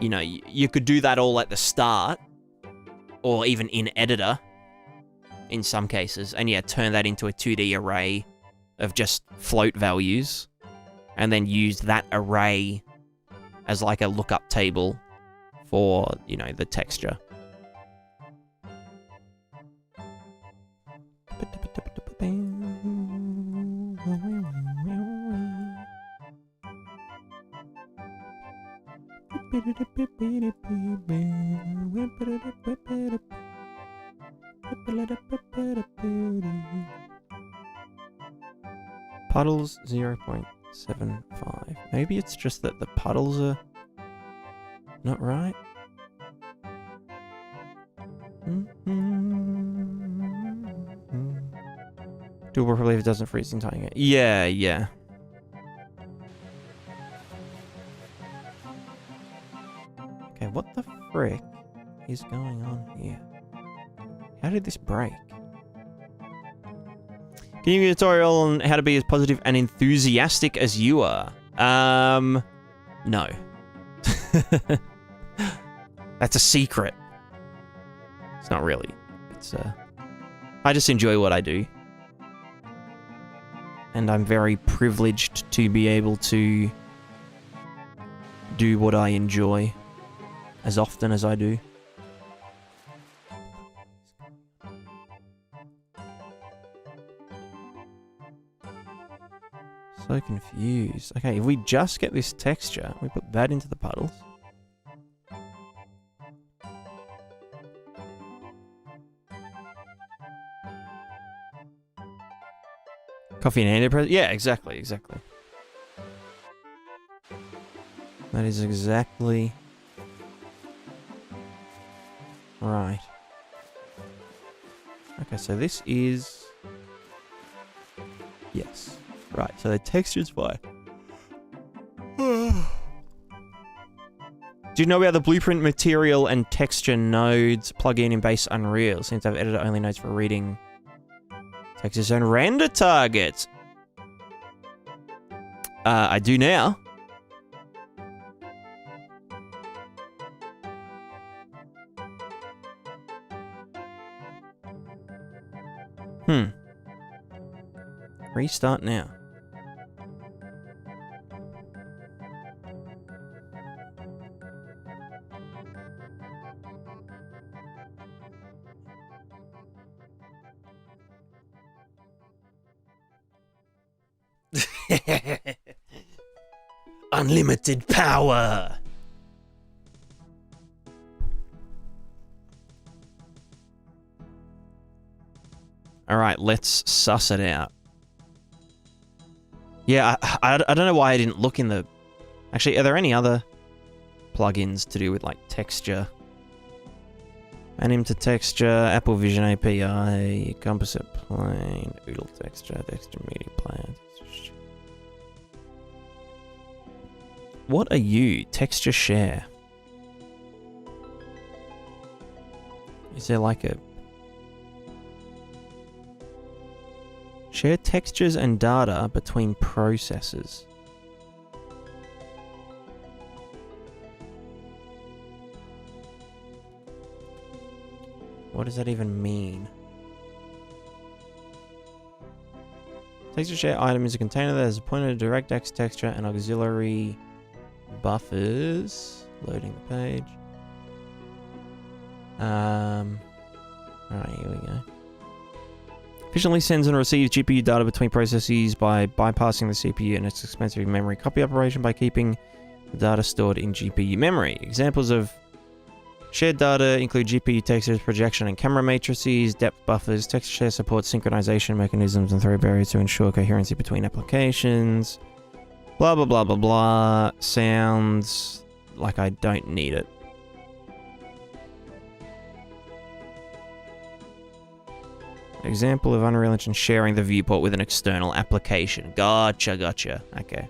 you know, you could do that all at the start, or even in editor, in some cases, and yeah, turn that into a 2D array of just float values, and then use that array as like a lookup table for, you know, the texture. Puddles 0.75. Maybe it's just that the puddles are not right. Doable probably if it doesn't freeze in tying it. Yeah, yeah. Okay, what the frick is going on here? How did this break? Can you give me a tutorial on how to be as positive and enthusiastic as you are? No. That's a secret. It's not really. It's, I just enjoy what I do. And I'm very privileged to be able to do what I enjoy as often as I do. So confused. Okay, if we just get this texture, we put that into the puddles. Coffee and antidepressant? Yeah, exactly, exactly. That is exactly right. Okay, so this is... Yes. Right, so the texture's fine. Do you know how the blueprint material and texture nodes plug in base Unreal? Since I've edited only nodes for reading textures and render targets. I do now. Restart now. Unlimited power. All right, let's suss it out. Yeah, I don't know why I didn't look in the... Actually, are there any other plugins to do with, like, texture? Anim to texture, Apple Vision API, composite plane, Oodle texture, texture media player. What are you? Texture share. Is there like a... Share textures and data between processes. What does that even mean? Texture share item is a container that has a pointer to DirectX texture and auxiliary buffers. Loading the page. Alright, here we go. Efficiently sends and receives GPU data between processes by bypassing the CPU and its expensive memory copy operation by keeping the data stored in GPU memory. Examples of shared data include GPU textures, projection and camera matrices, depth buffers. Texture share supports synchronization mechanisms and throw barriers to ensure coherency between applications. Blah, blah, blah, blah, blah. Sounds like I don't need it. Example of Unreal Engine sharing the viewport with an external application. Gotcha, gotcha. Okay.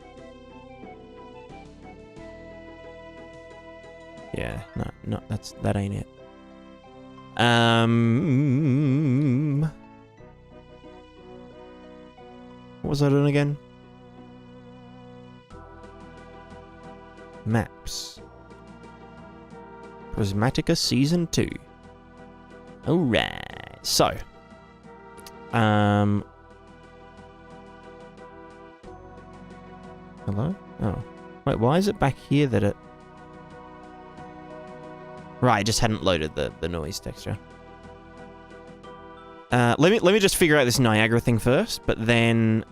Yeah, no, that ain't it. What was I doing again? Maps. Prismatica Season 2. Alright, so... Hello? Oh. Wait, why is it back here that it... Right, I just hadn't loaded the noise texture. Let me just figure out this Niagara thing first, but then...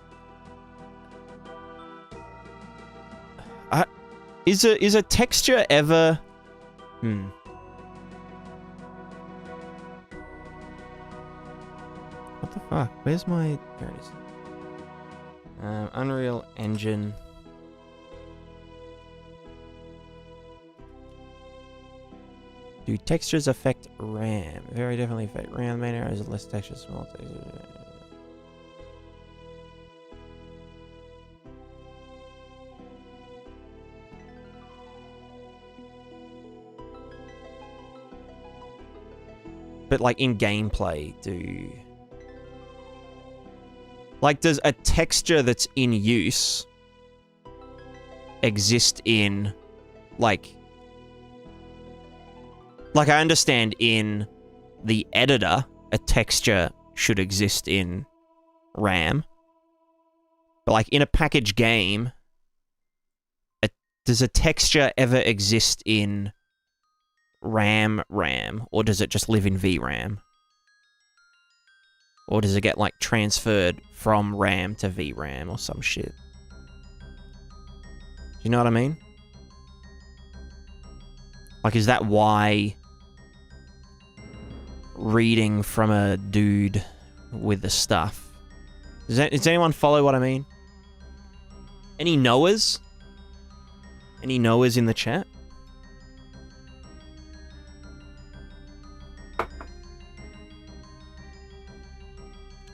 Is a texture ever... What the fuck? Where's my... There it is. Unreal Engine. Do textures affect RAM? Very definitely affect RAM. Main arrows are less textures, small textures. But like in gameplay, does a texture that's in use exist in, like I understand in the editor, a texture should exist in RAM. But like in a packaged game, does a texture ever exist in RAM, or does it just live in VRAM? Or does it get, like, transferred from RAM to VRAM or some shit? Do you know what I mean? Like, is that why reading from a dude with the stuff Does anyone follow what I mean? Any knowers? Any knowers in the chat?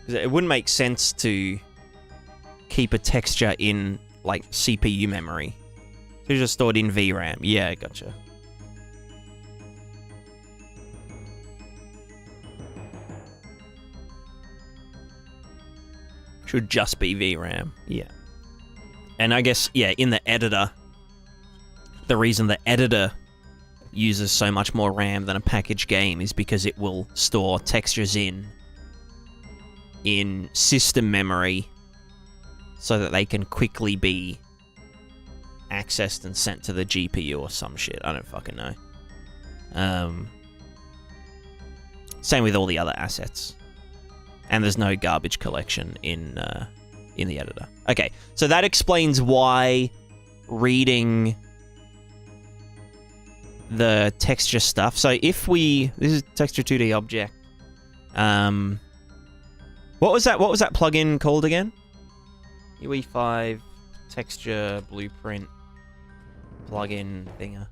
'Cause it wouldn't make sense to keep a texture in, like, CPU memory. It's just stored in VRAM. Yeah, gotcha. Should just be VRAM. Yeah. And I guess, yeah, in the editor, the reason the editor uses so much more RAM than a packaged game is because it will store textures in system memory so that they can quickly be accessed and sent to the GPU or some shit. I don't fucking know. Same with all the other assets. And there's no garbage collection in the editor. Okay, so that explains why reading the texture stuff. So if we... This is texture 2D object. What was that plugin called again? UE5 texture blueprint plugin thinger.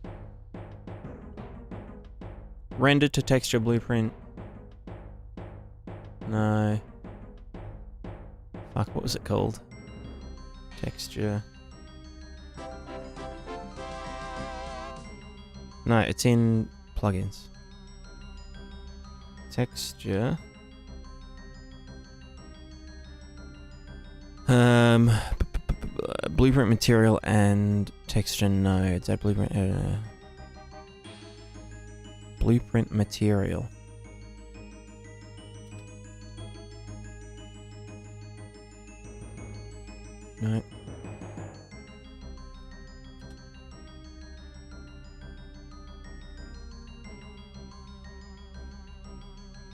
Render to texture blueprint. No. Fuck, what was it called? Texture. No, it's in plugins. Texture. Blueprint material and texture nodes. That blueprint editor. Blueprint material. No.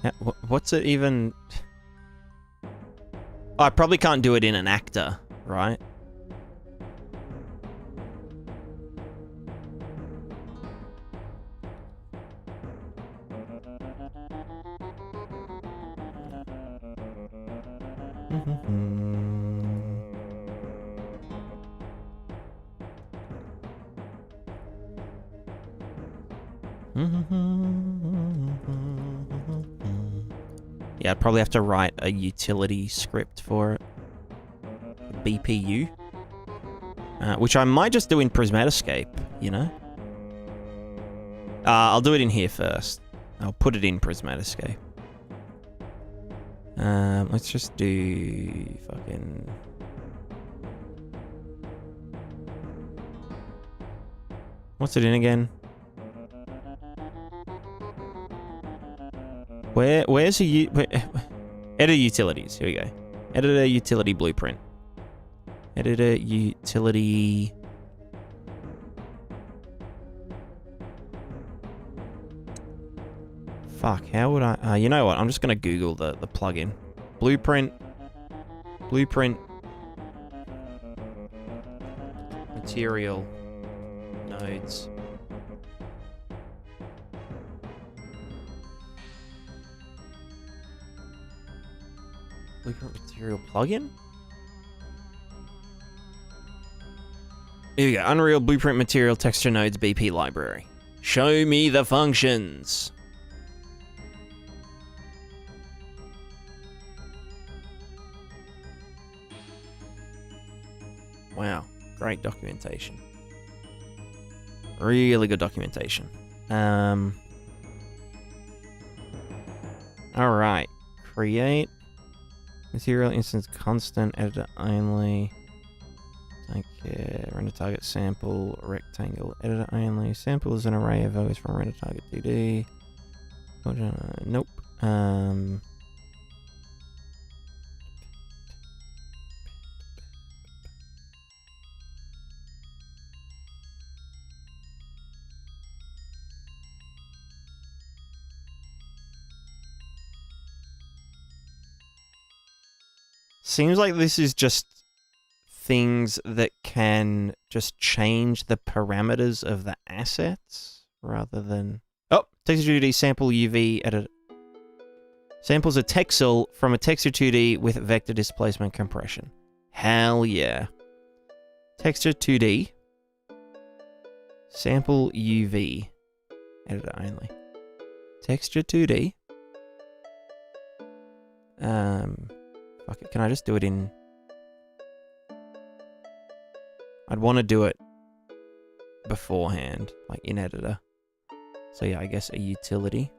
Yeah, what's it even? Oh, I probably can't do it in an actor, right? Yeah, I'd probably have to write a utility script for it. BPU. Which I might just do in Prismatica, you know? I'll do it in here first. I'll put it in Prismatica. Let's just do fucking... What's it in again? Where's editor utilities? Here we go. Editor utility blueprint. Editor utility. Fuck, how would I... you know what? I'm just going to Google the plugin. Blueprint. Material. Nodes. Blueprint material plugin? Here we go. Unreal Blueprint Material Texture Nodes BP Library. Show me the functions. Wow. Great documentation. Really good documentation. Alright. Create. Material instance constant. Editor only. Okay, render target sample, rectangle, editor only. Sample is an array of values from render target 2D. Nope. Seems like this is just things that can just change the parameters of the assets rather than... Oh, texture 2D sample UV edit. Samples a texel from a texture 2D with vector displacement compression. Hell yeah. Texture 2D. Sample UV. Editor only. Texture 2D. Fuck it. Can I just do it in... I'd want to do it beforehand, like in editor. So yeah, I guess a utility.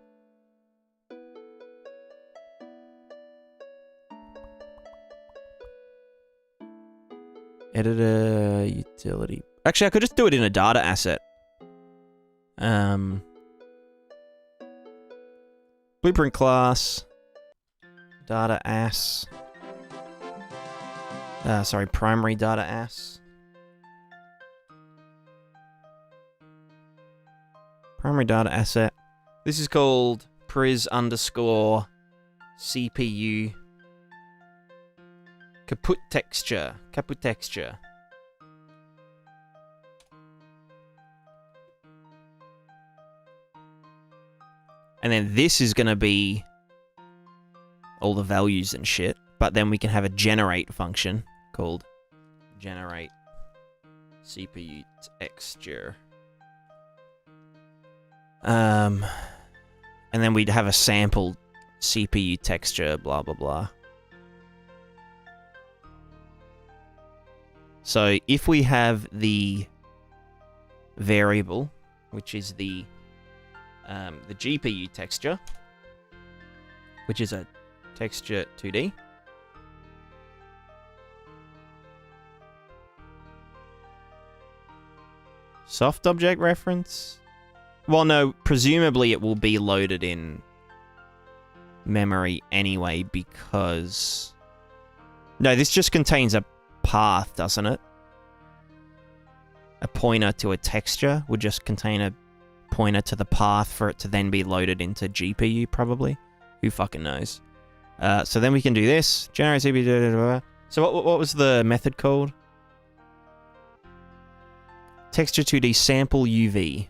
Editor utility. Actually, I could just do it in a data asset. Blueprint class. Data ass. Sorry, primary data ass. Primary data asset. This is called Pris underscore CPU Caput texture. Caput texture. And then this is going to be all the values and shit. But then we can have a generate function called generate CPU texture. And then we'd have a sample CPU texture, blah, blah, blah. So if we have the variable, which is the GPU texture, which is a texture 2D. Soft object reference? Well, no, presumably it will be loaded in memory anyway because... No, this just contains a path, doesn't it? A pointer to a texture would just contain a pointer to the path for it to then be loaded into GPU, probably. Who fucking knows? So then we can do this. Generate CPU... So what was the method called? Texture 2D sample UV.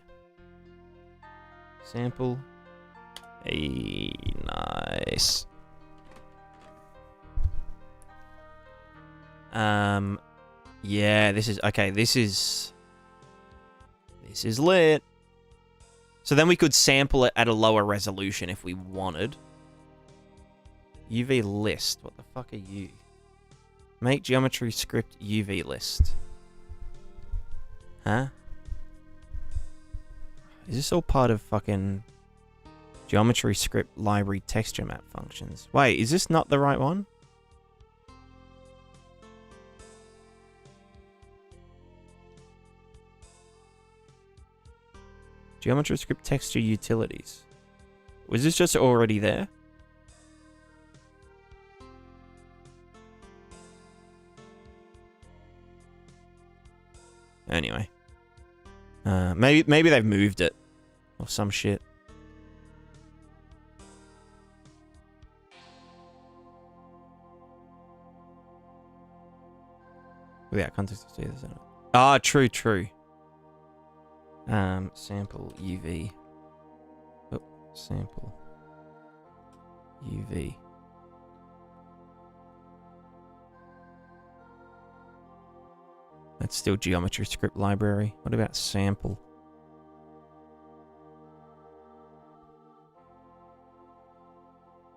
Sample. Hey, nice. Yeah, this is... Okay, this is lit. So then we could sample it at a lower resolution if we wanted. UV list. What the fuck are you? Make geometry script UV list. Huh? Is this all part of fucking geometry script library texture map functions? Wait, is this not the right one? Geometry script texture utilities. Was this just already there? Anyway. Maybe they've moved it. Or some shit. Without context, see this. Ah, true. Sample UV. Oh, sample UV. That's still geometry script library. What about sample?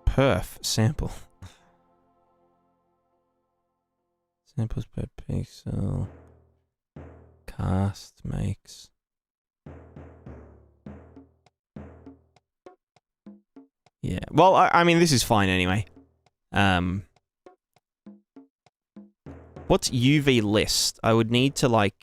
Perf sample. Samples per pixel. Cast makes. Yeah. Well, I mean, this is fine anyway. What's UV list? I would need to, like...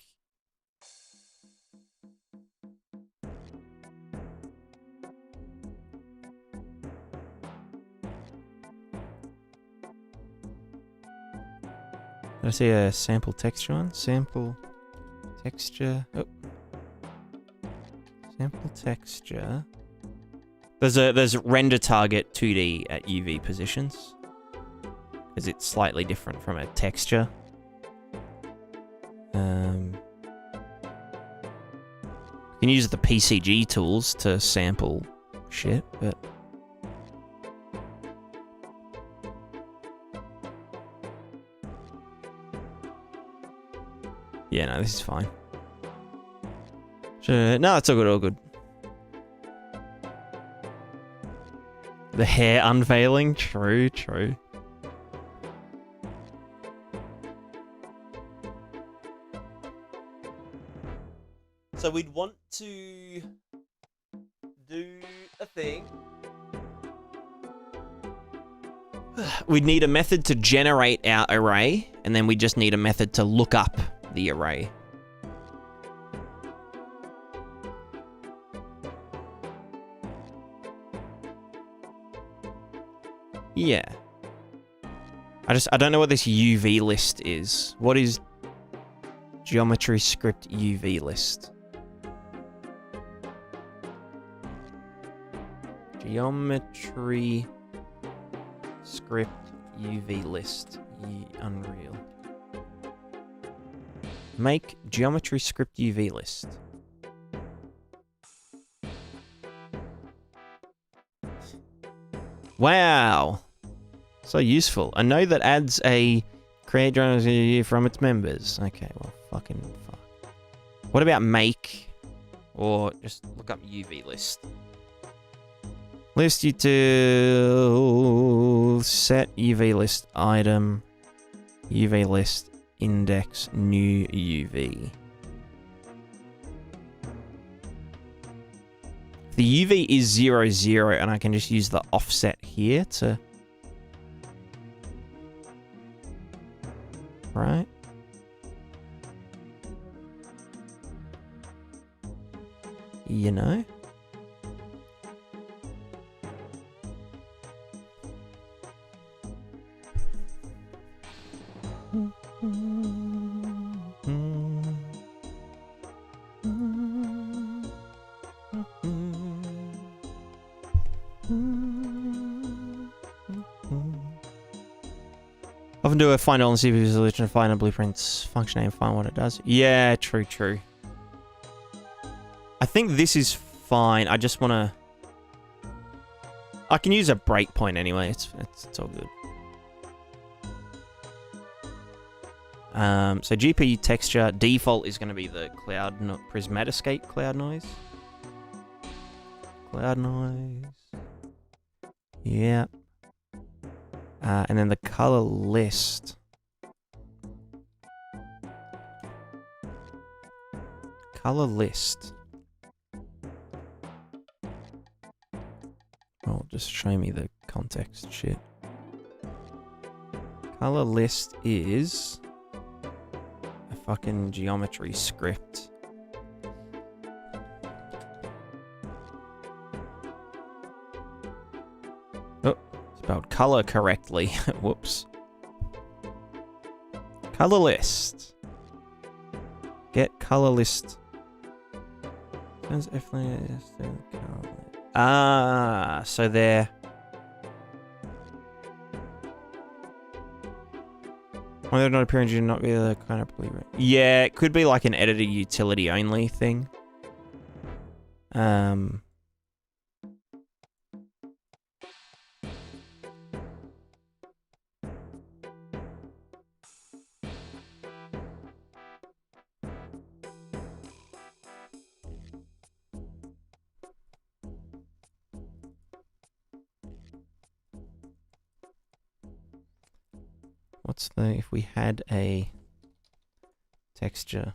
Did I see a sample texture one? Sample texture... Oh. Sample texture... There's render target 2D at UV positions. Because it's slightly different from a texture. You can use the PCG tools to sample shit, but... Yeah, no, this is fine. Sure. No, it's all good, all good. The hair unveiling? True, true. So we'd want to do a thing. We'd need a method to generate our array, and then we just need a method to look up the array. Yeah. I don't know what this UV list is. What is geometry script UV list? Geometry script UV list. Unreal. Make geometry script UV list. Wow. So useful. A node that adds a create geometry from its members. Okay, well, fucking fuck. What about make? Or just look up UV list. List util set UV list item UV list index new UV. The UV is 0, 0, and I can just use the offset here to... Right? You know? Often do a find all and see if solution, find a blueprint's function name, find what it does. Yeah, true, true. I think this is fine. I just want to... I can use a breakpoint anyway. It's all good. So GPU texture default is going to be the cloud Prismatica cloud noise. Cloud noise. Yeah. And then the color list. Color list. Oh, just show me the context shit. Color list is a fucking geometry script. Oh, spelled color correctly. Whoops. Color list. Get color list. Ah, so they're... Well, they're not appearing to not be the kind of believer. Yeah, it could be like an editor utility only thing. What's the, if we had a texture?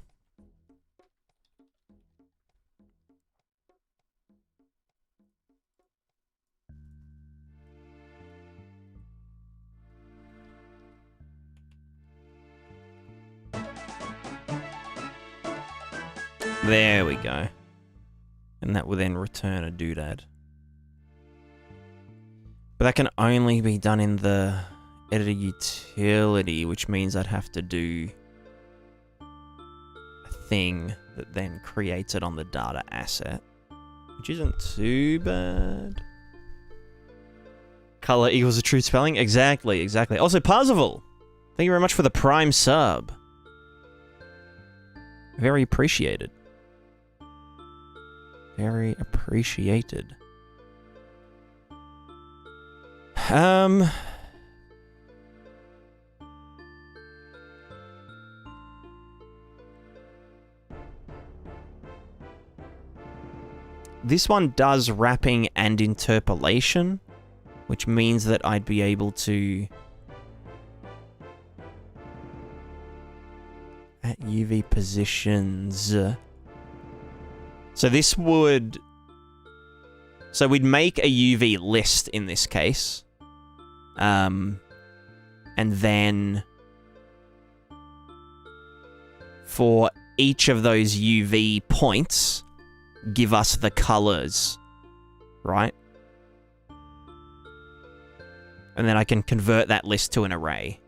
There we go. And that will then return a doodad. But that can only be done in the editor utility, which means I'd have to do a thing that then creates it on the data asset, which isn't too bad. Color equals a true spelling? Exactly, exactly. Also, Parzival, thank you very much for the Prime sub. Very appreciated. Very appreciated. this one does wrapping and interpolation, which means that I'd be able to... At UV positions... So this would... So we'd make a UV list in this case. And then... For each of those UV points, give us the colors, right? And then I can convert that list to an array.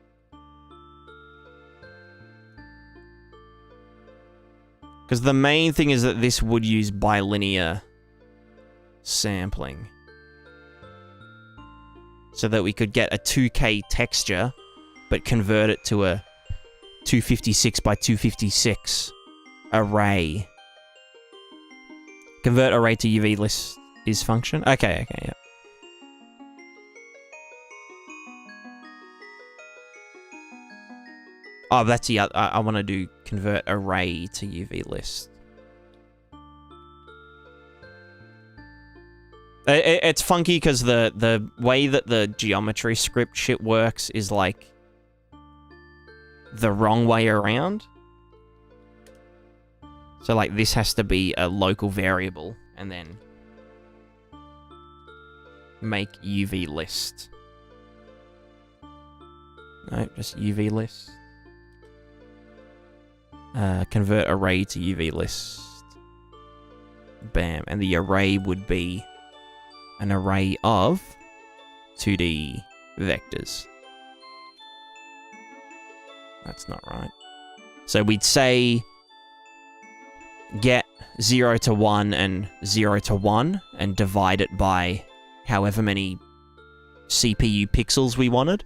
Because the main thing is that this would use bilinear sampling. So that we could get a 2K texture, but convert it to a 256 by 256 array. Convert array to UV list is function? Okay, yeah. Oh, that's the other... I want to do convert array to UV list. It's funky because the way that the geometry script shit works is like the wrong way around. So like this has to be a local variable and then make UV list. No, just UV list. Convert array to UV list. Bam. And the array would be an array of 2D vectors. That's not right. So we'd say get 0 to 1 and 0 to 1 and divide it by however many CPU pixels we wanted.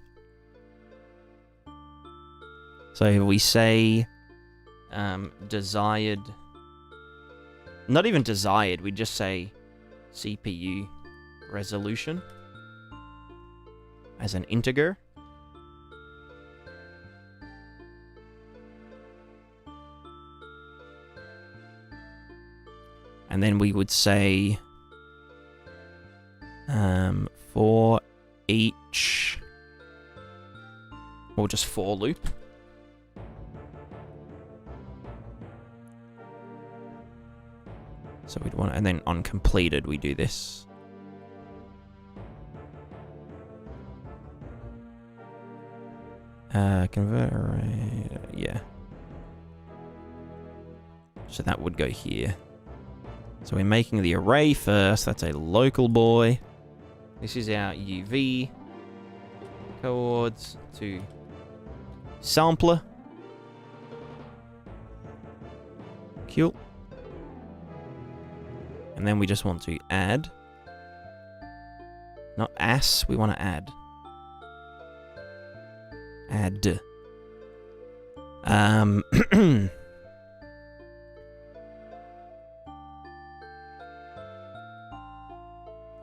So we say desired... Not even desired, we just say CPU resolution as an integer. And then we would say for each, or just for loop. So we'd want, and then on completed, we do this. Convert array, yeah. So that would go here. So we're making the array first. That's a local boy. This is our UV coords to sampler. Cool. And then we just want to add. Not as, we want to add. Add.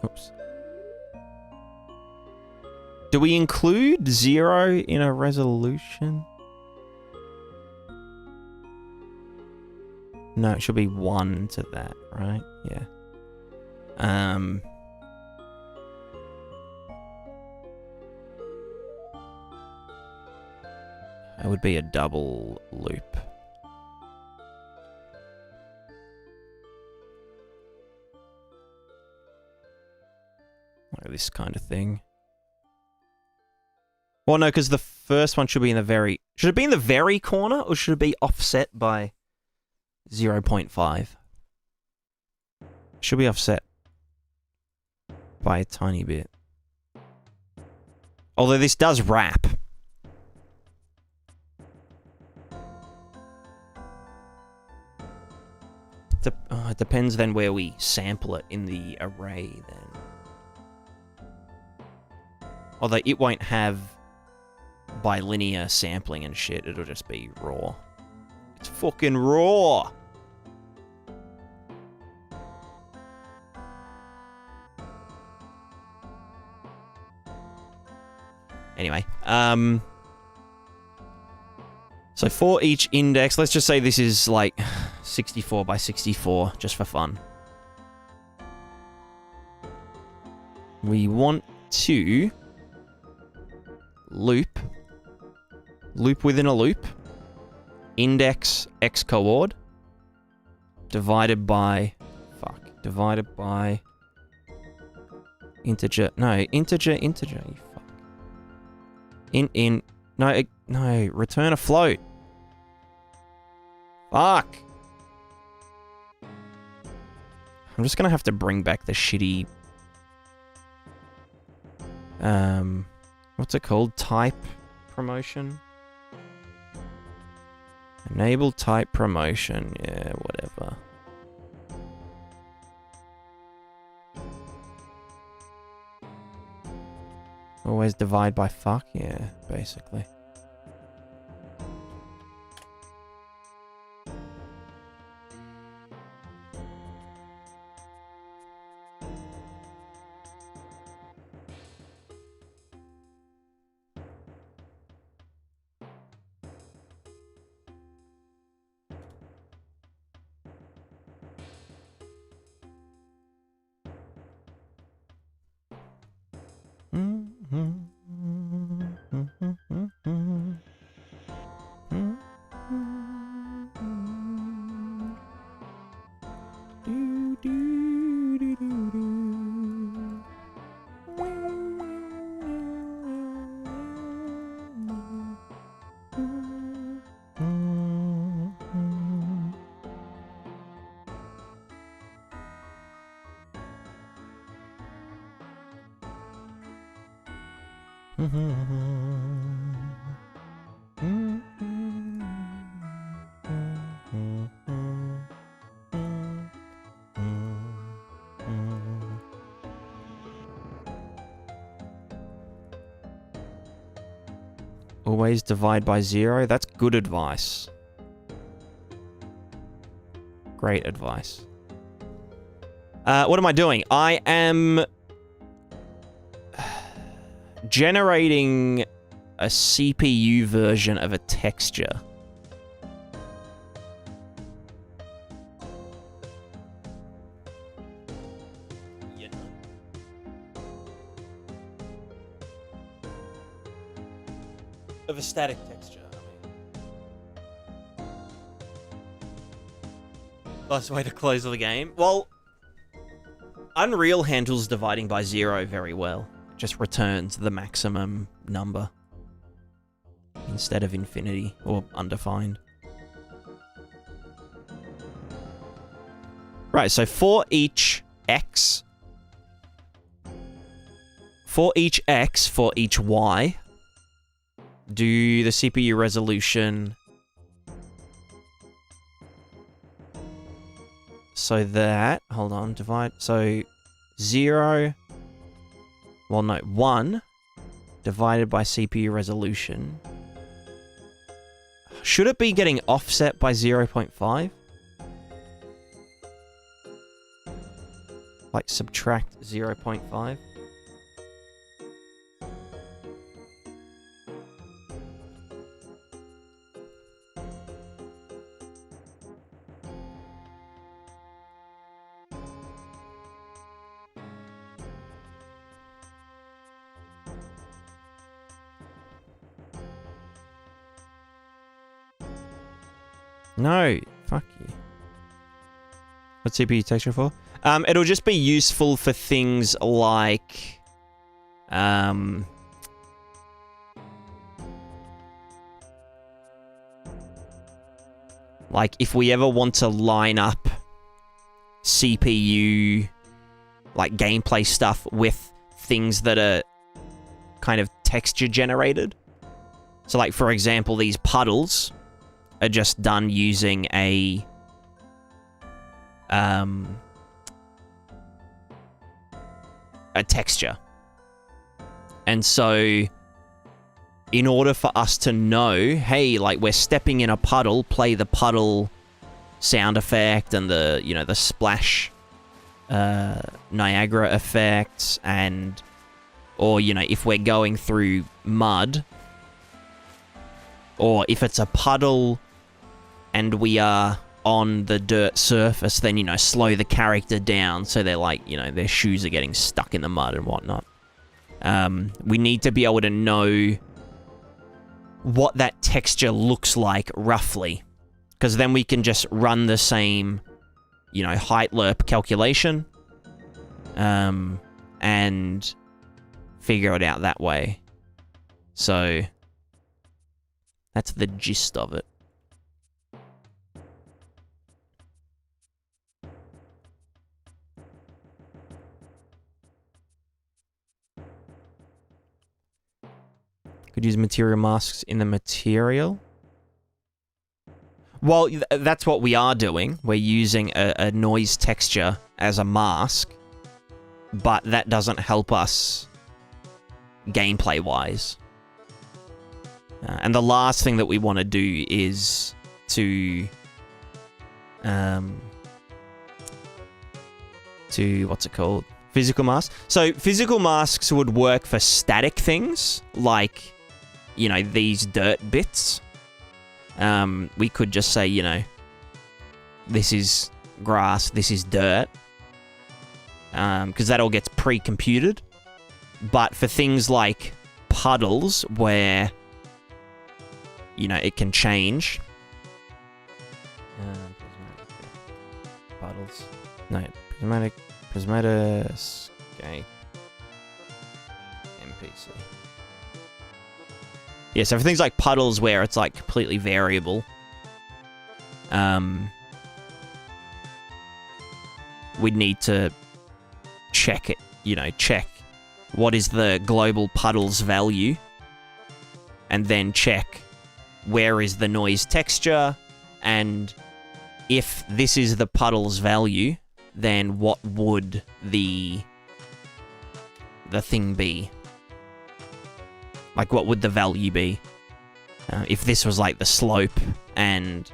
Oops. Do we include 0 in a resolution? No, it should be 1 to that, right? Yeah. It would be a double loop. Like this kind of thing. Well, no, because the first one should be in the very... Should it be in the very corner, or should it be offset by 0.5? Should be offset by a tiny bit. Although this does wrap. It depends then where we sample it in the array then. Although it won't have bilinear sampling and shit, it'll just be raw. It's fucking raw! Anyway, so for each index, let's just say this is like 64 by 64, just for fun. we want to loop within a loop, index x coord divided by integer, you fuck. No, return a float. Fuck. I'm just gonna have to bring back the shitty, what's it called? Type promotion? Enable type promotion, yeah, whatever. Always divide by fuck, yeah, basically. Always divide by 0. That's good advice. Great advice. What am I doing? I am generating a CPU version of a texture. Of a static texture, I mean. Last way to close the game. Well, Unreal handles dividing by 0 very well. Just returns the maximum number instead of infinity or undefined. Right, so for each x, for each y, do the CPU resolution so that, hold on, divide, so 0, well no, 1 divided by CPU resolution. Should it be getting offset by 0.5? Like subtract 0.5? No, fuck you. What's CPU texture for? It'll just be useful for things like, like if we ever want to line up CPU, like gameplay stuff with things that are kind of texture generated. So like, for example, these puddles are just done using a texture. And so in order for us to know, hey, like we're stepping in a puddle, play the puddle sound effect and the, you know, the splash Niagara effects, and or, you know, if we're going through mud, or if it's a puddle and we are on the dirt surface, then, you know, slow the character down so they're like, you know, their shoes are getting stuck in the mud and whatnot. We need to be able to know what that texture looks like roughly, because then we can just run the same, you know, height lerp calculation, and figure it out that way. So that's the gist of it. Could use material masks in the material. Well, that's what we are doing. We're using a noise texture as a mask, but that doesn't help us gameplay-wise. And the last thing that we want to do is to what's it called? Physical masks. So physical masks would work for static things, like, you know, these dirt bits. We could just say, you know, this is grass, this is dirt, because that all gets pre-computed. But for things like puddles, where, you know, it can change. Puddles. No, Prismatica escape. NPC. Yeah, so for things like puddles where it's like completely variable, we'd need to check it, you know, check what is the global puddles value, and then check where is the noise texture, and if this is the puddles value, then what would the thing be? Like, what would the value be? If this was like the slope and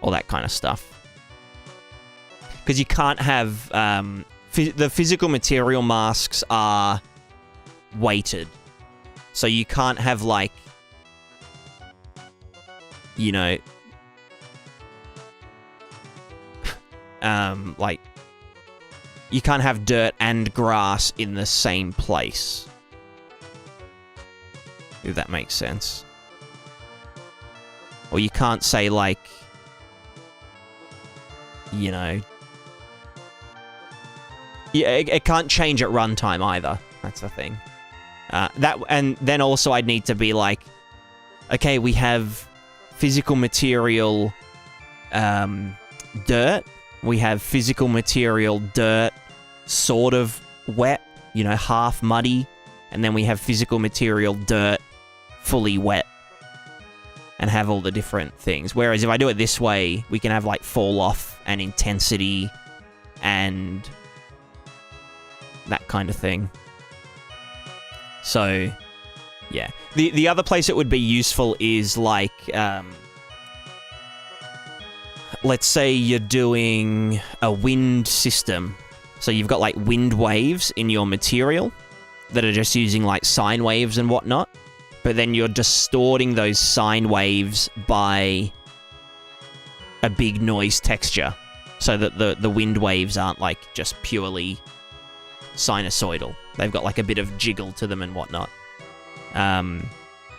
all that kind of stuff. Because you can't have... the physical material masks are weighted. So you can't have, like... You know... like... You can't have dirt and grass in the same place. If that makes sense. Or you can't say, like, you know... Yeah, it can't change at runtime either. That's the thing. And then also I'd need to be like, okay, we have physical material dirt. We have physical material dirt sort of wet, you know, half muddy. And then we have physical material dirt fully wet, and have all the different things. Whereas if I do it this way, we can have, like, fall off and intensity and that kind of thing. So, yeah. The other place it would be useful is, like, let's say you're doing a wind system. So you've got, like, wind waves in your material that are just using, like, sine waves and whatnot. But then you're distorting those sine waves by a big noise texture, so that the wind waves aren't, like, just purely sinusoidal. They've got, like, a bit of jiggle to them and whatnot.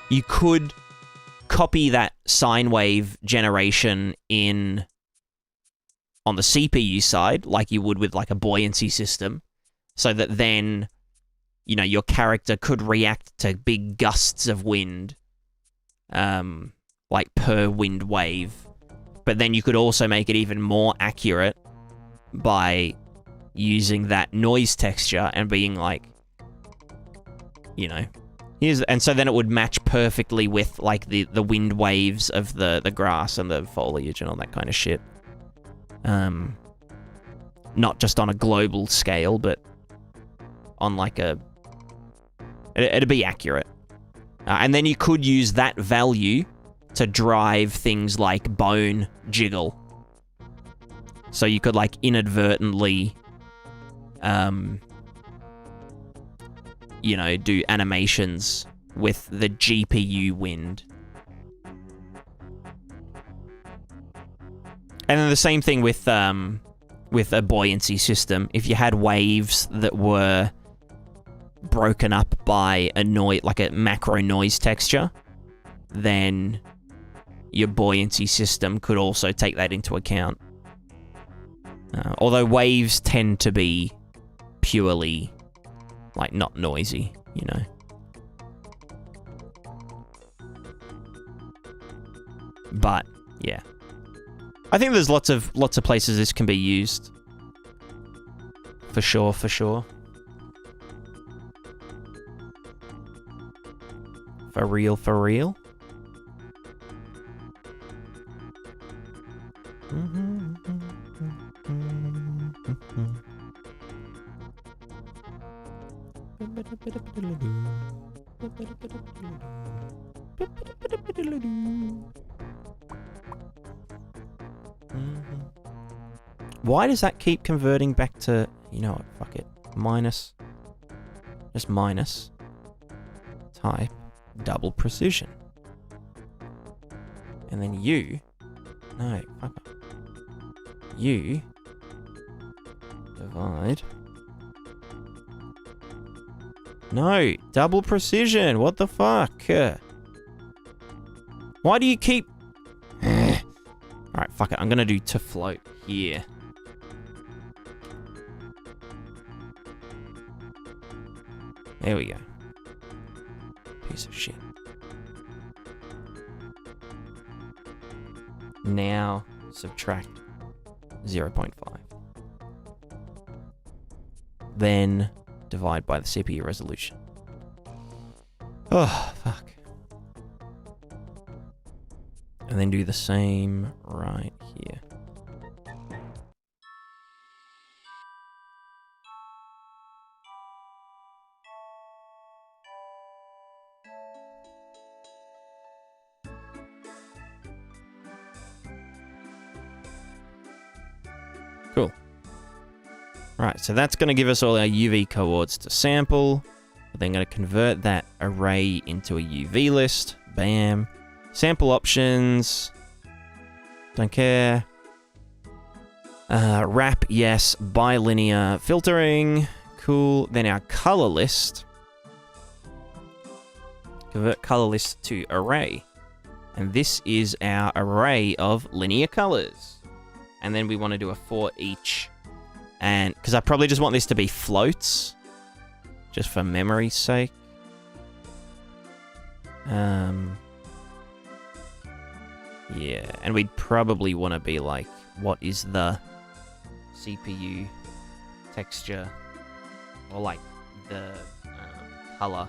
You could copy that sine wave generation in on the CPU side, like you would with, like, a buoyancy system, so that then, you know, your character could react to big gusts of wind, like, per wind wave. But then you could also make it even more accurate by using that noise texture and being like, you know, and so then it would match perfectly with, like, the wind waves of the grass and the foliage and all that kind of shit. Not just on a global scale, but on, like, it'd be accurate. And then you could use that value to drive things like bone jiggle. So you could, like, inadvertently, you know, do animations with the GPU wind. And then the same thing with a buoyancy system. If you had waves that were broken up by a noise, like a macro noise texture, then your buoyancy system could also take that into account. Although waves tend to be purely, like, not noisy, you know. But yeah, I think there's lots of places this can be used. For sure, for sure. For real, for real. Why does that keep converting back to, you know what, fuck it, minus, just minus, type, double precision. And then no, fuck up, divide, no, double precision, what the fuck? Why do you keep, alright, fuck it, I'm gonna do to float here. There we go. Piece of shit. Now, subtract 0.5. Then, divide by the CPU resolution. Oh, fuck. And then do the same right here. Cool. Right, so that's going to give us all our UV coords to sample. We're then going to convert that array into a UV list. Bam. Sample options. Don't care. Wrap, yes. Bilinear filtering. Cool. Then our color list. Convert color list to array. And this is our array of linear colors. And then we want to do a for each. And because I probably just want this to be floats. Just for memory's sake. Yeah, and we'd probably want to be like, what is the CPU texture? Or like the color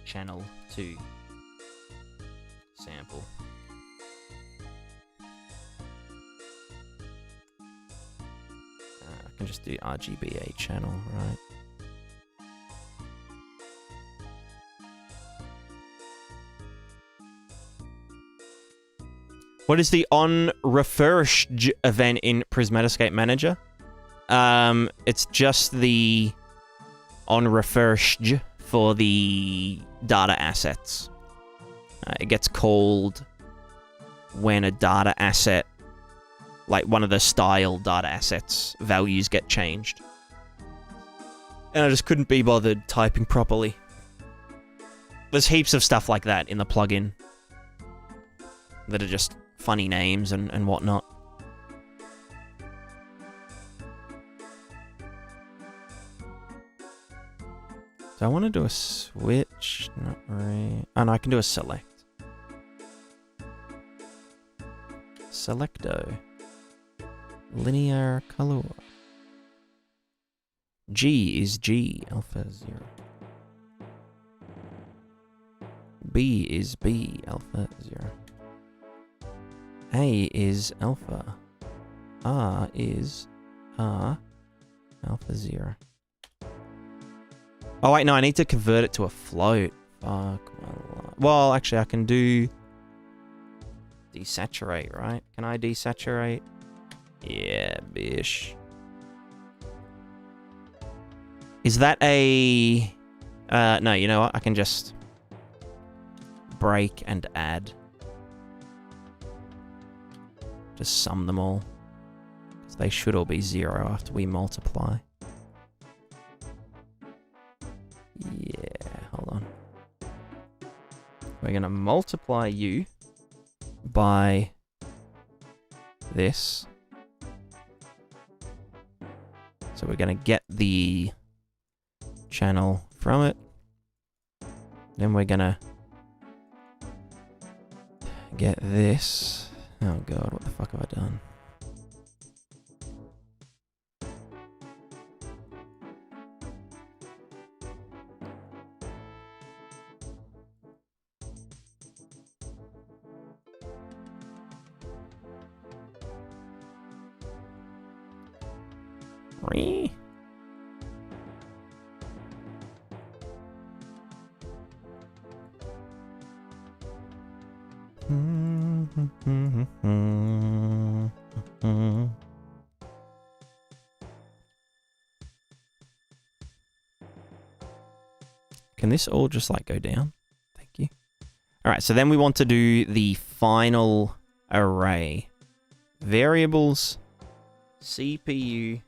channel to sample. I can just do RGBA channel, right? What is the on refresh event in Prismatica Manager? It's just the on refresh for the data assets. It gets called when a data asset, like one of the style data assets, values get changed. And I just couldn't be bothered typing properly. There's heaps of stuff like that in the plugin that are just funny names and whatnot. Do I want to do a switch? Not really. Oh no, I can do a select. Selecto. Linear color. G is G, alpha 0. B is B, alpha 0. A is alpha. R is R, alpha 0. Oh wait, no, I need to convert it to a float. Fuck. Well, actually, I can do desaturate, right? Can I desaturate? Yeah, bish. Is that a... no, you know what? I can just break and add. just sum them all. So they should all be 0 after we multiply. Yeah, hold on. We're going to multiply you by this. So we're going to get the channel from it. Then we're going to get this. Oh god, what the fuck have I done? Can this all just like go down? Thank you. All right, so then we want to do the final array. Variables, CPU,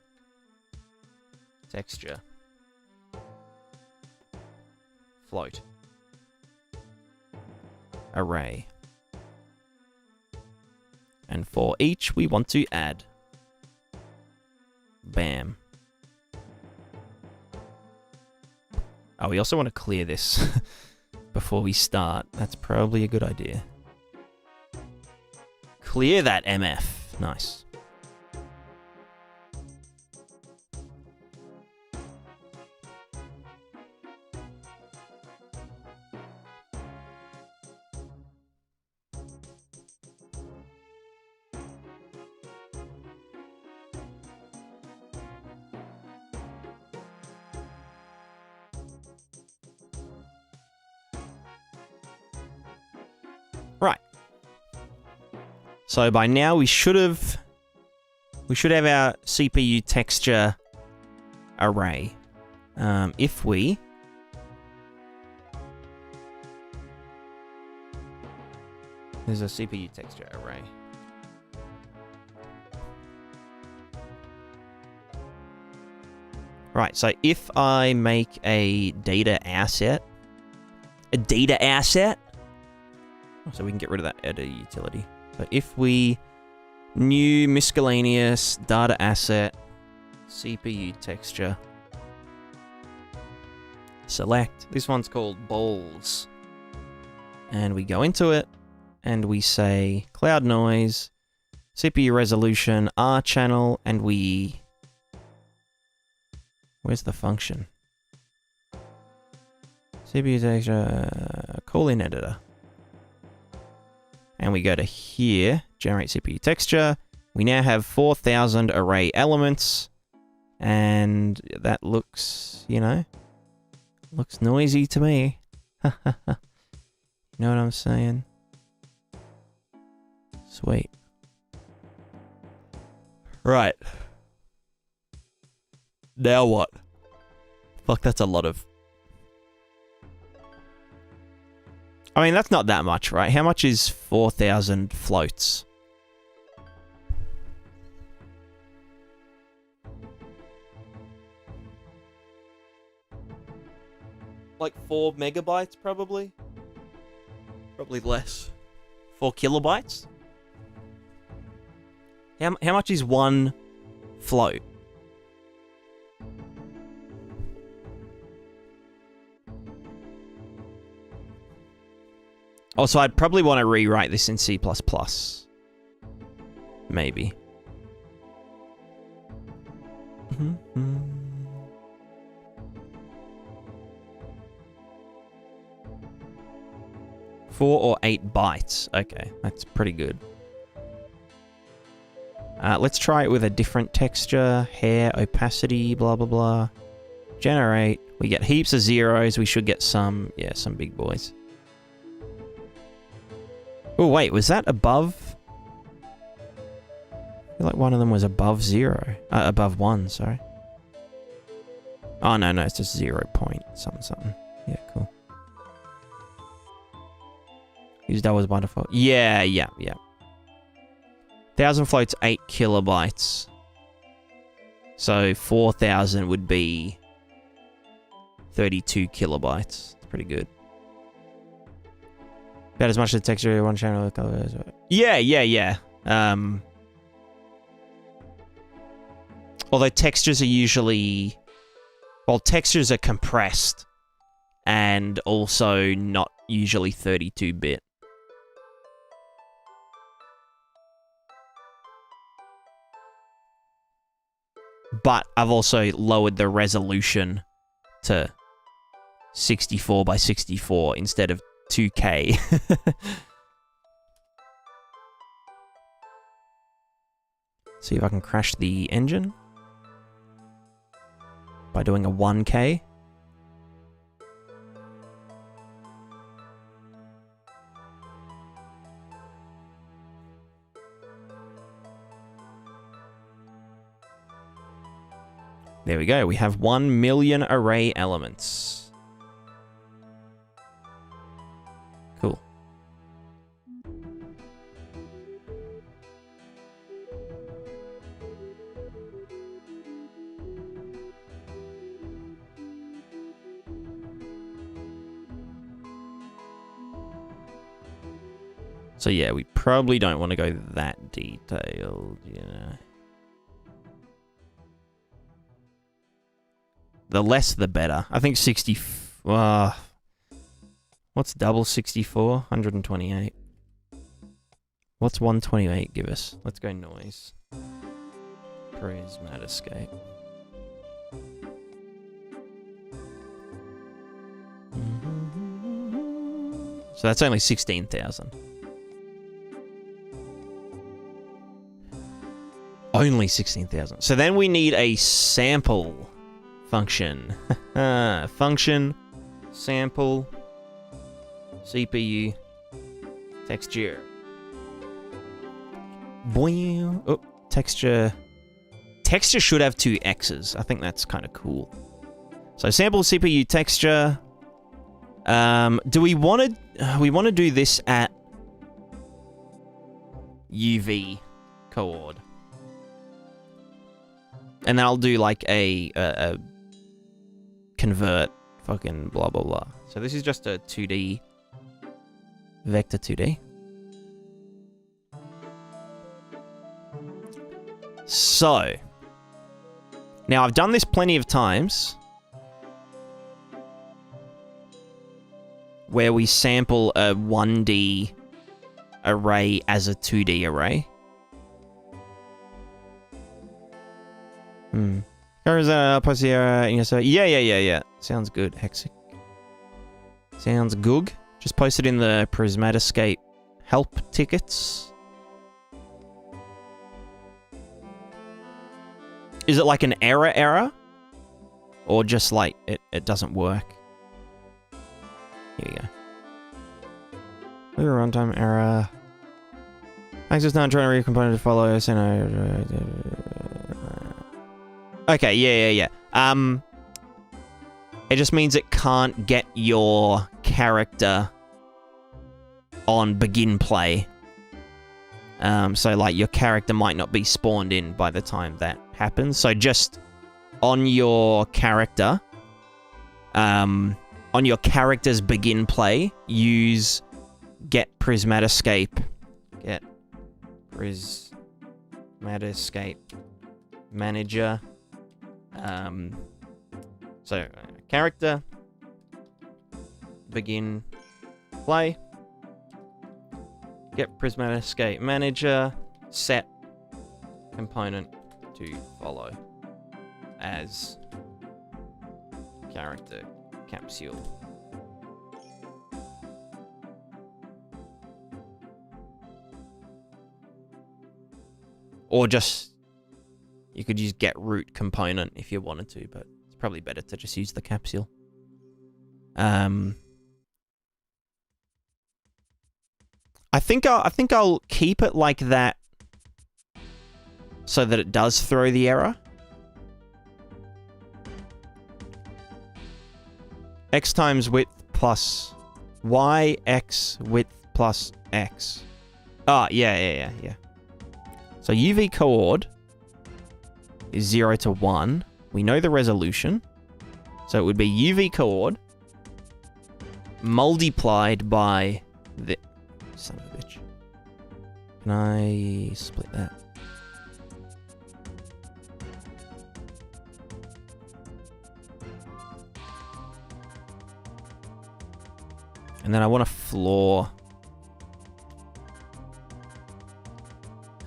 texture, float, array. And for each, we want to add. Bam. Oh, we also want to clear this before we start. That's probably a good idea. Clear that MF. Nice. Right. So by now we should have our CPU texture array. If we there's a CPU texture array. Right, so if I make a data asset, so we can get rid of that editor utility. So if we new miscellaneous data asset, CPU texture, select, this one's called balls, and we go into it and we say cloud noise, CPU resolution, R channel, and we, where's the function? CPU texture, call in editor. And we go to here, generate CPU texture. We now have 4,000 array elements. And that looks, you know, looks noisy to me. You know what I'm saying? Sweet. Right. Now what? Fuck, that's a lot of... I mean, that's not that much, right? How much is 4,000 floats? Like 4 megabytes, probably? Probably less. 4 kilobytes? How much is one float? Also, I'd probably want to rewrite this in C++. Maybe. Mm-hmm. 4 or 8 bytes. Okay, that's pretty good. Let's try it with a different texture. Hair, opacity, blah, blah, blah. Generate. We get heaps of zeros. We should get some, yeah, some big boys. Oh, wait, was that above? I feel like one of them was above 0. Above 1, sorry. Oh, no, it's just 0 point something, something. Yeah, cool. Use doubles by default. Yeah. 1,000 floats 8 kilobytes. So 4,000 would be 32 kilobytes. It's pretty good. About as much as the texture one channel. Yeah. Although textures are usually... Well, textures are compressed and also not usually 32-bit. But I've also lowered the resolution to 64 by 64 instead of 2K. See if I can crash the engine by doing a 1K. There we go. We have 1 million array elements. Cool. So yeah, we probably don't want to go that detailed, you know. The less, the better. I think 60... what's double 64? 128. What's 128 give us? Let's go noise. Prismatica. So that's only 16,000. Only 16,000. So then we need a sample function. Function, sample, CPU, texture. Boing. Oh, texture. Texture should have 2 X's. I think that's kind of cool. So sample, CPU, texture. Do we want to do this at UV coord? And then I'll do like a convert fucking blah blah blah. So this is just a 2D vector 2D. So now I've done this plenty of times where we sample a 1D array as a 2D array. Yeah. Sounds good, Hexic. Sounds good. Just posted in the Prismatica help tickets. Is it like an error? Or just like it doesn't work? Here we go. Runtime error. Access not trying to read component to follow. Okay, yeah. It just means it can't get your character on begin play. So, like, your character might not be spawned in by the time that happens. So, just on your character, on your character's begin play, use get Prismatica. Get Prismatica manager. So character, begin play, get Prismatica manager, set component to follow as character capsule. Or just, you could use get root component if you wanted to, but it's probably better to just use the capsule. I think I'll keep it like that so that it does throw the error. X times width plus y, x width plus x. Ah, yeah. So UV coord is 0 to 1. We know the resolution. So it would be UV coord multiplied by the... Son of a bitch. Can I split that? And then I want a floor.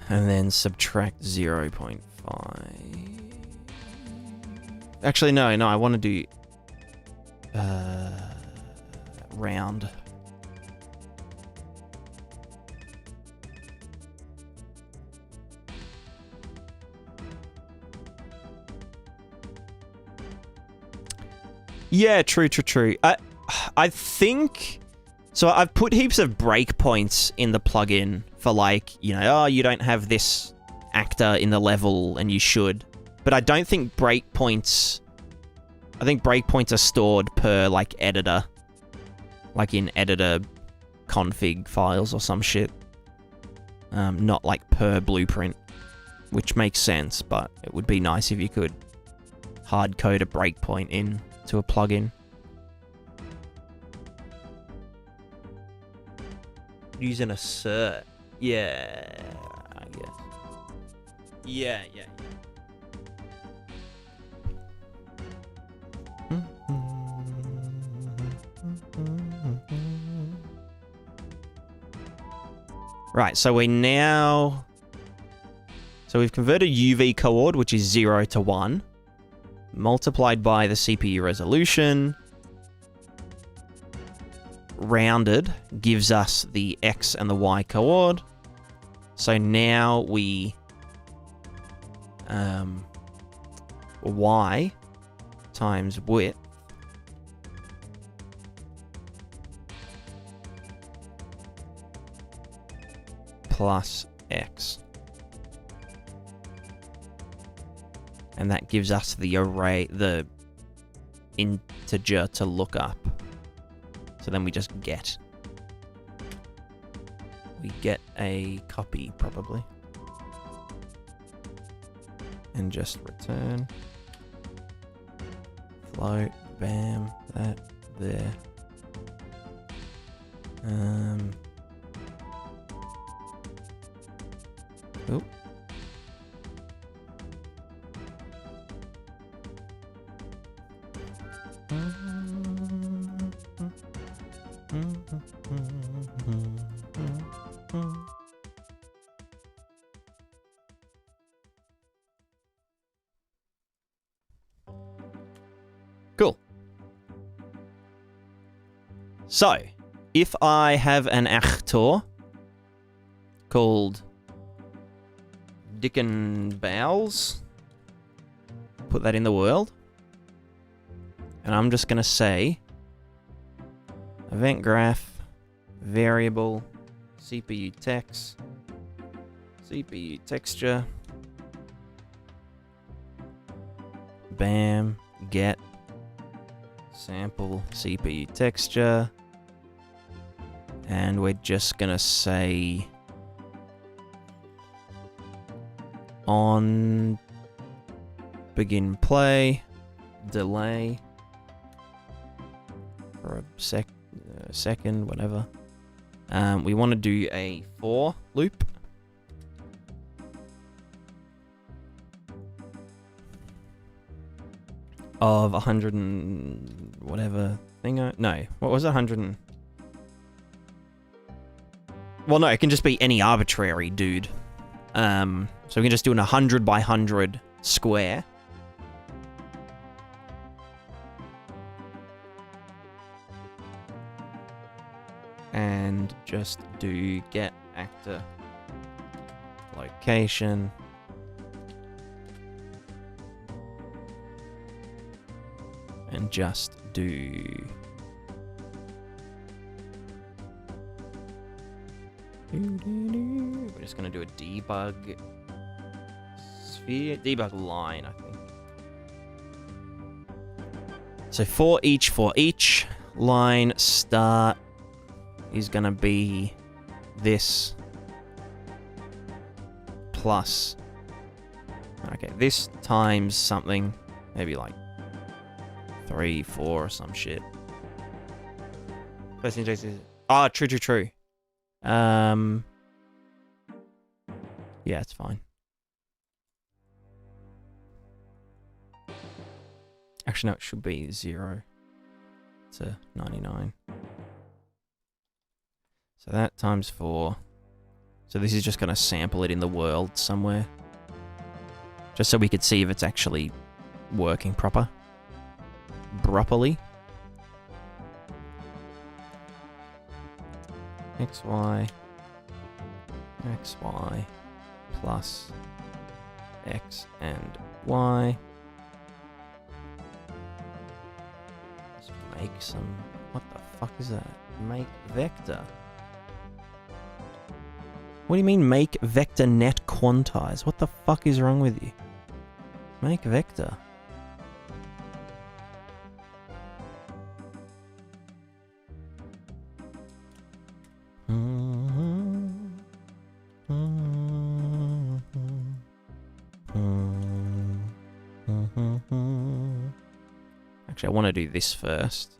And then subtract 0.5. Actually, no, I want to do round. Yeah, true. I think... So I've put heaps of breakpoints in the plugin for like, you know, oh, you don't have this actor in the level and you should. But I don't think breakpoints... I think breakpoints are stored per, like, editor. Like in editor config files or some shit. Not, like, per blueprint. Which makes sense, but it would be nice if you could hard code a breakpoint in to a plugin. Using a cert. Yeah, I guess. Yeah. Right, so we're now... So we've converted UV coord, which is 0 to 1, multiplied by the CPU resolution, rounded, gives us the X and the Y coord. So now we... Y times width plus X. And that gives us the array, the integer to look up. So then we just get. We get a copy, probably. And just return. Float, bam, that, there. Oop. Cool. So, if I have an actor called Dickon Bowles, put that in the world, and I'm just going to say event graph, variable, CPU text, CPU texture, bam, get, sample, CPU texture, and we're just going to say on begin play, delay for a second, whatever. We want to do a for loop. Of 100 and whatever thing. No, what was it? 100 and... Well, no, it can just be any arbitrary dude. So we can just do an 100 by 100 square. And just do get actor location. And just do... We're just going to do a debug sphere, debug line, I think. So for each line start is going to be this plus... Okay, this times something. Maybe like 3, 4 or some shit. First index is... Oh, true. Yeah, it's fine. Actually, no, it should be 0 to 99. So that times 4. So this is just going to sample it in the world somewhere. Just so we could see if it's actually working properly. XY plus X and Y. Let's make some... What the fuck is that? Make vector. What do you mean make vector net quantize? What the fuck is wrong with you? Make vector. Actually, I want to do this first.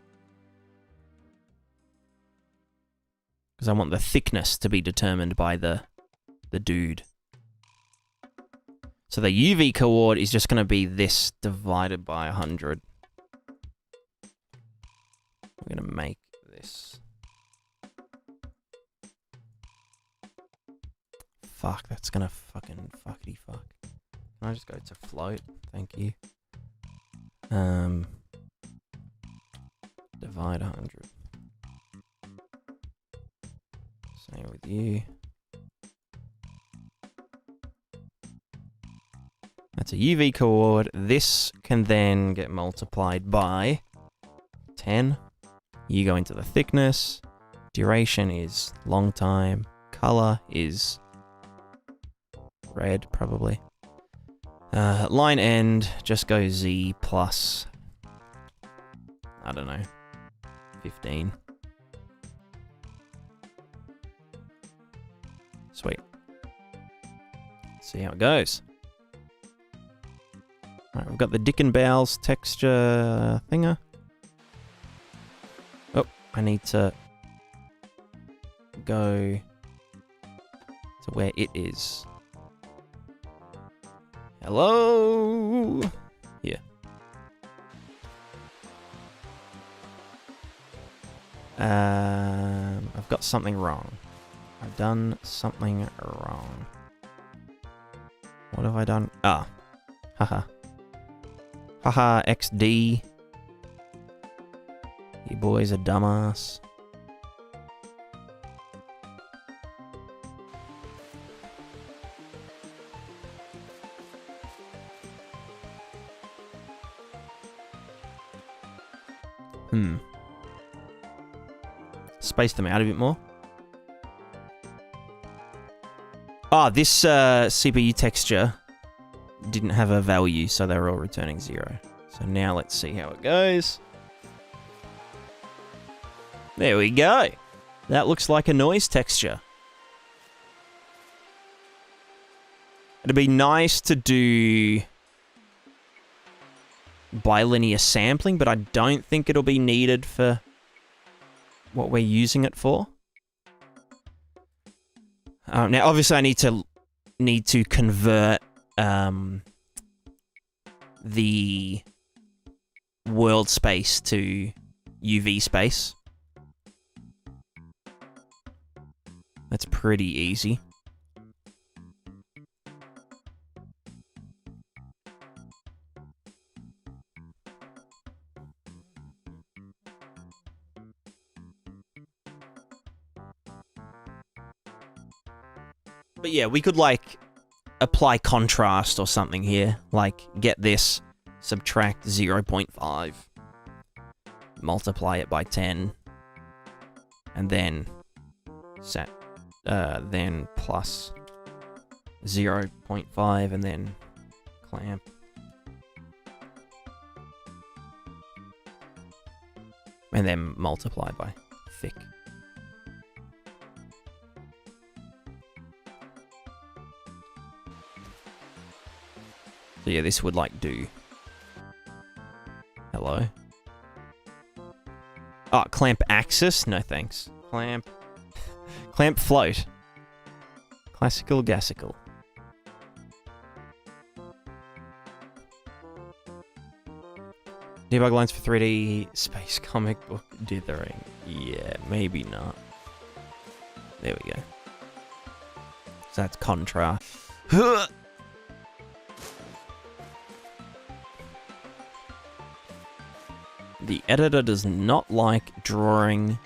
Because I want the thickness to be determined by the dude. So the UV coord is just going to be this divided by 100. We're going to make this. Fuck, that's going to fucking fuckity fuck. Can I just go to float? Thank you. Divide 100. Same with you. That's a UV coord. This can then get multiplied by 10. You go into the thickness. Duration is long time. Color is red, probably. Line end just go Z plus, I don't know, 15. Sweet. See how it goes. Alright, we've got the Dick and Bowels texture thinger. Oh, I need to go to where it is. Hello? Yeah. I've got something wrong. I've done something wrong. What have I done? Ah. Haha. Haha, XD. You boys are dumbass. Space them out a bit more. Ah, this CPU texture didn't have a value, so they were all returning 0. So now let's see how it goes. There we go. That looks like a noise texture. It'd be nice to do bilinear sampling, but I don't think it'll be needed for what we're using it for. Now, obviously, I need to convert the world space to UV space. That's pretty easy. But yeah, we could, like, apply contrast or something here. Like, get this, subtract 0.5, multiply it by 10, and then set, then plus 0.5, and then clamp. And then multiply by thick. So yeah, this would like do. Hello. Oh, clamp axis? No thanks. Clamp float. Classical gassical. Debug lines for 3D space comic book dithering. Yeah, maybe not. There we go. So that's contra. The editor does not like drawing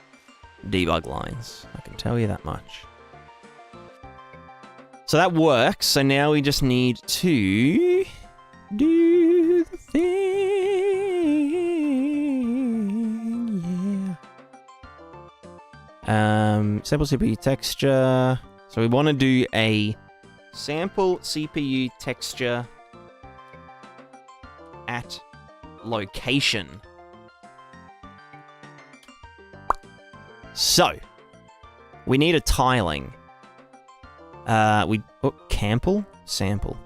debug lines. I can tell you that much. So that works. So now we just need to do the thing. Yeah. Sample CPU texture. So we want to do a sample CPU texture at location. So, we need a tiling. Sample. Sample.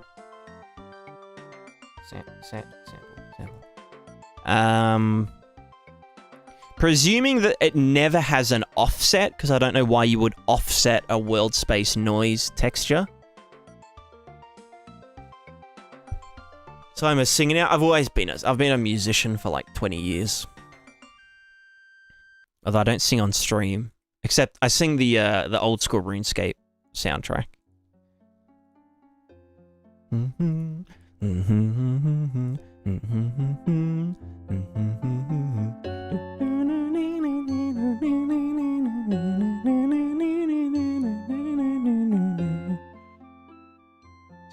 Presuming that it never has an offset, because I don't know why you would offset a world space noise texture. So I'm a singer now. I've been a musician for like 20 years. Although I don't sing on stream, except I sing the old school RuneScape soundtrack. Is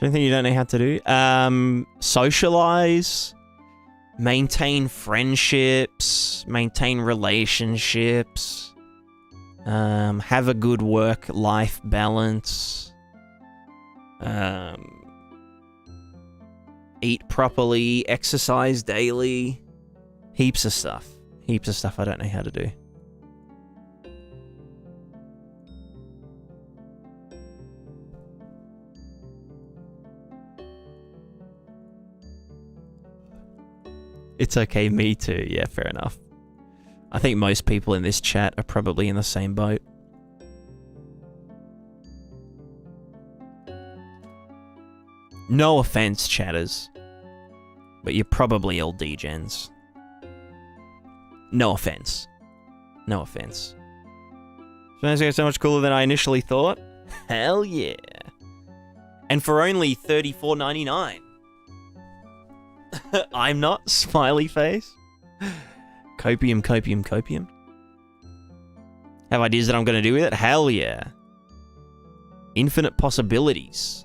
there anything you don't know how to do? Socialize, maintain friendships, maintain relationships, have a good work-life balance, eat properly, exercise daily, heaps of stuff. Heaps of stuff I don't know how to do. It's okay, me too. Yeah, fair enough. I think most people in this chat are probably in the same boat. No offense, chatters, but you're probably all degens. No offense. No offense. So much cooler than I initially thought. Hell yeah. And for only $34.99. I'm not. Smiley face. Copium, copium, copium. Have ideas that I'm going to do with it? Hell yeah. Infinite possibilities.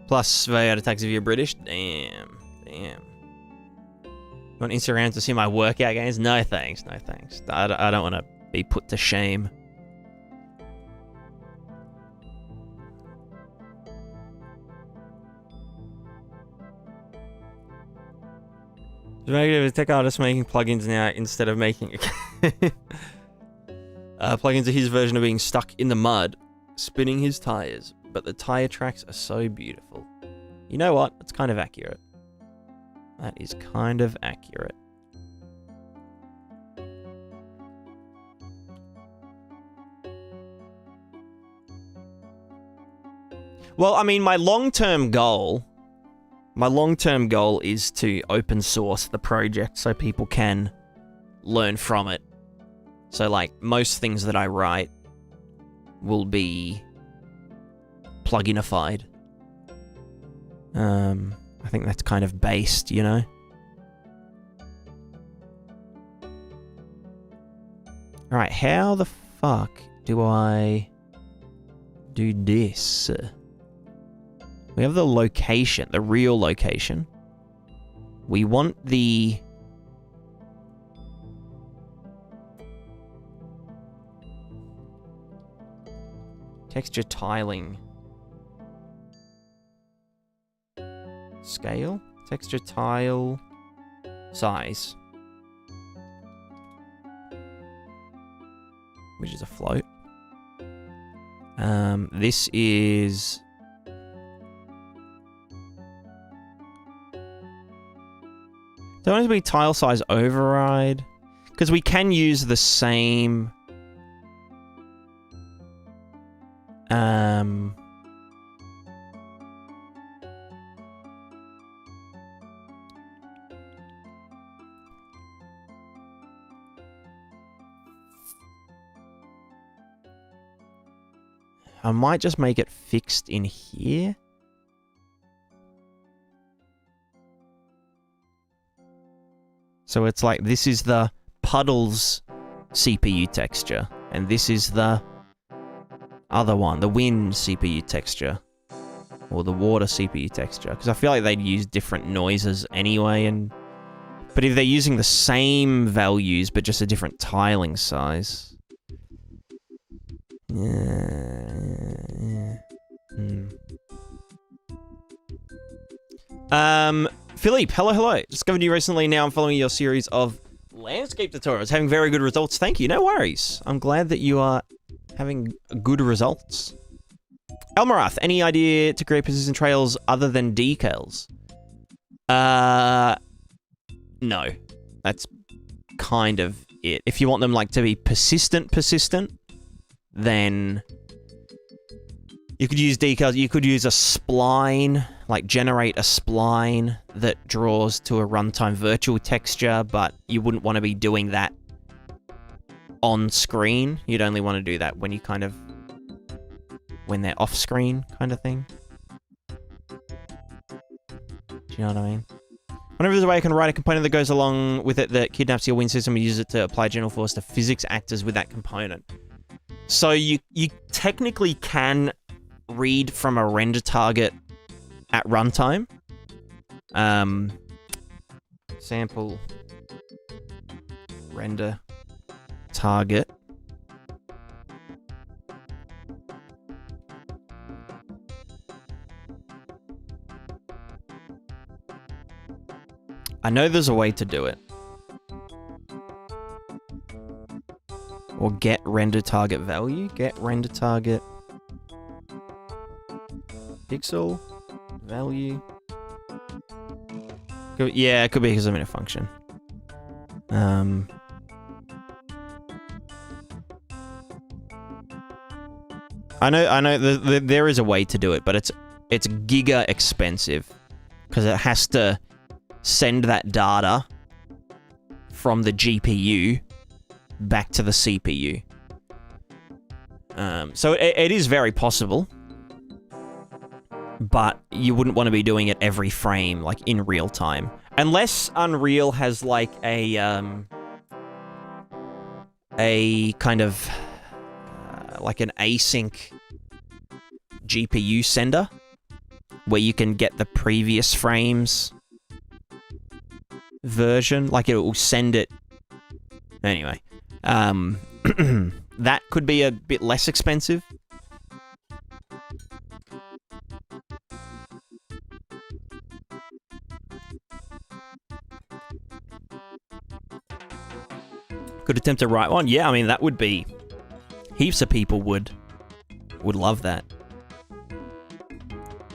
Plus, Vayot attacks if you're British. Damn. Damn. You want Instagram to see my workout gains? No thanks, no thanks. I don't want to be put to shame. A tech artist making plugins now instead of making plugins are his version of being stuck in the mud, spinning his tires. But the tire tracks are so beautiful. You know what? It's kind of accurate. That is kind of accurate. Well, I mean, my long-term goal is to open source the project so people can learn from it. So, like, most things that I write will be pluginified. I think that's kind of based, you know? Alright, how the fuck do I do this? We have the location, the real location. We want the... texture tiling. Scale? Texture tile size. which is a float. This is... Don't want it to be tile size override. Because we can use the same... I might just make it fixed in here. So it's like, this is the puddles CPU texture, and this is the other one, the wind CPU texture, or the water CPU texture, because I feel like they'd use different noises anyway, but if they're using the same values, but just a different tiling size... Philippe, hello. Discovered you recently. Now I'm following your series of landscape tutorials, having very good results. Thank you. No worries. I'm glad that you are having good results. Elmarath, any idea to create persistent trails other than decals? No. That's kind of it. If you want them like to be persistent, then you could use decals. You could use a spline, like generate a spline that draws to a runtime virtual texture, but you wouldn't want to be doing that on screen. You'd only want to do that when you kind of, when they're off screen kind of thing. Do you know what I mean? Whenever there's a way I can write a component that goes along with it that kidnaps your win system and use it to apply general force to physics actors with that component. So you technically can read from a render target at runtime. Sample render target. I know there's a way to do it. Or get render target value. Get render target pixel value. Yeah, it could be because I'm in a function. I know there is a way to do it, but it's giga expensive because it has to send that data from the GPU back to the CPU. So it is very possible, but you wouldn't want to be doing it every frame, like in real time, unless Unreal has like a kind of like an async GPU sender where you can get the previous frames version, like it will send it anyway. That could be a bit less expensive. Could attempt to write one. Yeah, I mean that would be heaps of people would love that.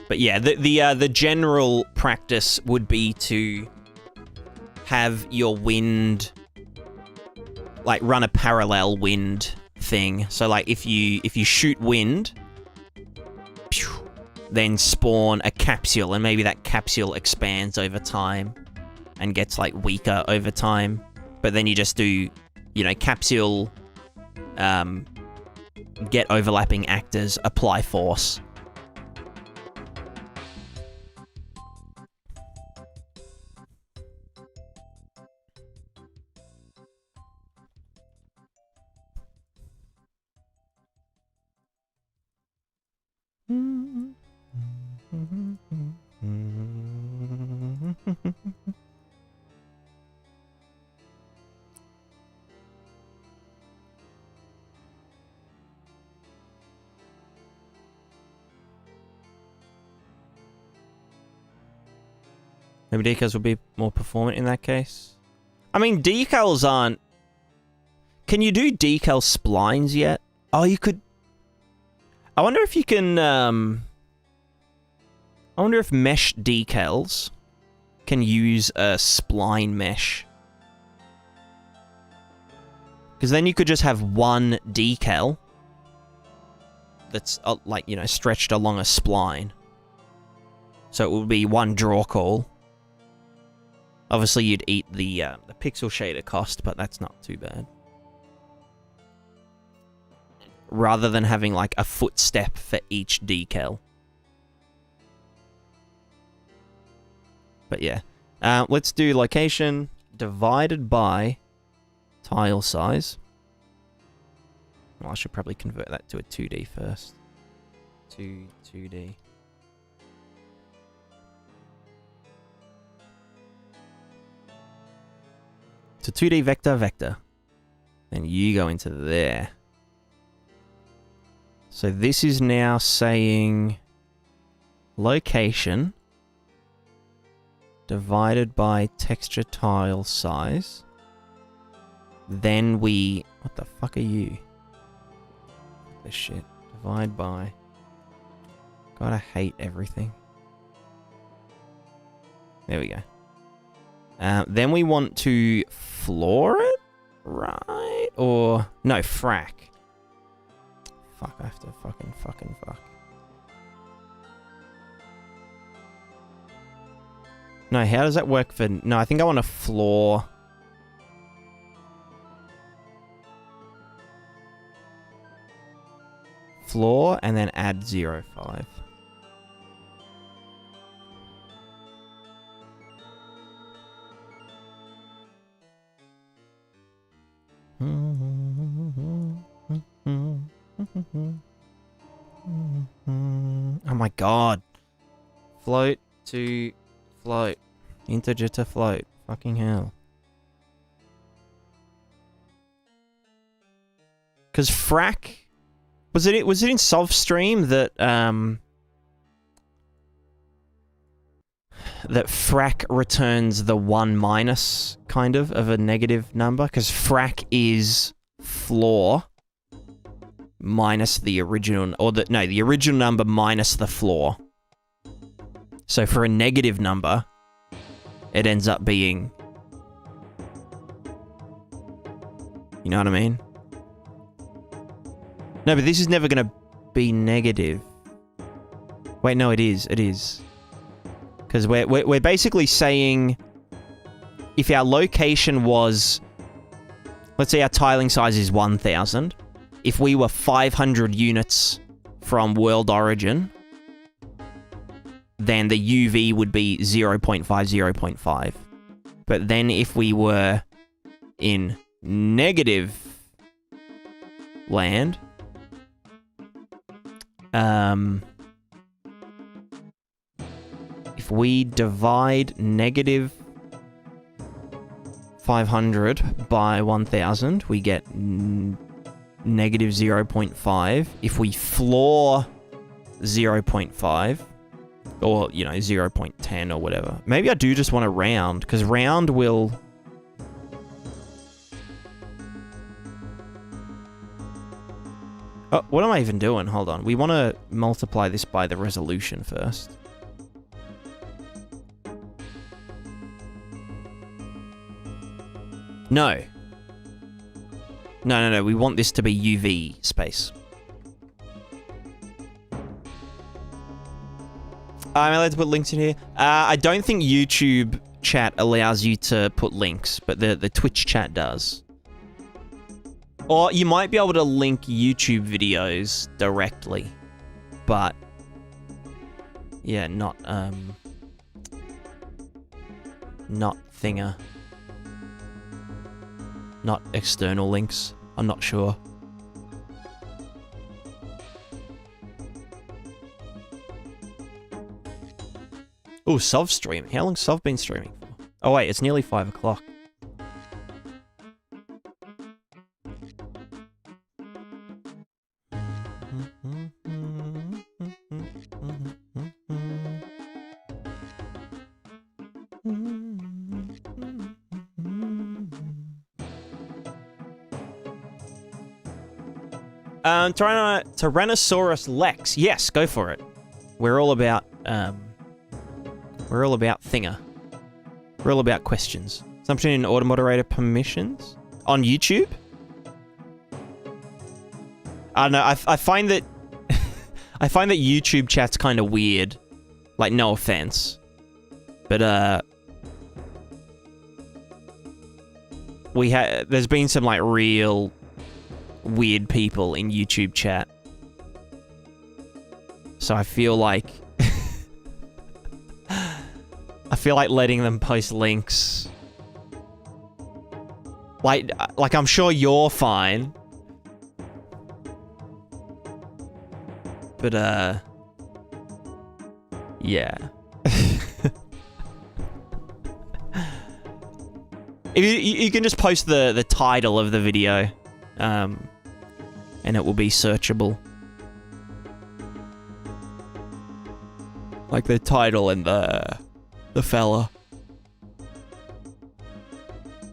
But yeah, the general practice would be to have your wind, like run a parallel wind thing. So like if you shoot wind, then spawn a capsule, and maybe that capsule expands over time and gets like weaker over time. But then you just do, you know, capsule, get overlapping actors, apply force. Maybe decals would be more performant in that case. I mean, decals aren't... Can you do decal splines yet? Oh, you could... I wonder if you can, I wonder if mesh decals can use a spline mesh. Because then you could just have one decal that's, like, you know, stretched along a spline. So it would be one draw call. Obviously, you'd eat the pixel shader cost, but that's not too bad. Rather than having, like, a footstep for each decal. But yeah. Let's do location divided by tile size. Well, I should probably convert that to a 2D first. 2D. So 2D vector. Then you go into there. So this is now saying location divided by texture tile size. Then we... What the fuck are you? This shit. Divide by... God, I hate everything. There we go. Then we want to floor it? Right? Or... No, frack. Fuck, I have to fucking fuck. No, how does that work for... No, I think I want to floor... Floor, and then add 0.5. Oh my god. Float to float. Integer to float. Fucking hell. Because frack... Was it in SovStream that that frack returns the 1 minus kind of a negative number? Because frack is floor minus the original, or the original number minus the floor. So for a negative number, it ends up being, you know what I mean? No, but this is never going to be negative. Wait, no, it is. It is. Because we're basically saying if our location was... Let's say our tiling size is 1,000. If we were 500 units from world origin, then the UV would be 0.5, 0.5. But then if we were in negative land... if we divide negative 500 by 1,000, we get negative 0.5. If we floor 0.5, or, you know, 0.10 or whatever. Maybe I do just want to round, because round will... Oh, what am I even doing? Hold on. We want to multiply this by the resolution first. No. No. We want this to be UV space. I'm allowed to put links in here. I don't think YouTube chat allows you to put links, but the Twitch chat does. Or you might be able to link YouTube videos directly, but yeah, not thinger. Not external links. I'm not sure. Oh, Sov stream. How long's Sov been streaming for? Oh wait, it's nearly 5 o'clock. Tyrannosaurus Lex. Yes, go for it. We're all about thinger. We're all about questions. Assumption in auto moderator permissions on YouTube. I don't know. I find that I find that YouTube chat's kind of weird. Like, no offense, but there's been some like real weird people in YouTube chat. So I feel like letting them post links. Like I'm sure you're fine. But yeah. You can just post the title of the video, and it will be searchable. Like the title and the fella.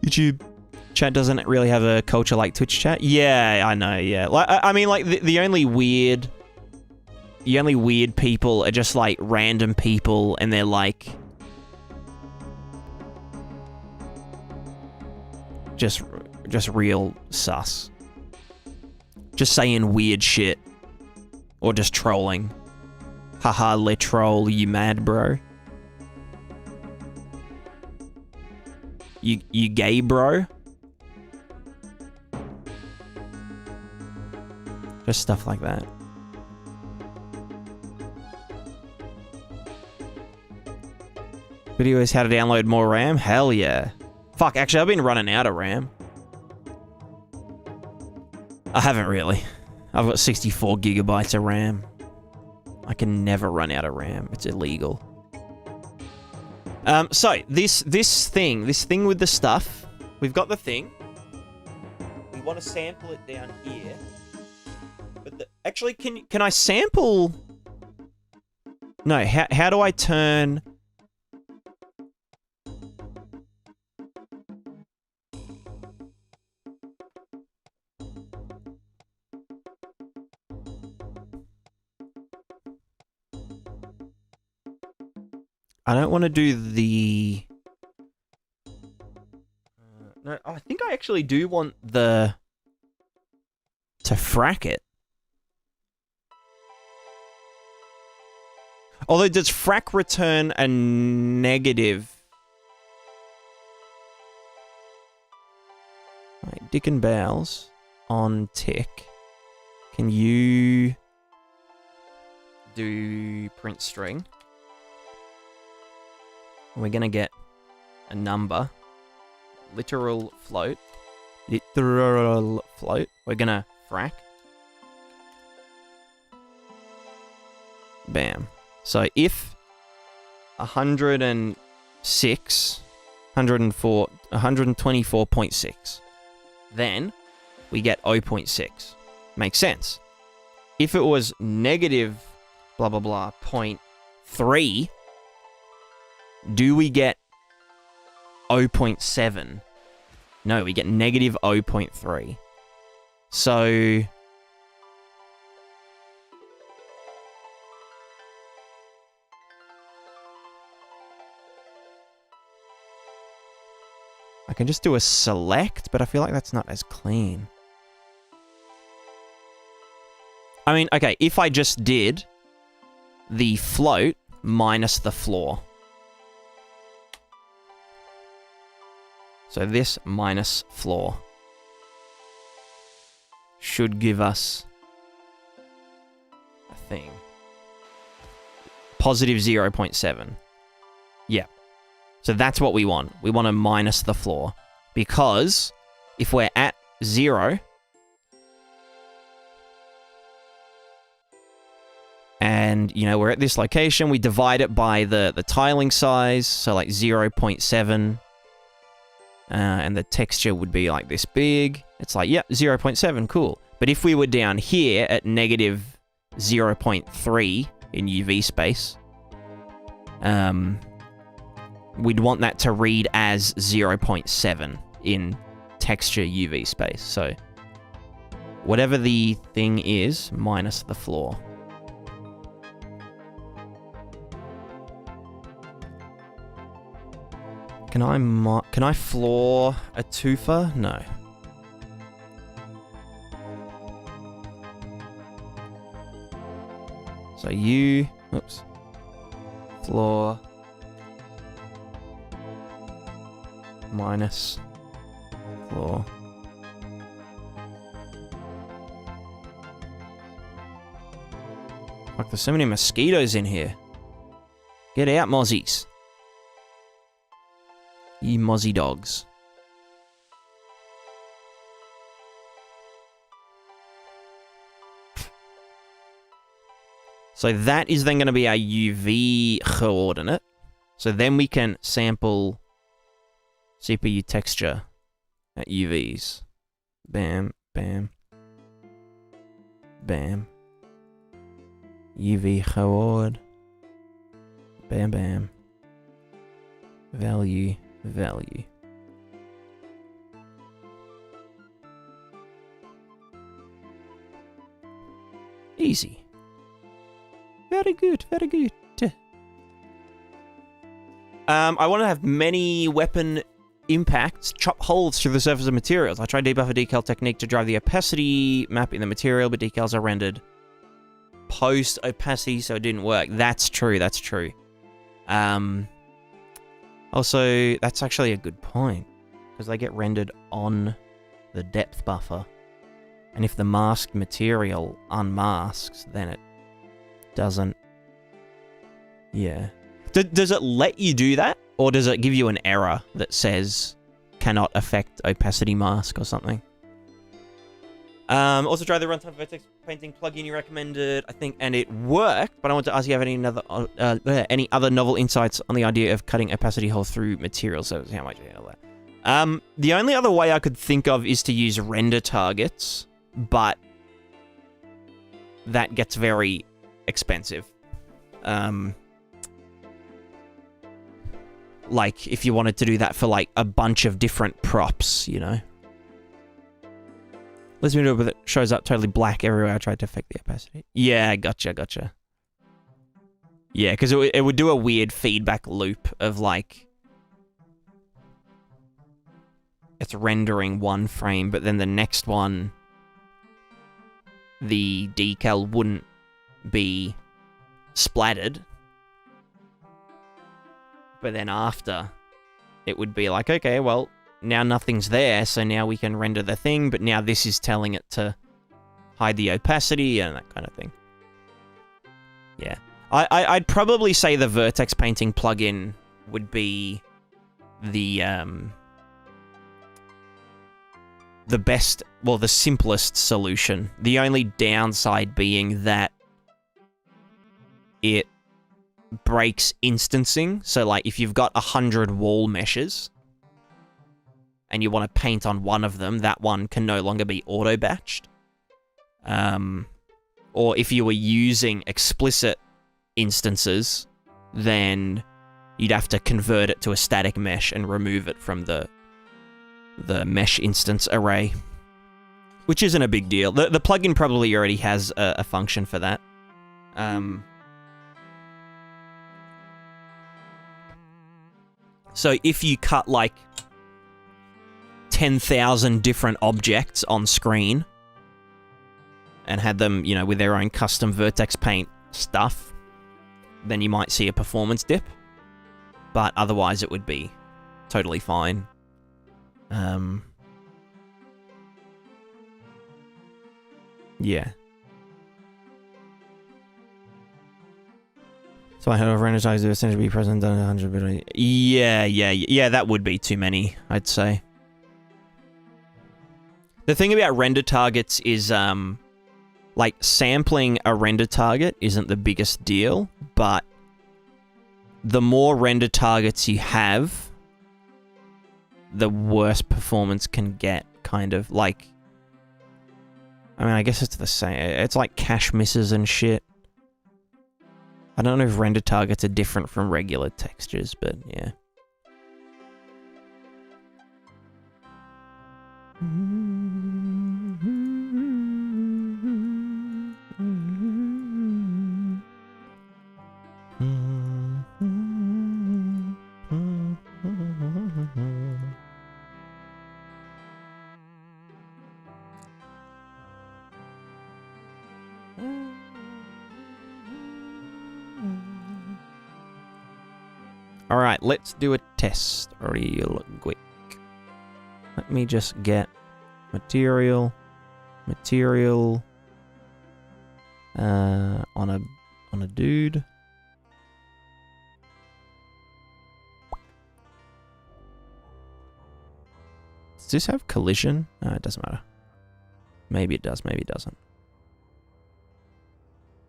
YouTube chat doesn't really have a culture like Twitch chat. Yeah, I know. Yeah, like I mean, like the only weird people are just like random people, and they're like just real sus. Just saying weird shit, or just trolling. Haha, le troll, you mad, bro? You gay, bro? Just stuff like that. Video is how to download more RAM? Hell yeah. Fuck, actually, I've been running out of RAM. I haven't really. I've got 64 gigabytes of RAM. I can never run out of RAM. It's illegal. So, this thing with the stuff. We've got the thing. We want to sample it down here. But actually, can I sample? No, how do I turn? I don't want to do the... no, I think I actually do want to frack it. Although, does frack return a negative? Right, Dick and Bowles on tick. Can you do print string? We're gonna get a number. Literal float. Literal float. We're gonna frack. Bam. So if 124.6, then we get 0.6. Makes sense. If it was negative blah blah blah 0.3, do we get 0.7? No, we get negative 0.3. So I can just do a select, but I feel like that's not as clean. I mean, okay, if I just did the float minus the floor. So this minus floor should give us a thing. Positive 0.7. Yeah. So that's what we want. We want to minus the floor. Because if we're at 0... and, you know, we're at this location, we divide it by the tiling size, so like 0.7... and the texture would be like this big. It's like, yep, 0.7, cool. But if we were down here at negative 0.3 in UV space, we'd want that to read as 0.7 in texture UV space. So whatever the thing is, minus the floor. Can I floor a twofer? No. So you, oops, floor minus floor. Fuck, there's so many mosquitoes in here. Get out, mozzies. You mozzie dogs. So that is then going to be our UV coordinate. So then we can sample CPU texture at UVs. Bam, bam, bam. UV coord. Bam, bam. Value, value. Easy. Very good, very good. I want to have many weapon impacts chop holes through the surface of materials. I tried debuffer decal technique to drive the opacity map in the material, but decals are rendered post opacity, so it didn't work. That's true, that's true. Also, that's actually a good point, because they get rendered on the depth buffer. And if the masked material unmasks, then it doesn't. Yeah. Does it let you do that? Or does it give you an error that says cannot affect opacity mask or something? Also tried the Runtime vertex painting plugin you recommended, I think, and it worked, but I want to ask you, have any other novel insights on the idea of cutting opacity hole through material surface? How might you handle that? The only other way I could think of is to use render targets, but that gets very expensive. Like, if you wanted to do that for, like, a bunch of different props, you know? Let's do it with it. Shows up totally black everywhere I tried to affect the opacity. Yeah, gotcha. Yeah, because it would do a weird feedback loop of, like, it's rendering one frame, but then the next one, the decal wouldn't be splattered. But then after, it would be like, okay, well, now nothing's there, so now we can render the thing, but now this is telling it to hide the opacity and that kind of thing. Yeah. I'd probably say the vertex painting plugin would be the best, well, the simplest solution. The only downside being that it breaks instancing. So, like, if you've got 100 wall meshes and you want to paint on one of them, that one can no longer be auto-batched. Or if you were using explicit instances, then you'd have to convert it to a static mesh and remove it from the mesh instance array, which isn't a big deal. The plugin probably already has a function for that. So if you cut, like, 10,000 different objects on screen and had them, you know, with their own custom vertex paint stuff, then you might see a performance dip. But otherwise it would be totally fine. Yeah. So I have render targets essentially be present on 100 bit. Yeah, that would be too many, I'd say. The thing about render targets is, like, sampling a render target isn't the biggest deal, but the more render targets you have, the worse performance can get, kind of. Like, I mean, I guess it's the same. It's like cache misses and shit. I don't know if render targets are different from regular textures, but yeah. Right, let's do a test real quick. Let me just get material on a dude. Does this have collision? No, it doesn't matter. Maybe it does, maybe it doesn't.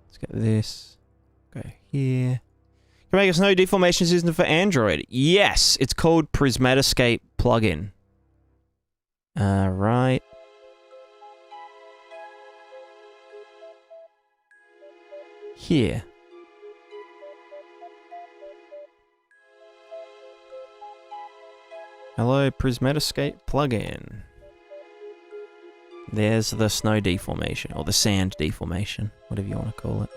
Let's get this. Go here. Can make a snow deformation system for Android. Yes, it's called Prismatica plugin. Right. Here. Hello, Prismatica plugin. There's the snow deformation, or the sand deformation, whatever you want to call it.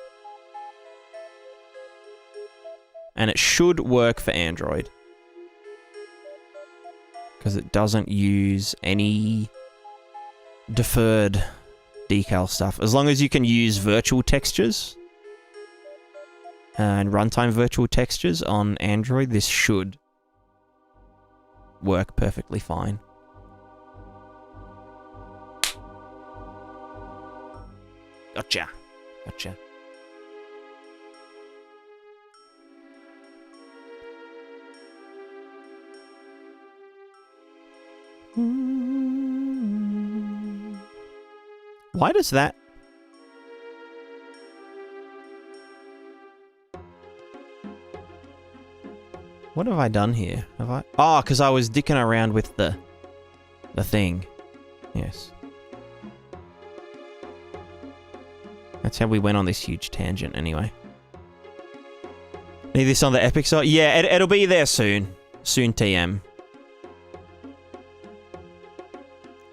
And it should work for Android. Because it doesn't use any deferred decal stuff. As long as you can use virtual textures and runtime virtual textures on Android, this should work perfectly fine. Gotcha. Gotcha. Why does that... What have I done here? Have I... Oh, because I was dicking around with the thing. Yes. That's how we went on this huge tangent anyway. Need this on the Epic site? Yeah, it'll be there soon. Soon TM.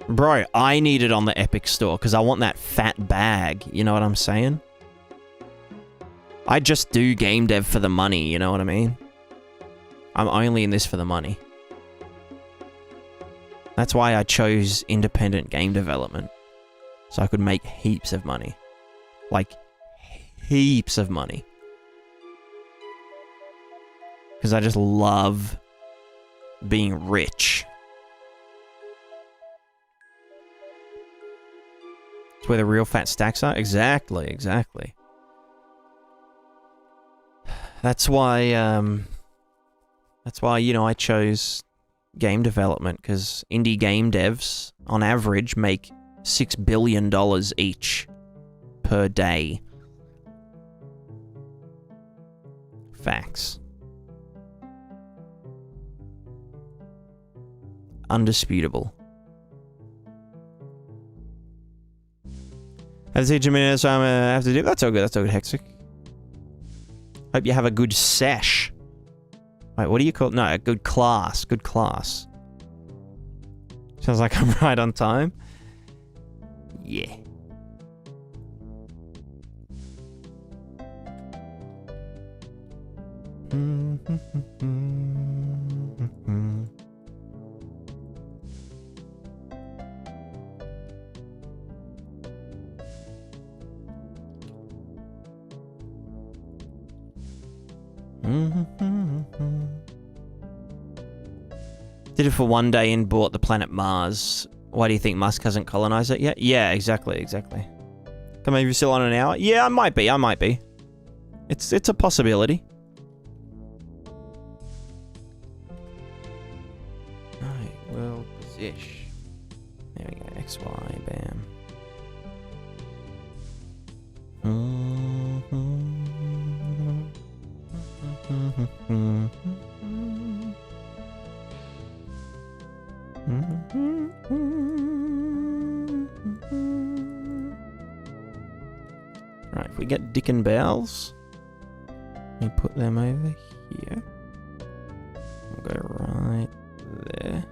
Bro, I need it on the Epic store because I want that fat bag. You know what I'm saying? I just do game dev for the money, you know what I mean? I'm only in this for the money. That's why I chose independent game development. So I could make heaps of money. Like, heaps of money. Because I just love being rich. It's where the real fat stacks are? Exactly, exactly. That's why, you know, I chose game development, because indie game devs, on average, make $6 billion each per day. Facts. Undisputable. I have to teach a minute, so I'm gonna have to do... That's all good, Hexic. Hope you have a good sesh. Wait, what do you call... No, a good class. Good class. Sounds like I'm right on time. Yeah. Did it for one day and bought the planet Mars. Why do you think Musk hasn't colonized it yet? Yeah, exactly. Can maybe still on an hour? Yeah, I might be. It's a possibility. Alright, well, position. There we go, XY, bam. Right, if we get Dick and Bells, we put them over here. We'll go right there.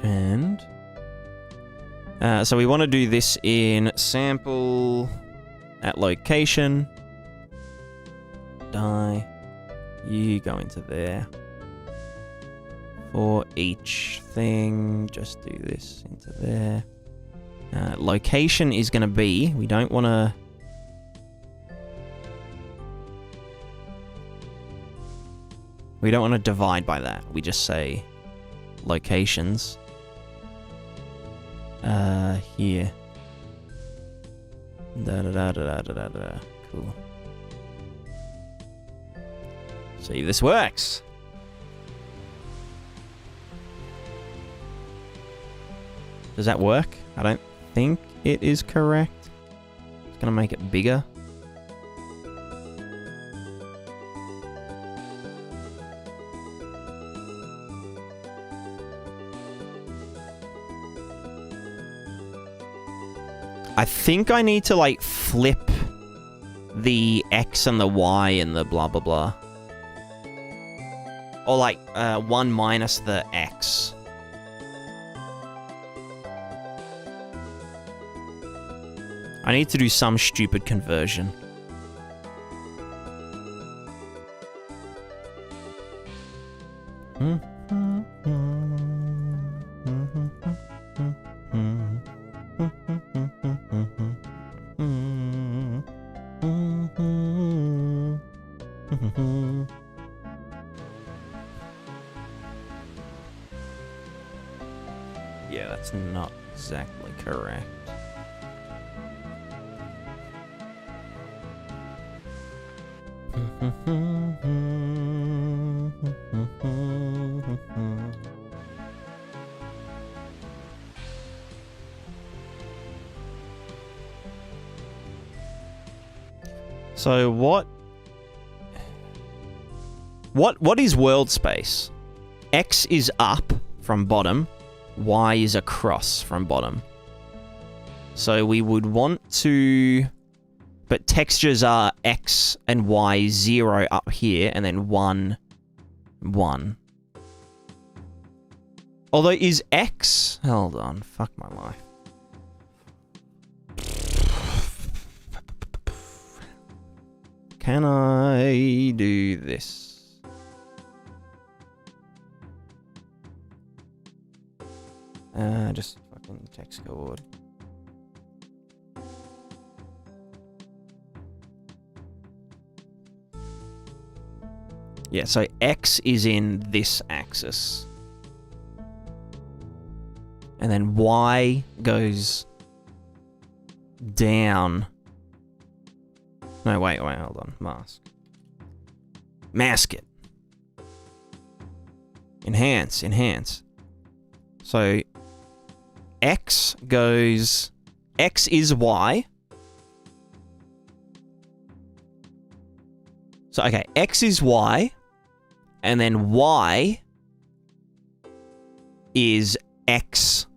And so we want to do this in sample at location. Die. You go into there. For each thing, just do this into there. Location is going to be, we don't want to... We don't want to divide by that. We just say locations. Here. Da-da-da-da-da-da-da. Cool. See if this works. Does that work? I don't think it is correct. It's gonna make it bigger. I think I need to, like, flip the X and the Y and the blah blah blah. Or, like, 1 minus the X. I need to do some stupid conversion. Yeah, that's not exactly correct. So what is world space? X is up from bottom, Y is across from bottom. So we would want to, but textures are X and Y 0 up here, and then 1, 1. Although is X, hold on, fuck my life. Can I do this? Just fucking text coord. Yeah, so X is in this axis. And then Y goes down. No, wait, hold on. Mask. Mask it. Enhance. So, X goes... X is Y. So, okay, X is Y. And then Y is X.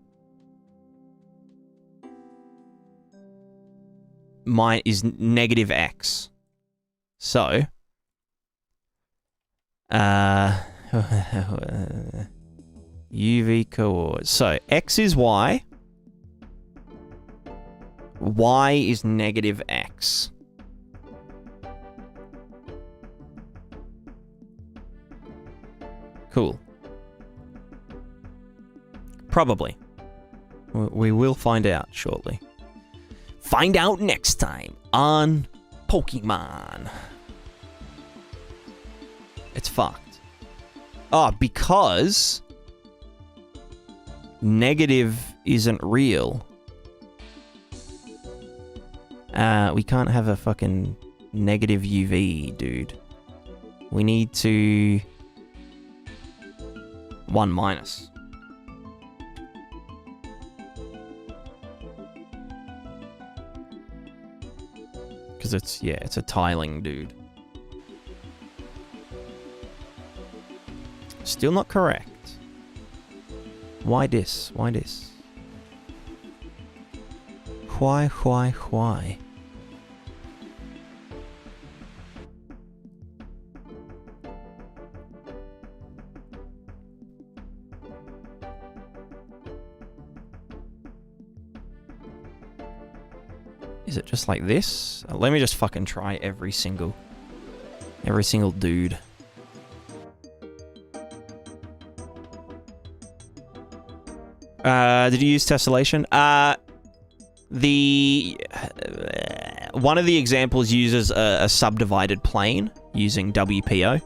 Mine is negative X. So, UV coords. So, X is Y. Y is negative X. Cool. Probably. We will find out shortly. Find out next time on Pokemon. It's fucked. Oh, because negative isn't real. We can't have a fucking negative UV, dude. We need to 1 minus. Because it's a tiling, dude. Still not correct. Why this? Why this? Why? Is it just like this? Let me just fucking try every single dude. Did you use tessellation? One of the examples uses a subdivided plane using WPO.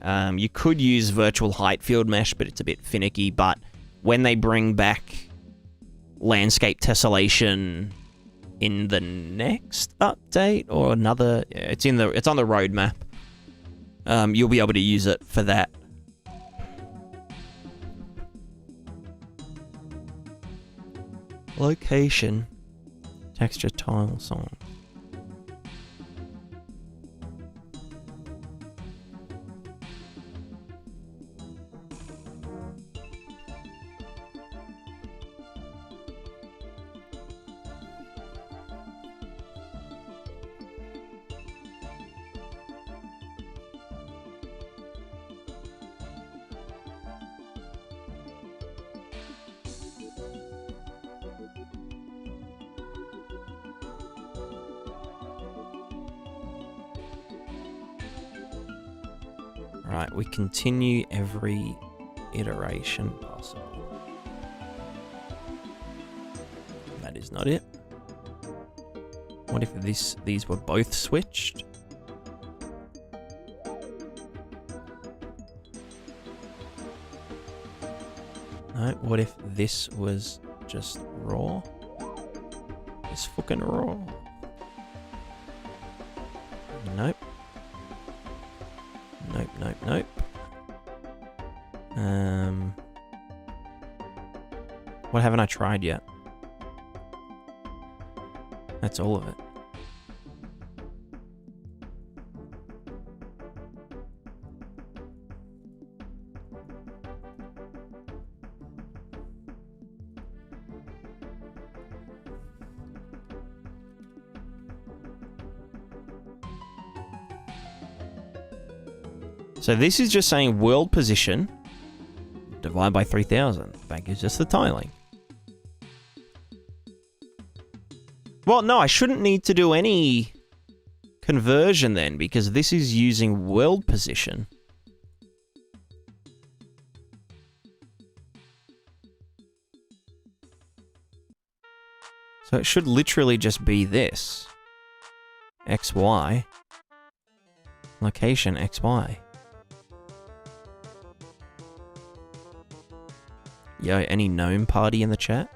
You could use virtual height field mesh, but it's a bit finicky. But when they bring back landscape tessellation in the next update or another, it's on the roadmap. You'll be able to use it for that. Location, texture, tile, song. Right, we continue every iteration possible. That is not it. What if these were both switched? No, what if this was just raw? It's fucking raw. Nope. Nope, nope, nope. What haven't I tried yet? That's all of it. So this is just saying world position, divide by 3000. That gives us the tiling. Well, no, I shouldn't need to do any conversion then, because this is using world position. So it should literally just be this. XY. Location XY. Yo, any gnome party in the chat?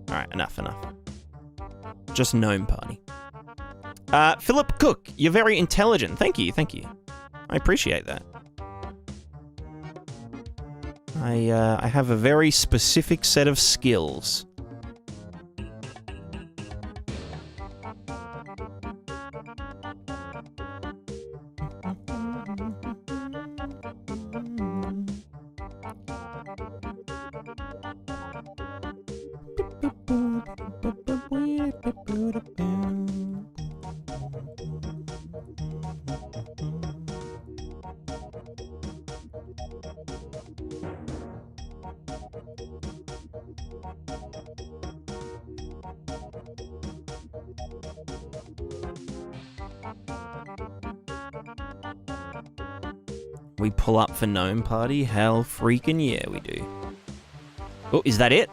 Alright, enough. Just gnome party. Philip Cook, you're very intelligent. Thank you. I appreciate that. I have a very specific set of skills. We pull up for Gnome Party? Hell freaking yeah, we do. Oh, is that it?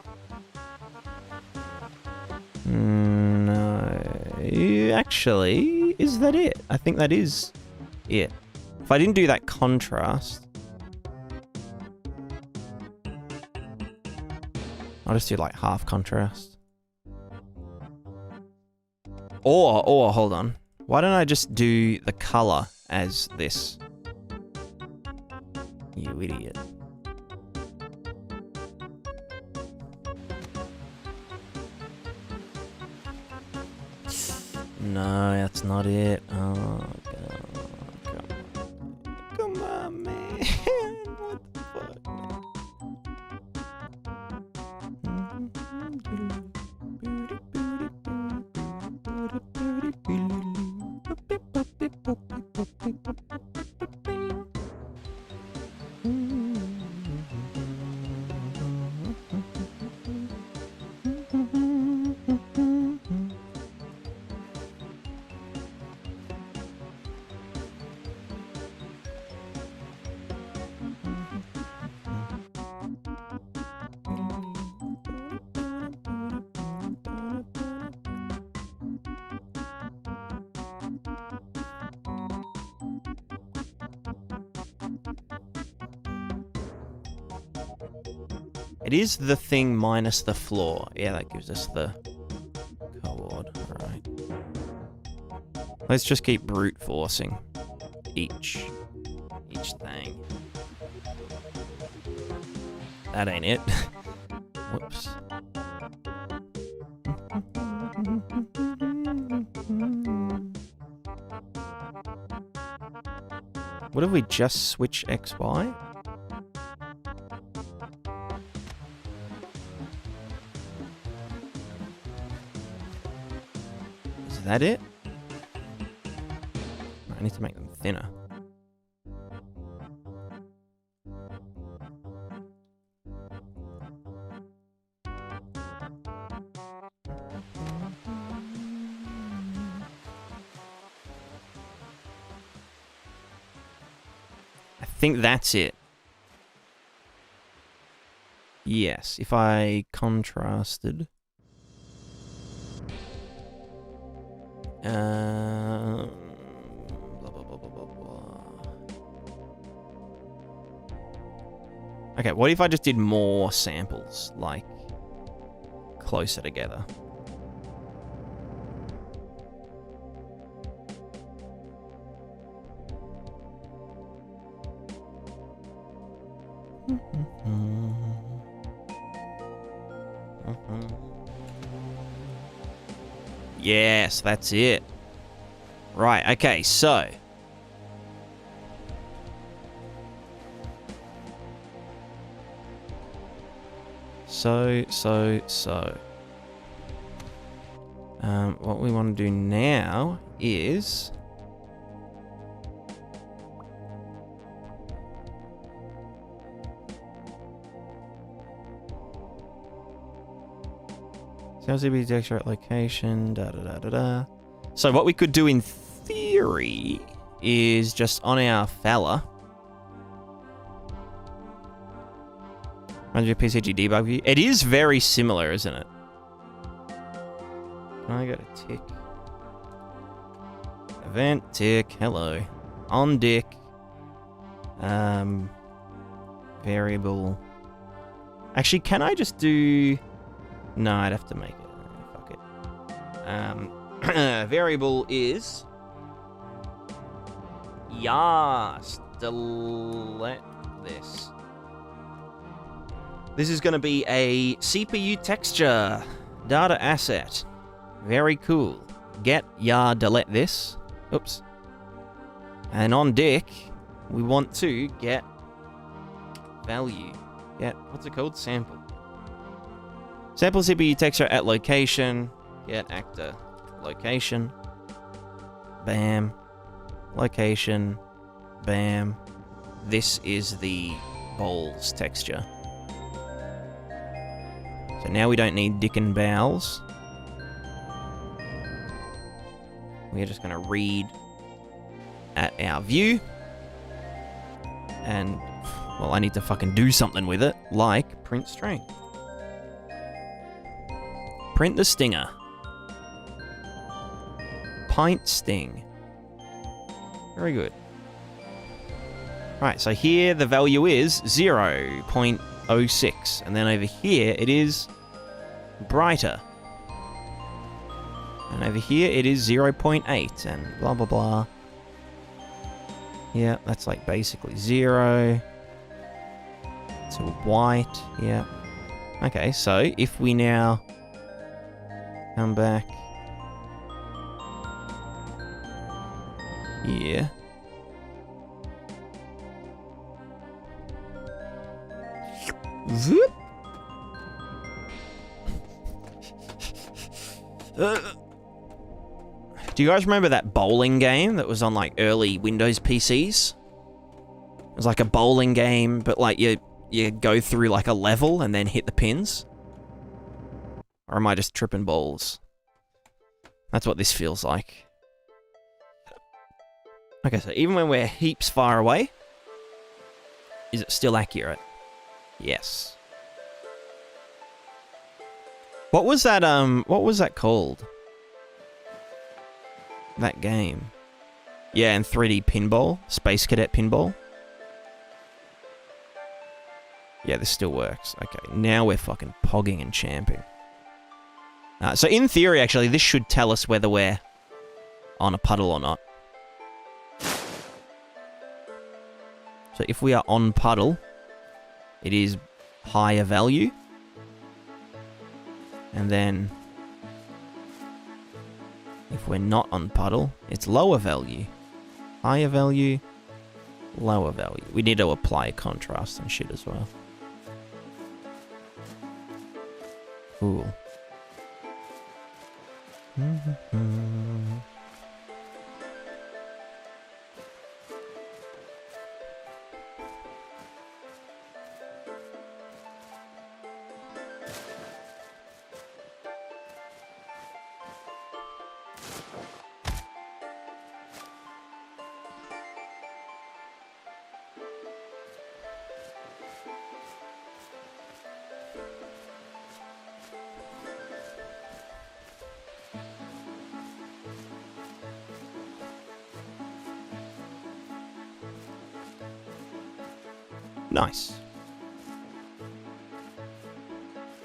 No. Actually, is that it? I think that is it. If I didn't do that contrast... I'll just do like half contrast. Or, hold on. Why don't I just do the color as this? You idiot. No, that's not it. Oh, God. Come on, man. What the fuck? It is the thing minus the floor. Yeah, that gives us the coord. Alright. Let's just keep brute forcing each thing. That ain't it. Whoops. What if we just switch XY? Is that it? I need to make them thinner. I think that's it. Yes, if I contrasted. Blah, blah, blah, blah, blah, blah. Okay, what if I just did more samples, like, closer together? Yes, that's it. Right, okay, so. What we want to do now is... LCB texture at location, da-da-da-da-da. So what we could do in theory is just on our fella. Run your PCG debug view. It is very similar, isn't it? Can I go to tick? Event, tick, hello. On dick. Variable. Actually, can I just do... No, I'd have to make it. Fuck it. Variable is... Yes. Delete this. This is going to be a CPU texture data asset. Very cool. Get delete this. Oops. And on dick, we want to get value. Get, what's it called? Sample. Sample CPU texture at location. Get actor. Location. Bam. Location. Bam. This is the bowls texture. So now we don't need dick and bowels. We're just going to read at our view. And, well, I need to fucking do something with it, like print string. Print the stinger. Pint sting. Very good. Right, so here the value is 0.06. And then over here it is brighter. And over here it is 0.8 and blah, blah, blah. Yeah, that's like basically 0 to white. Yeah. Okay, so if we now come back here. Zoop. Do you guys remember that bowling game that was on like early Windows PCs? It was like a bowling game, but like you go through like a level and then hit the pins. Or am I just tripping balls? That's what this feels like. Okay, so even when we're heaps far away, is it still accurate? Yes. What was that called? That game. Yeah, and 3D pinball. Space Cadet pinball. Yeah, this still works. Okay, now we're fucking pogging and champing. So in theory, actually, this should tell us whether we're on a puddle or not. So if we are on puddle, it is higher value. And then if we're not on puddle, it's lower value. Higher value, lower value. We need to apply contrast and shit as well. Cool. Nice.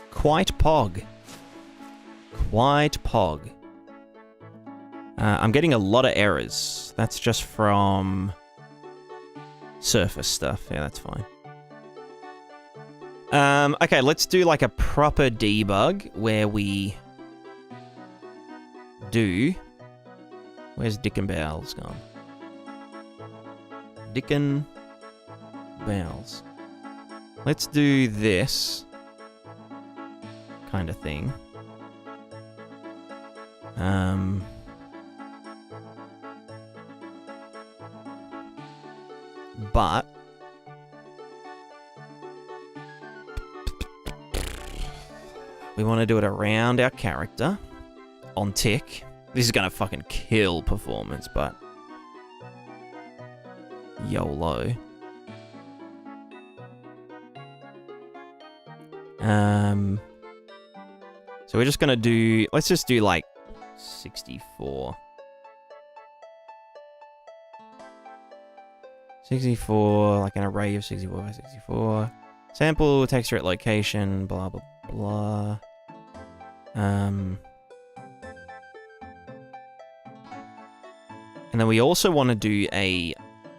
Quite pog. Quite pog. I'm getting a lot of errors. That's just from surface stuff. Yeah, that's fine. Okay, let's do like a proper debug where we do... Where's Dick and Bowels gone? Dick and Bowels. Let's do this kind of thing. But we want to do it around our character on tick. This is gonna fucking kill performance, but YOLO. So we're just gonna do, let's just do like 64. 64, like an array of 64 by 64. Sample texture at location, blah, blah, blah. And then we also want to do a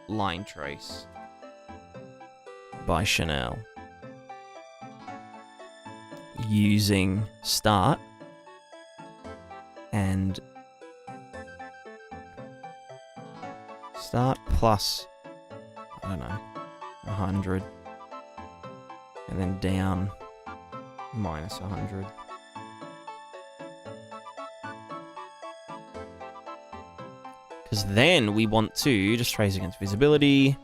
line trace by Chanel using start and start plus, I don't know, 100, and then down minus 100. Because then we want to just trace against visibility.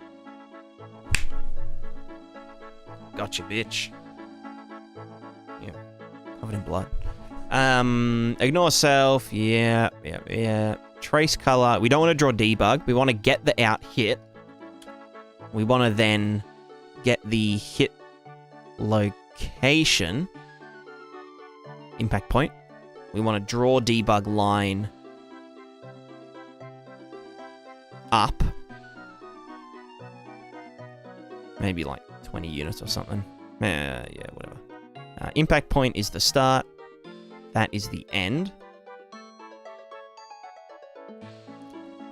Gotcha, bitch. Yeah, covered in blood. Ignore self. Yeah. Trace color. We don't want to draw debug. We want to get the out hit. We want to then get the hit location. Impact point. We want to draw debug line up. Maybe like 20 units or something. Yeah, whatever. Impact point is the start. That is the end.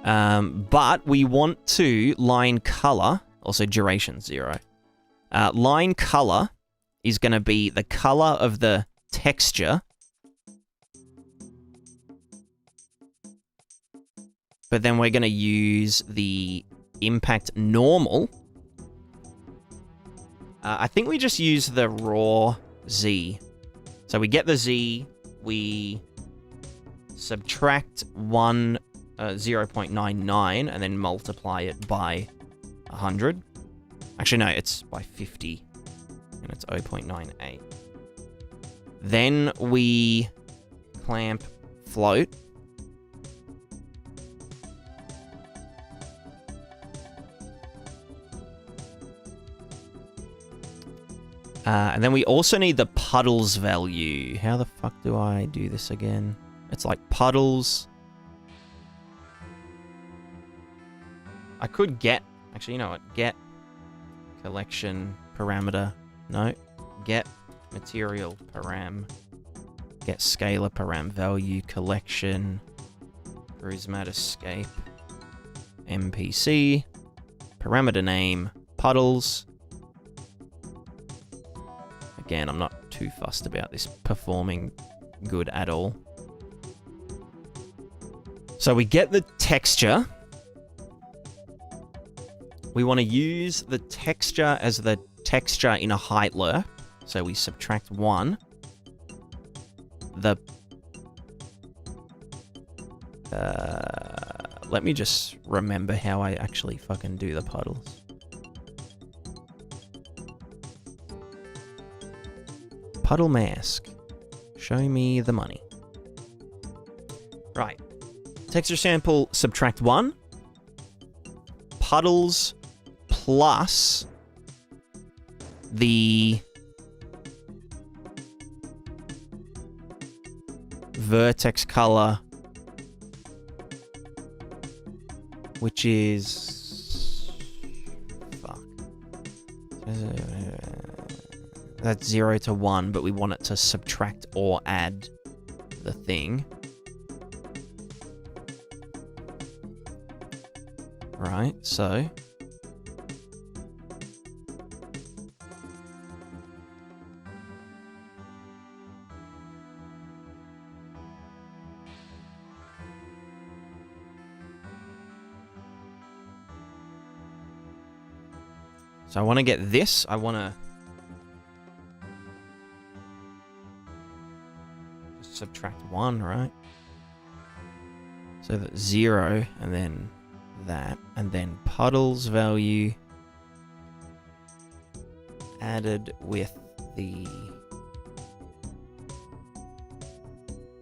But we want to line color, also duration 0. Line color is going to be the color of the texture. But then we're going to use the impact normal. I think we just use the raw Z. So we get the Z, we subtract 0.99, and then multiply it by 100. Actually, no, it's by 50, and it's 0.98. Then we clamp float. And then we also need the puddles value. How the fuck do I do this again? It's like puddles. I could get... Actually, you know what? Get collection parameter. No. Get material param. Get scalar param value collection. Prismatica MPC. Parameter name. Puddles. Again, I'm not too fussed about this performing good at all. So we get the texture. We want to use the texture as the texture in a height lerp. So we subtract 1. Let me just remember how I actually fucking do the puddles. Puddle mask. Show me the money. Right. Texture sample, subtract 1. Puddles plus the vertex color, which is... Fuck. That's 0 to 1, but we want it to subtract or add the thing. Right, so... So I want to get this. I want to subtract 1, right? So that's 0, and then that, and then puddles value added with the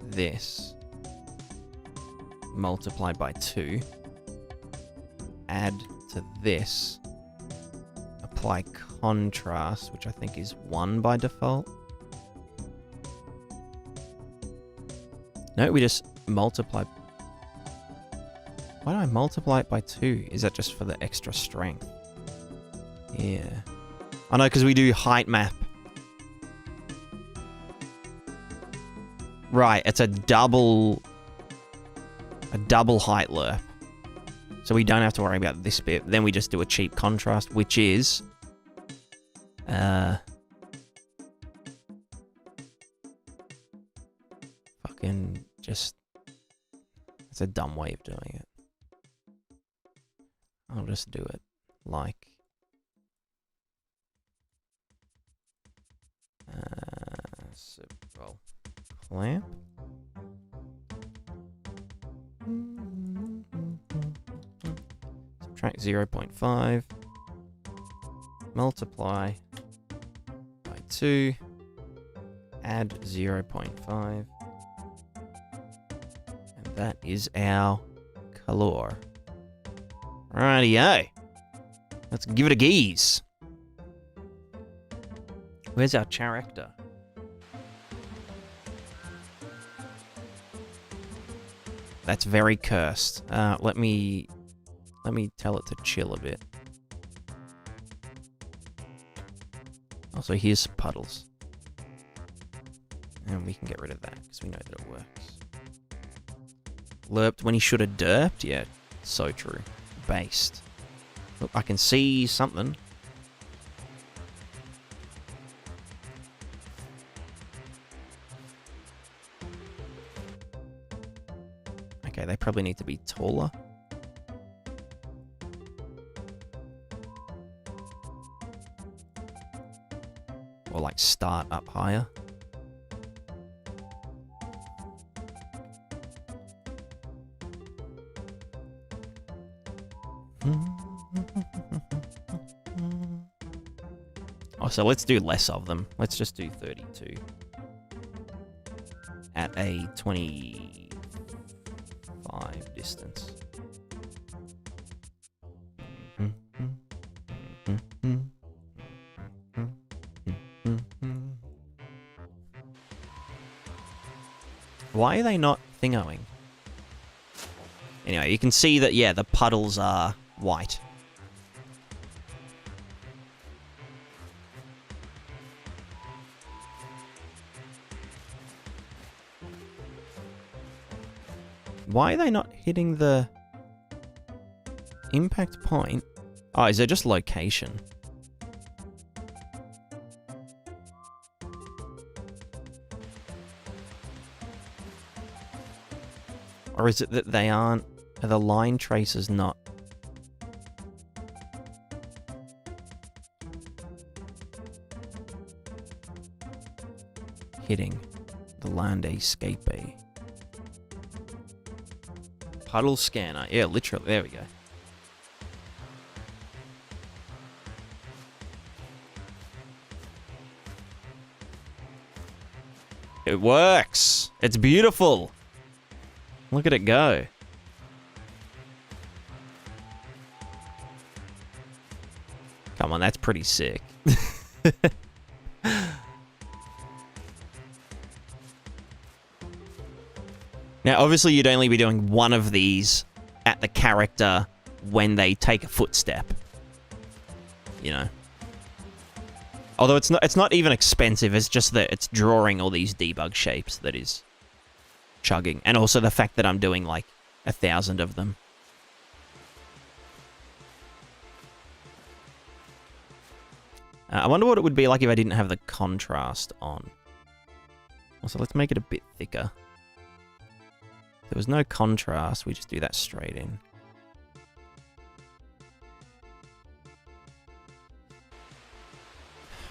this multiplied by 2, add to this, apply contrast, which I think is 1 by default. No, we just multiply. Why do I multiply it by 2? Is that just for the extra strength? Yeah. I know, because we do height map. Right, it's a double height lerp. So we don't have to worry about this bit. Then we just do a cheap contrast, which is... fucking just... It's a dumb way of doing it. I'll just do it like... well, clamp. Subtract 0.5. Multiply by 2. Add 0.5. And that is our color. Rightio. Let's give it a geese. Where's our character? That's very cursed. Let me tell it to chill a bit. Also, here's some puddles. And we can get rid of that, because we know that it works. Lerped when he should have derped? Yeah, so true. Based. Look, I can see something. Okay, they probably need to be taller. Or like start up higher. Oh, so let's do less of them. Let's just do 32. At a 25 distance. Why are they not thingoing? Anyway, you can see that, yeah, the puddles are white. Why are they not hitting the impact point? Oh, is it just location? Or is it that they aren't... Are the line traces not... hitting the landscape? Puddle scanner. Yeah, literally. There we go. It works. It's beautiful. Look at it go. Come on, that's pretty sick. Now, obviously, you'd only be doing one of these at the character when they take a footstep. You know. Although it's not even expensive, it's just that it's drawing all these debug shapes that is chugging. And also the fact that I'm doing like 1,000 of them. I wonder what it would be like if I didn't have the contrast on. Also, let's make it a bit thicker. If there was no contrast, we just do that straight in.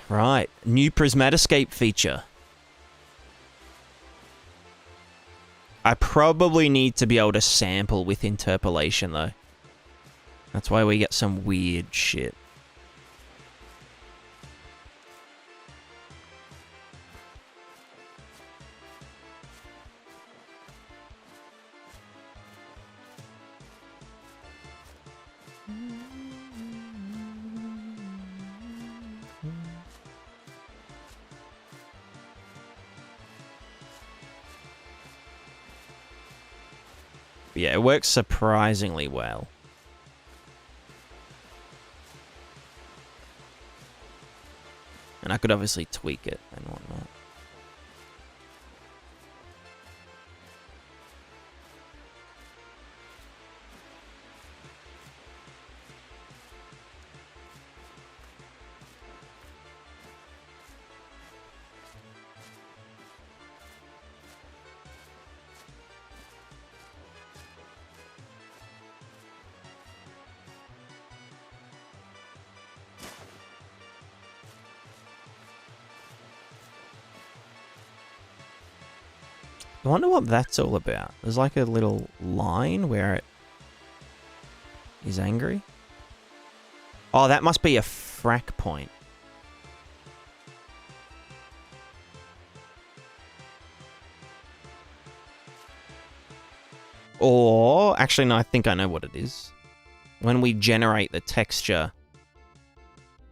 Right, new Prismatica feature. I probably need to be able to sample with interpolation, though. That's why we get some weird shit. But yeah, it works surprisingly well. And I could obviously tweak it and whatnot. I wonder what that's all about. There's like a little line where it is angry. Oh, that must be a frac point. Or, actually, no, I think I know what it is. When we generate the texture,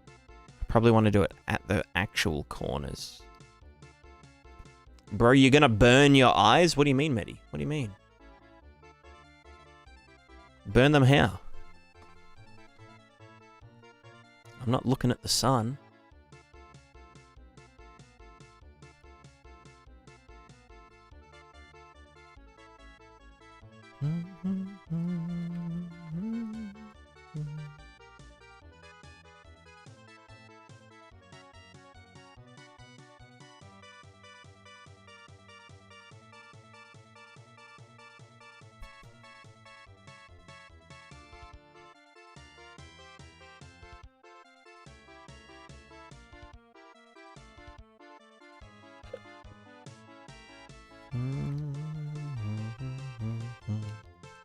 I probably want to do it at the actual corners. Bro, you're gonna burn your eyes? What do you mean, Medi? What do you mean? Burn them how? I'm not looking at the sun.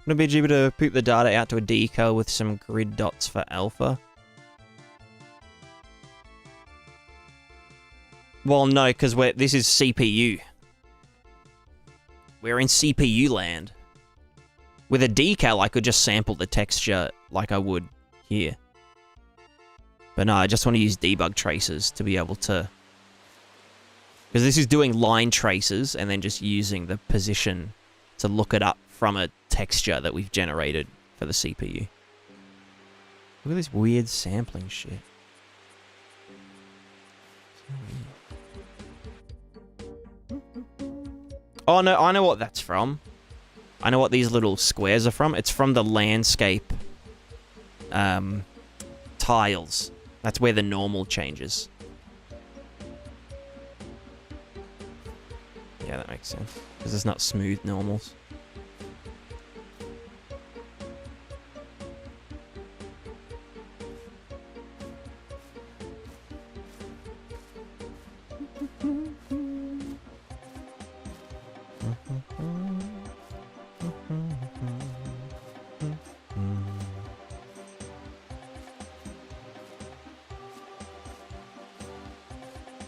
Would it be cheaper to poop the data out to a decal with some grid dots for alpha? Well, no, because this is CPU. We're in CPU land. With a decal, I could just sample the texture like I would here. But no, I just want to use debug traces to be able to... Because this is doing line traces and then just using the position to look it up from a texture that we've generated for the CPU. Look at this weird sampling shit. Oh no, I know what that's from. I know what these little squares are from. It's from the landscape tiles. That's where the normal changes. Yeah, that makes sense. Because it's not smooth normals.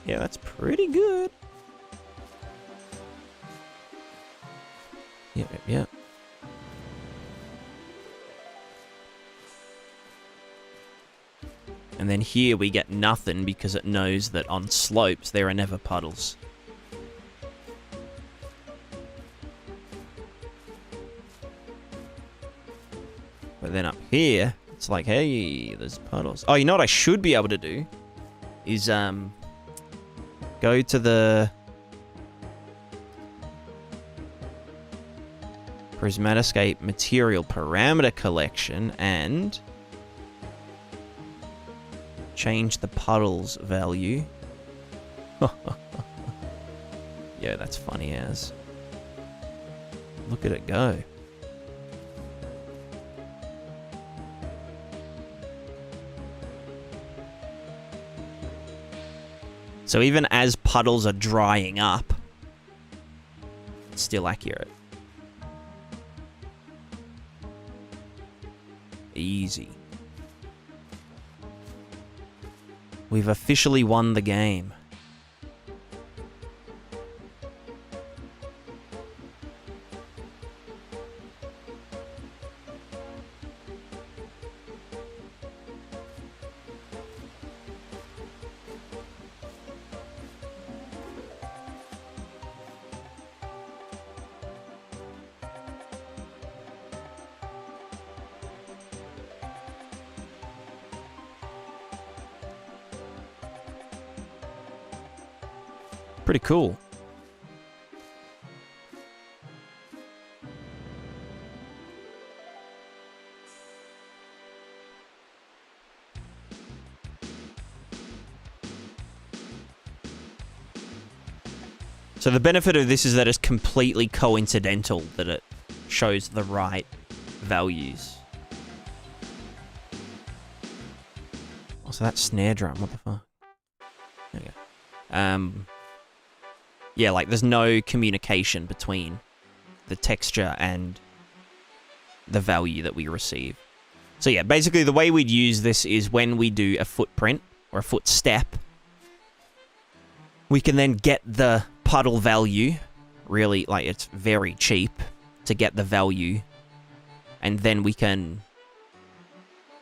Yeah, that's pretty good. Yep. And then here we get nothing because it knows that on slopes there are never puddles. But then up here, it's like, hey, there's puddles. Oh, you know what I should be able to do? Is, go to the Prismatica material parameter collection and change the puddles value. Yeah, that's funny as. Look at it go. So even as puddles are drying up, it's still accurate. Easy. We've officially won the game. Pretty cool. So the benefit of this is that it's completely coincidental that it shows the right values. Oh, so that snare drum, what the fuck? There we go. Yeah, like there's no communication between the texture and the value that we receive. So yeah, basically the way we'd use this is when we do a footprint or a footstep, we can then get the puddle value, really, like it's very cheap to get the value, and then we can,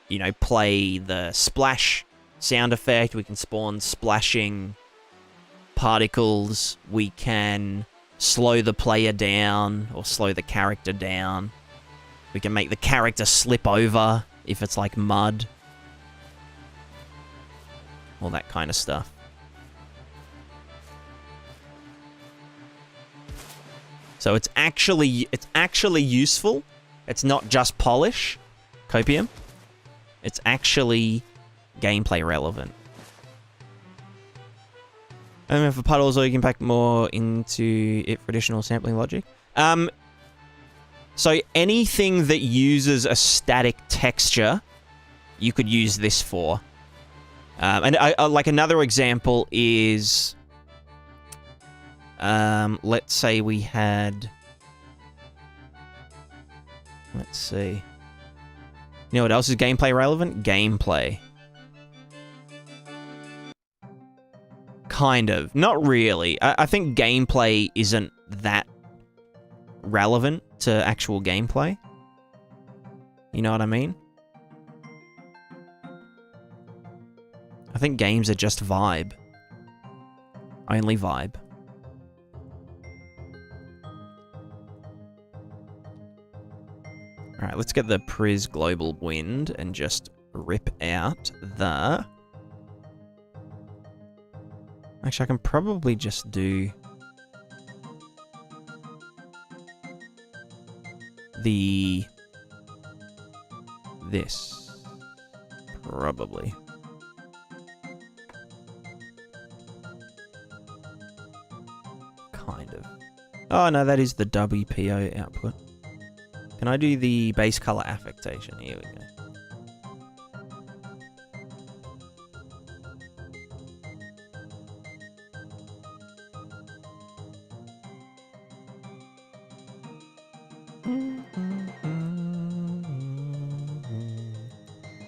you know, play the splash sound effect, we can spawn splashing particles, we can slow the player down, or slow the character down, we can make the character slip over if it's like mud, all that kind of stuff. So it's actually useful. It's not just polish, copium. It's actually gameplay relevant. And for puddles, or you can pack more into it for additional sampling logic. So anything that uses a static texture, you could use this for. And like another example is, let's say we had, let's see. You know what else is gameplay relevant? Gameplay. Kind of. Not really. I think gameplay isn't that relevant to actual gameplay. You know what I mean? I think games are just vibe. Only vibe. Alright, let's get the Pris Global Wind and just rip out the... Actually, I can probably just do... This. Probably. Kind of. Oh, no, that is the WPO output. Can I do the base color affectation? Here we go.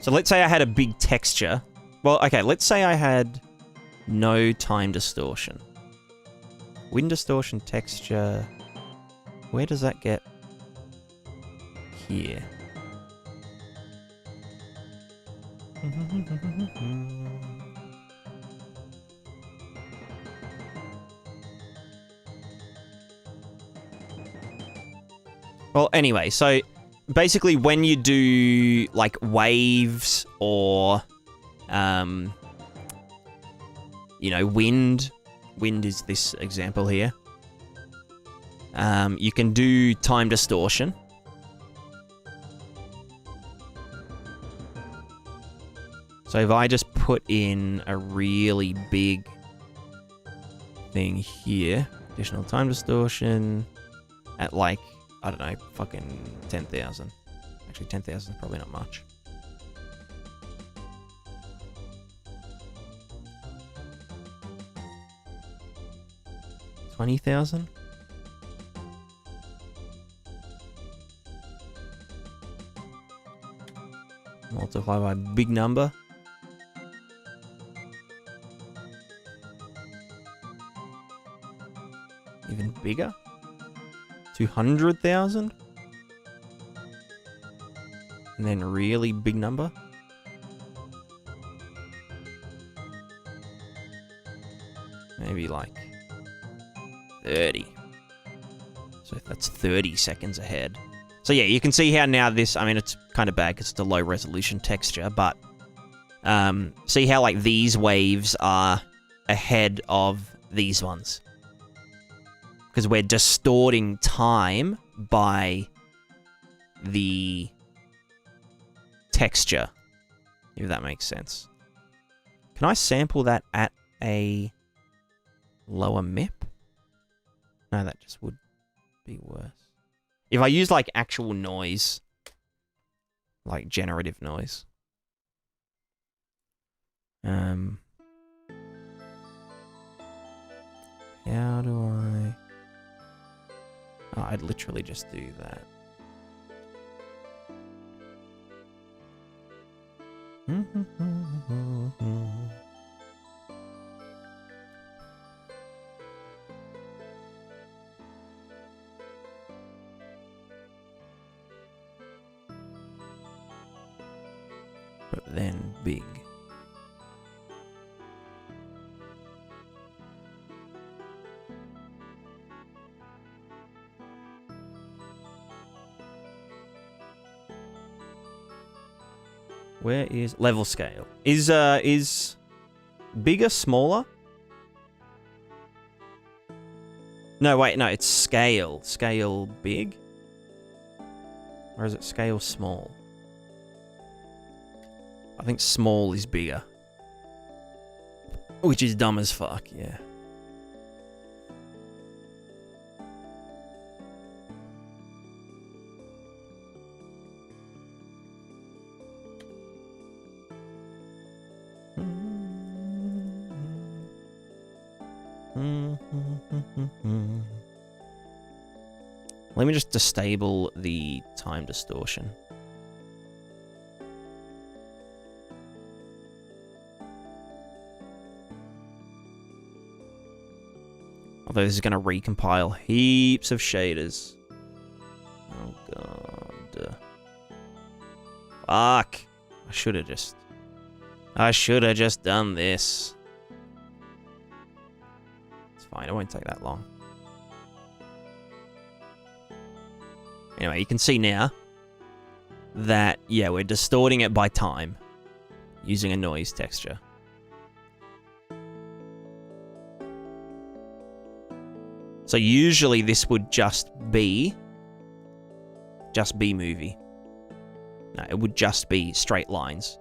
So let's say I had a big texture. Well, okay, let's say I had no time distortion. Wind distortion texture. Where does that get? Here. Well, anyway, so basically when you do like waves or you know, wind is this example here. You can do time distortion. So if I just put in a really big thing here, additional time distortion at like, I don't know, fucking 10,000. Actually, 10,000 is probably not much. $20,000? Multiply by a big number. Even bigger? 200,000? And then really big number? Maybe like 30. So that's 30 seconds ahead. So yeah, you can see how now this, I mean, it's kind of bad because it's a low resolution texture, but see how like these waves are ahead of these ones. because we're distorting time by the texture, if that makes sense. Can I sample that at a lower MIP? No, that just would be worse. If I use like actual noise, like generative noise. How do I... Oh, I'd literally just do that. But then big. Where is level scale? Is bigger smaller? No, wait, no, it's scale. Scale big? Or is it scale small? I think small is bigger. Which is dumb as fuck, yeah. Let me just disable the time distortion. Although this is going to recompile heaps of shaders. Oh god. Fuck. I should have just done this. It's fine, it won't take that long. Anyway, you can see now that, yeah, we're distorting it by time using a noise texture. So usually this would just be movie. No, it would just be straight lines.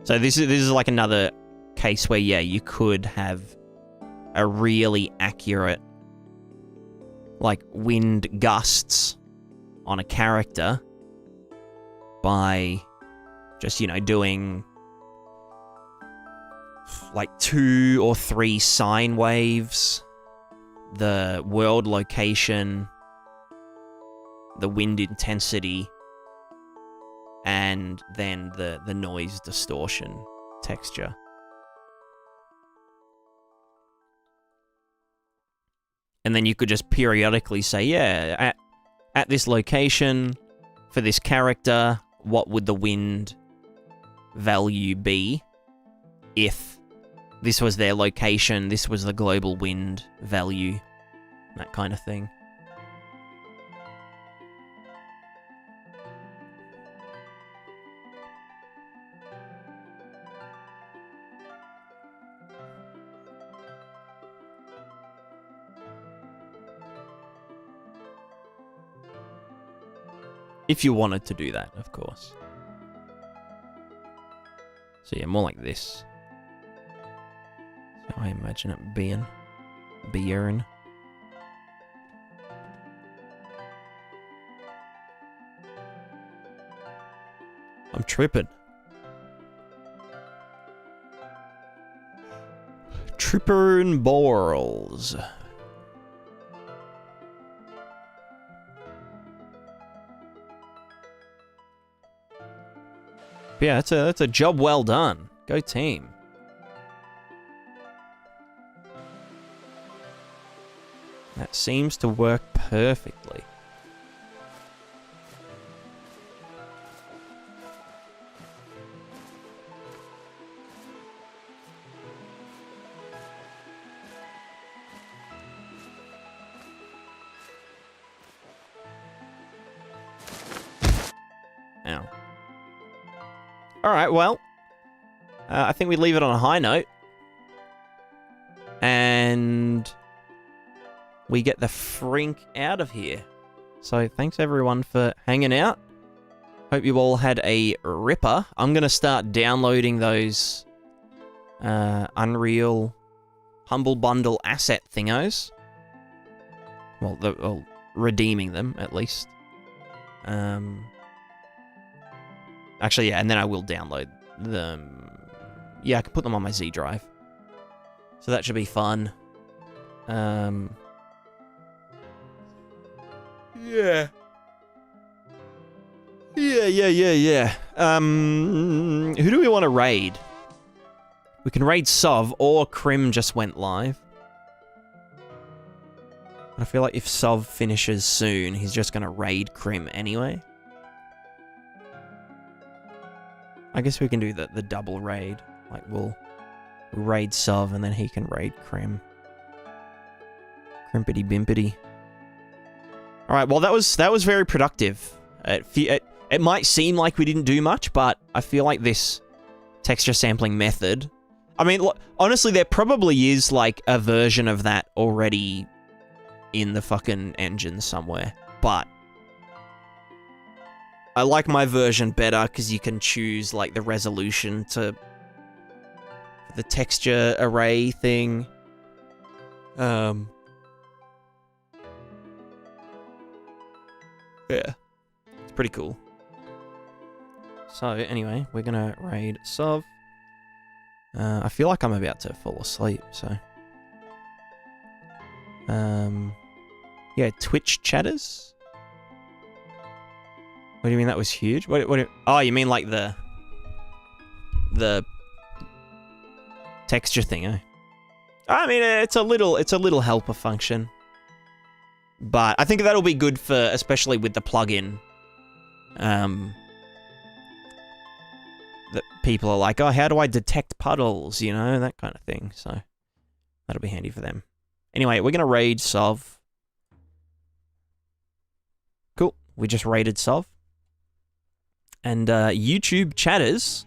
So this is like another case where, yeah, you could have a really accurate like wind gusts on a character by just, you know, doing like 2 or 3 sine waves, the world location, the wind intensity, and then the noise distortion texture. And then you could just periodically say, yeah, at this location, for this character, what would the wind value be if this was their location, this was the global wind value, that kind of thing. If you wanted to do that, of course. So yeah, more like this. So I imagine it being. Beern. I'm tripping. Tripper and Borals. Yeah, that's a job well done. Go team. That seems to work perfectly. Ow. Alright, well, I think we leave it on a high note. And we get the frink out of here. So thanks everyone for hanging out. Hope you all had a ripper. I'm going to start downloading those Unreal Humble Bundle asset thingos. Well, redeeming them, at least. Actually, yeah, and then I will download them. Yeah, I can put them on my Z drive. So that should be fun. Yeah. Yeah. Who do we want to raid? We can raid Sov, or Crim just went live. I feel like if Sov finishes soon, he's just going to raid Crim anyway. I guess we can do the double raid. Like, we'll raid Sov, and then he can raid Crim. Crimpity bimpity. Alright, well, that was very productive. It might seem like we didn't do much, but I feel like this texture sampling method... I mean, honestly, there probably is, like, a version of that already in the fucking engine somewhere. But I like my version better because you can choose, like, the resolution to the texture array thing. Yeah. It's pretty cool. So, anyway, we're gonna raid Sov. I feel like I'm about to fall asleep, so... Yeah, Twitch chatters? What do you mean that was huge? Oh, you mean like the texture thing, eh? I mean, it's a little helper function. But I think that'll be good for, especially with the plugin, that people are like, oh, how do I detect puddles? You know, that kind of thing. So that'll be handy for them. Anyway, we're going to raid Sov. Cool. We just raided Sov. And YouTube chatters,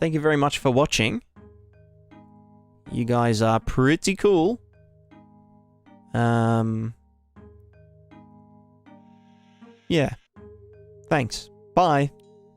thank you very much for watching. You guys are pretty cool. Yeah. Thanks. Bye.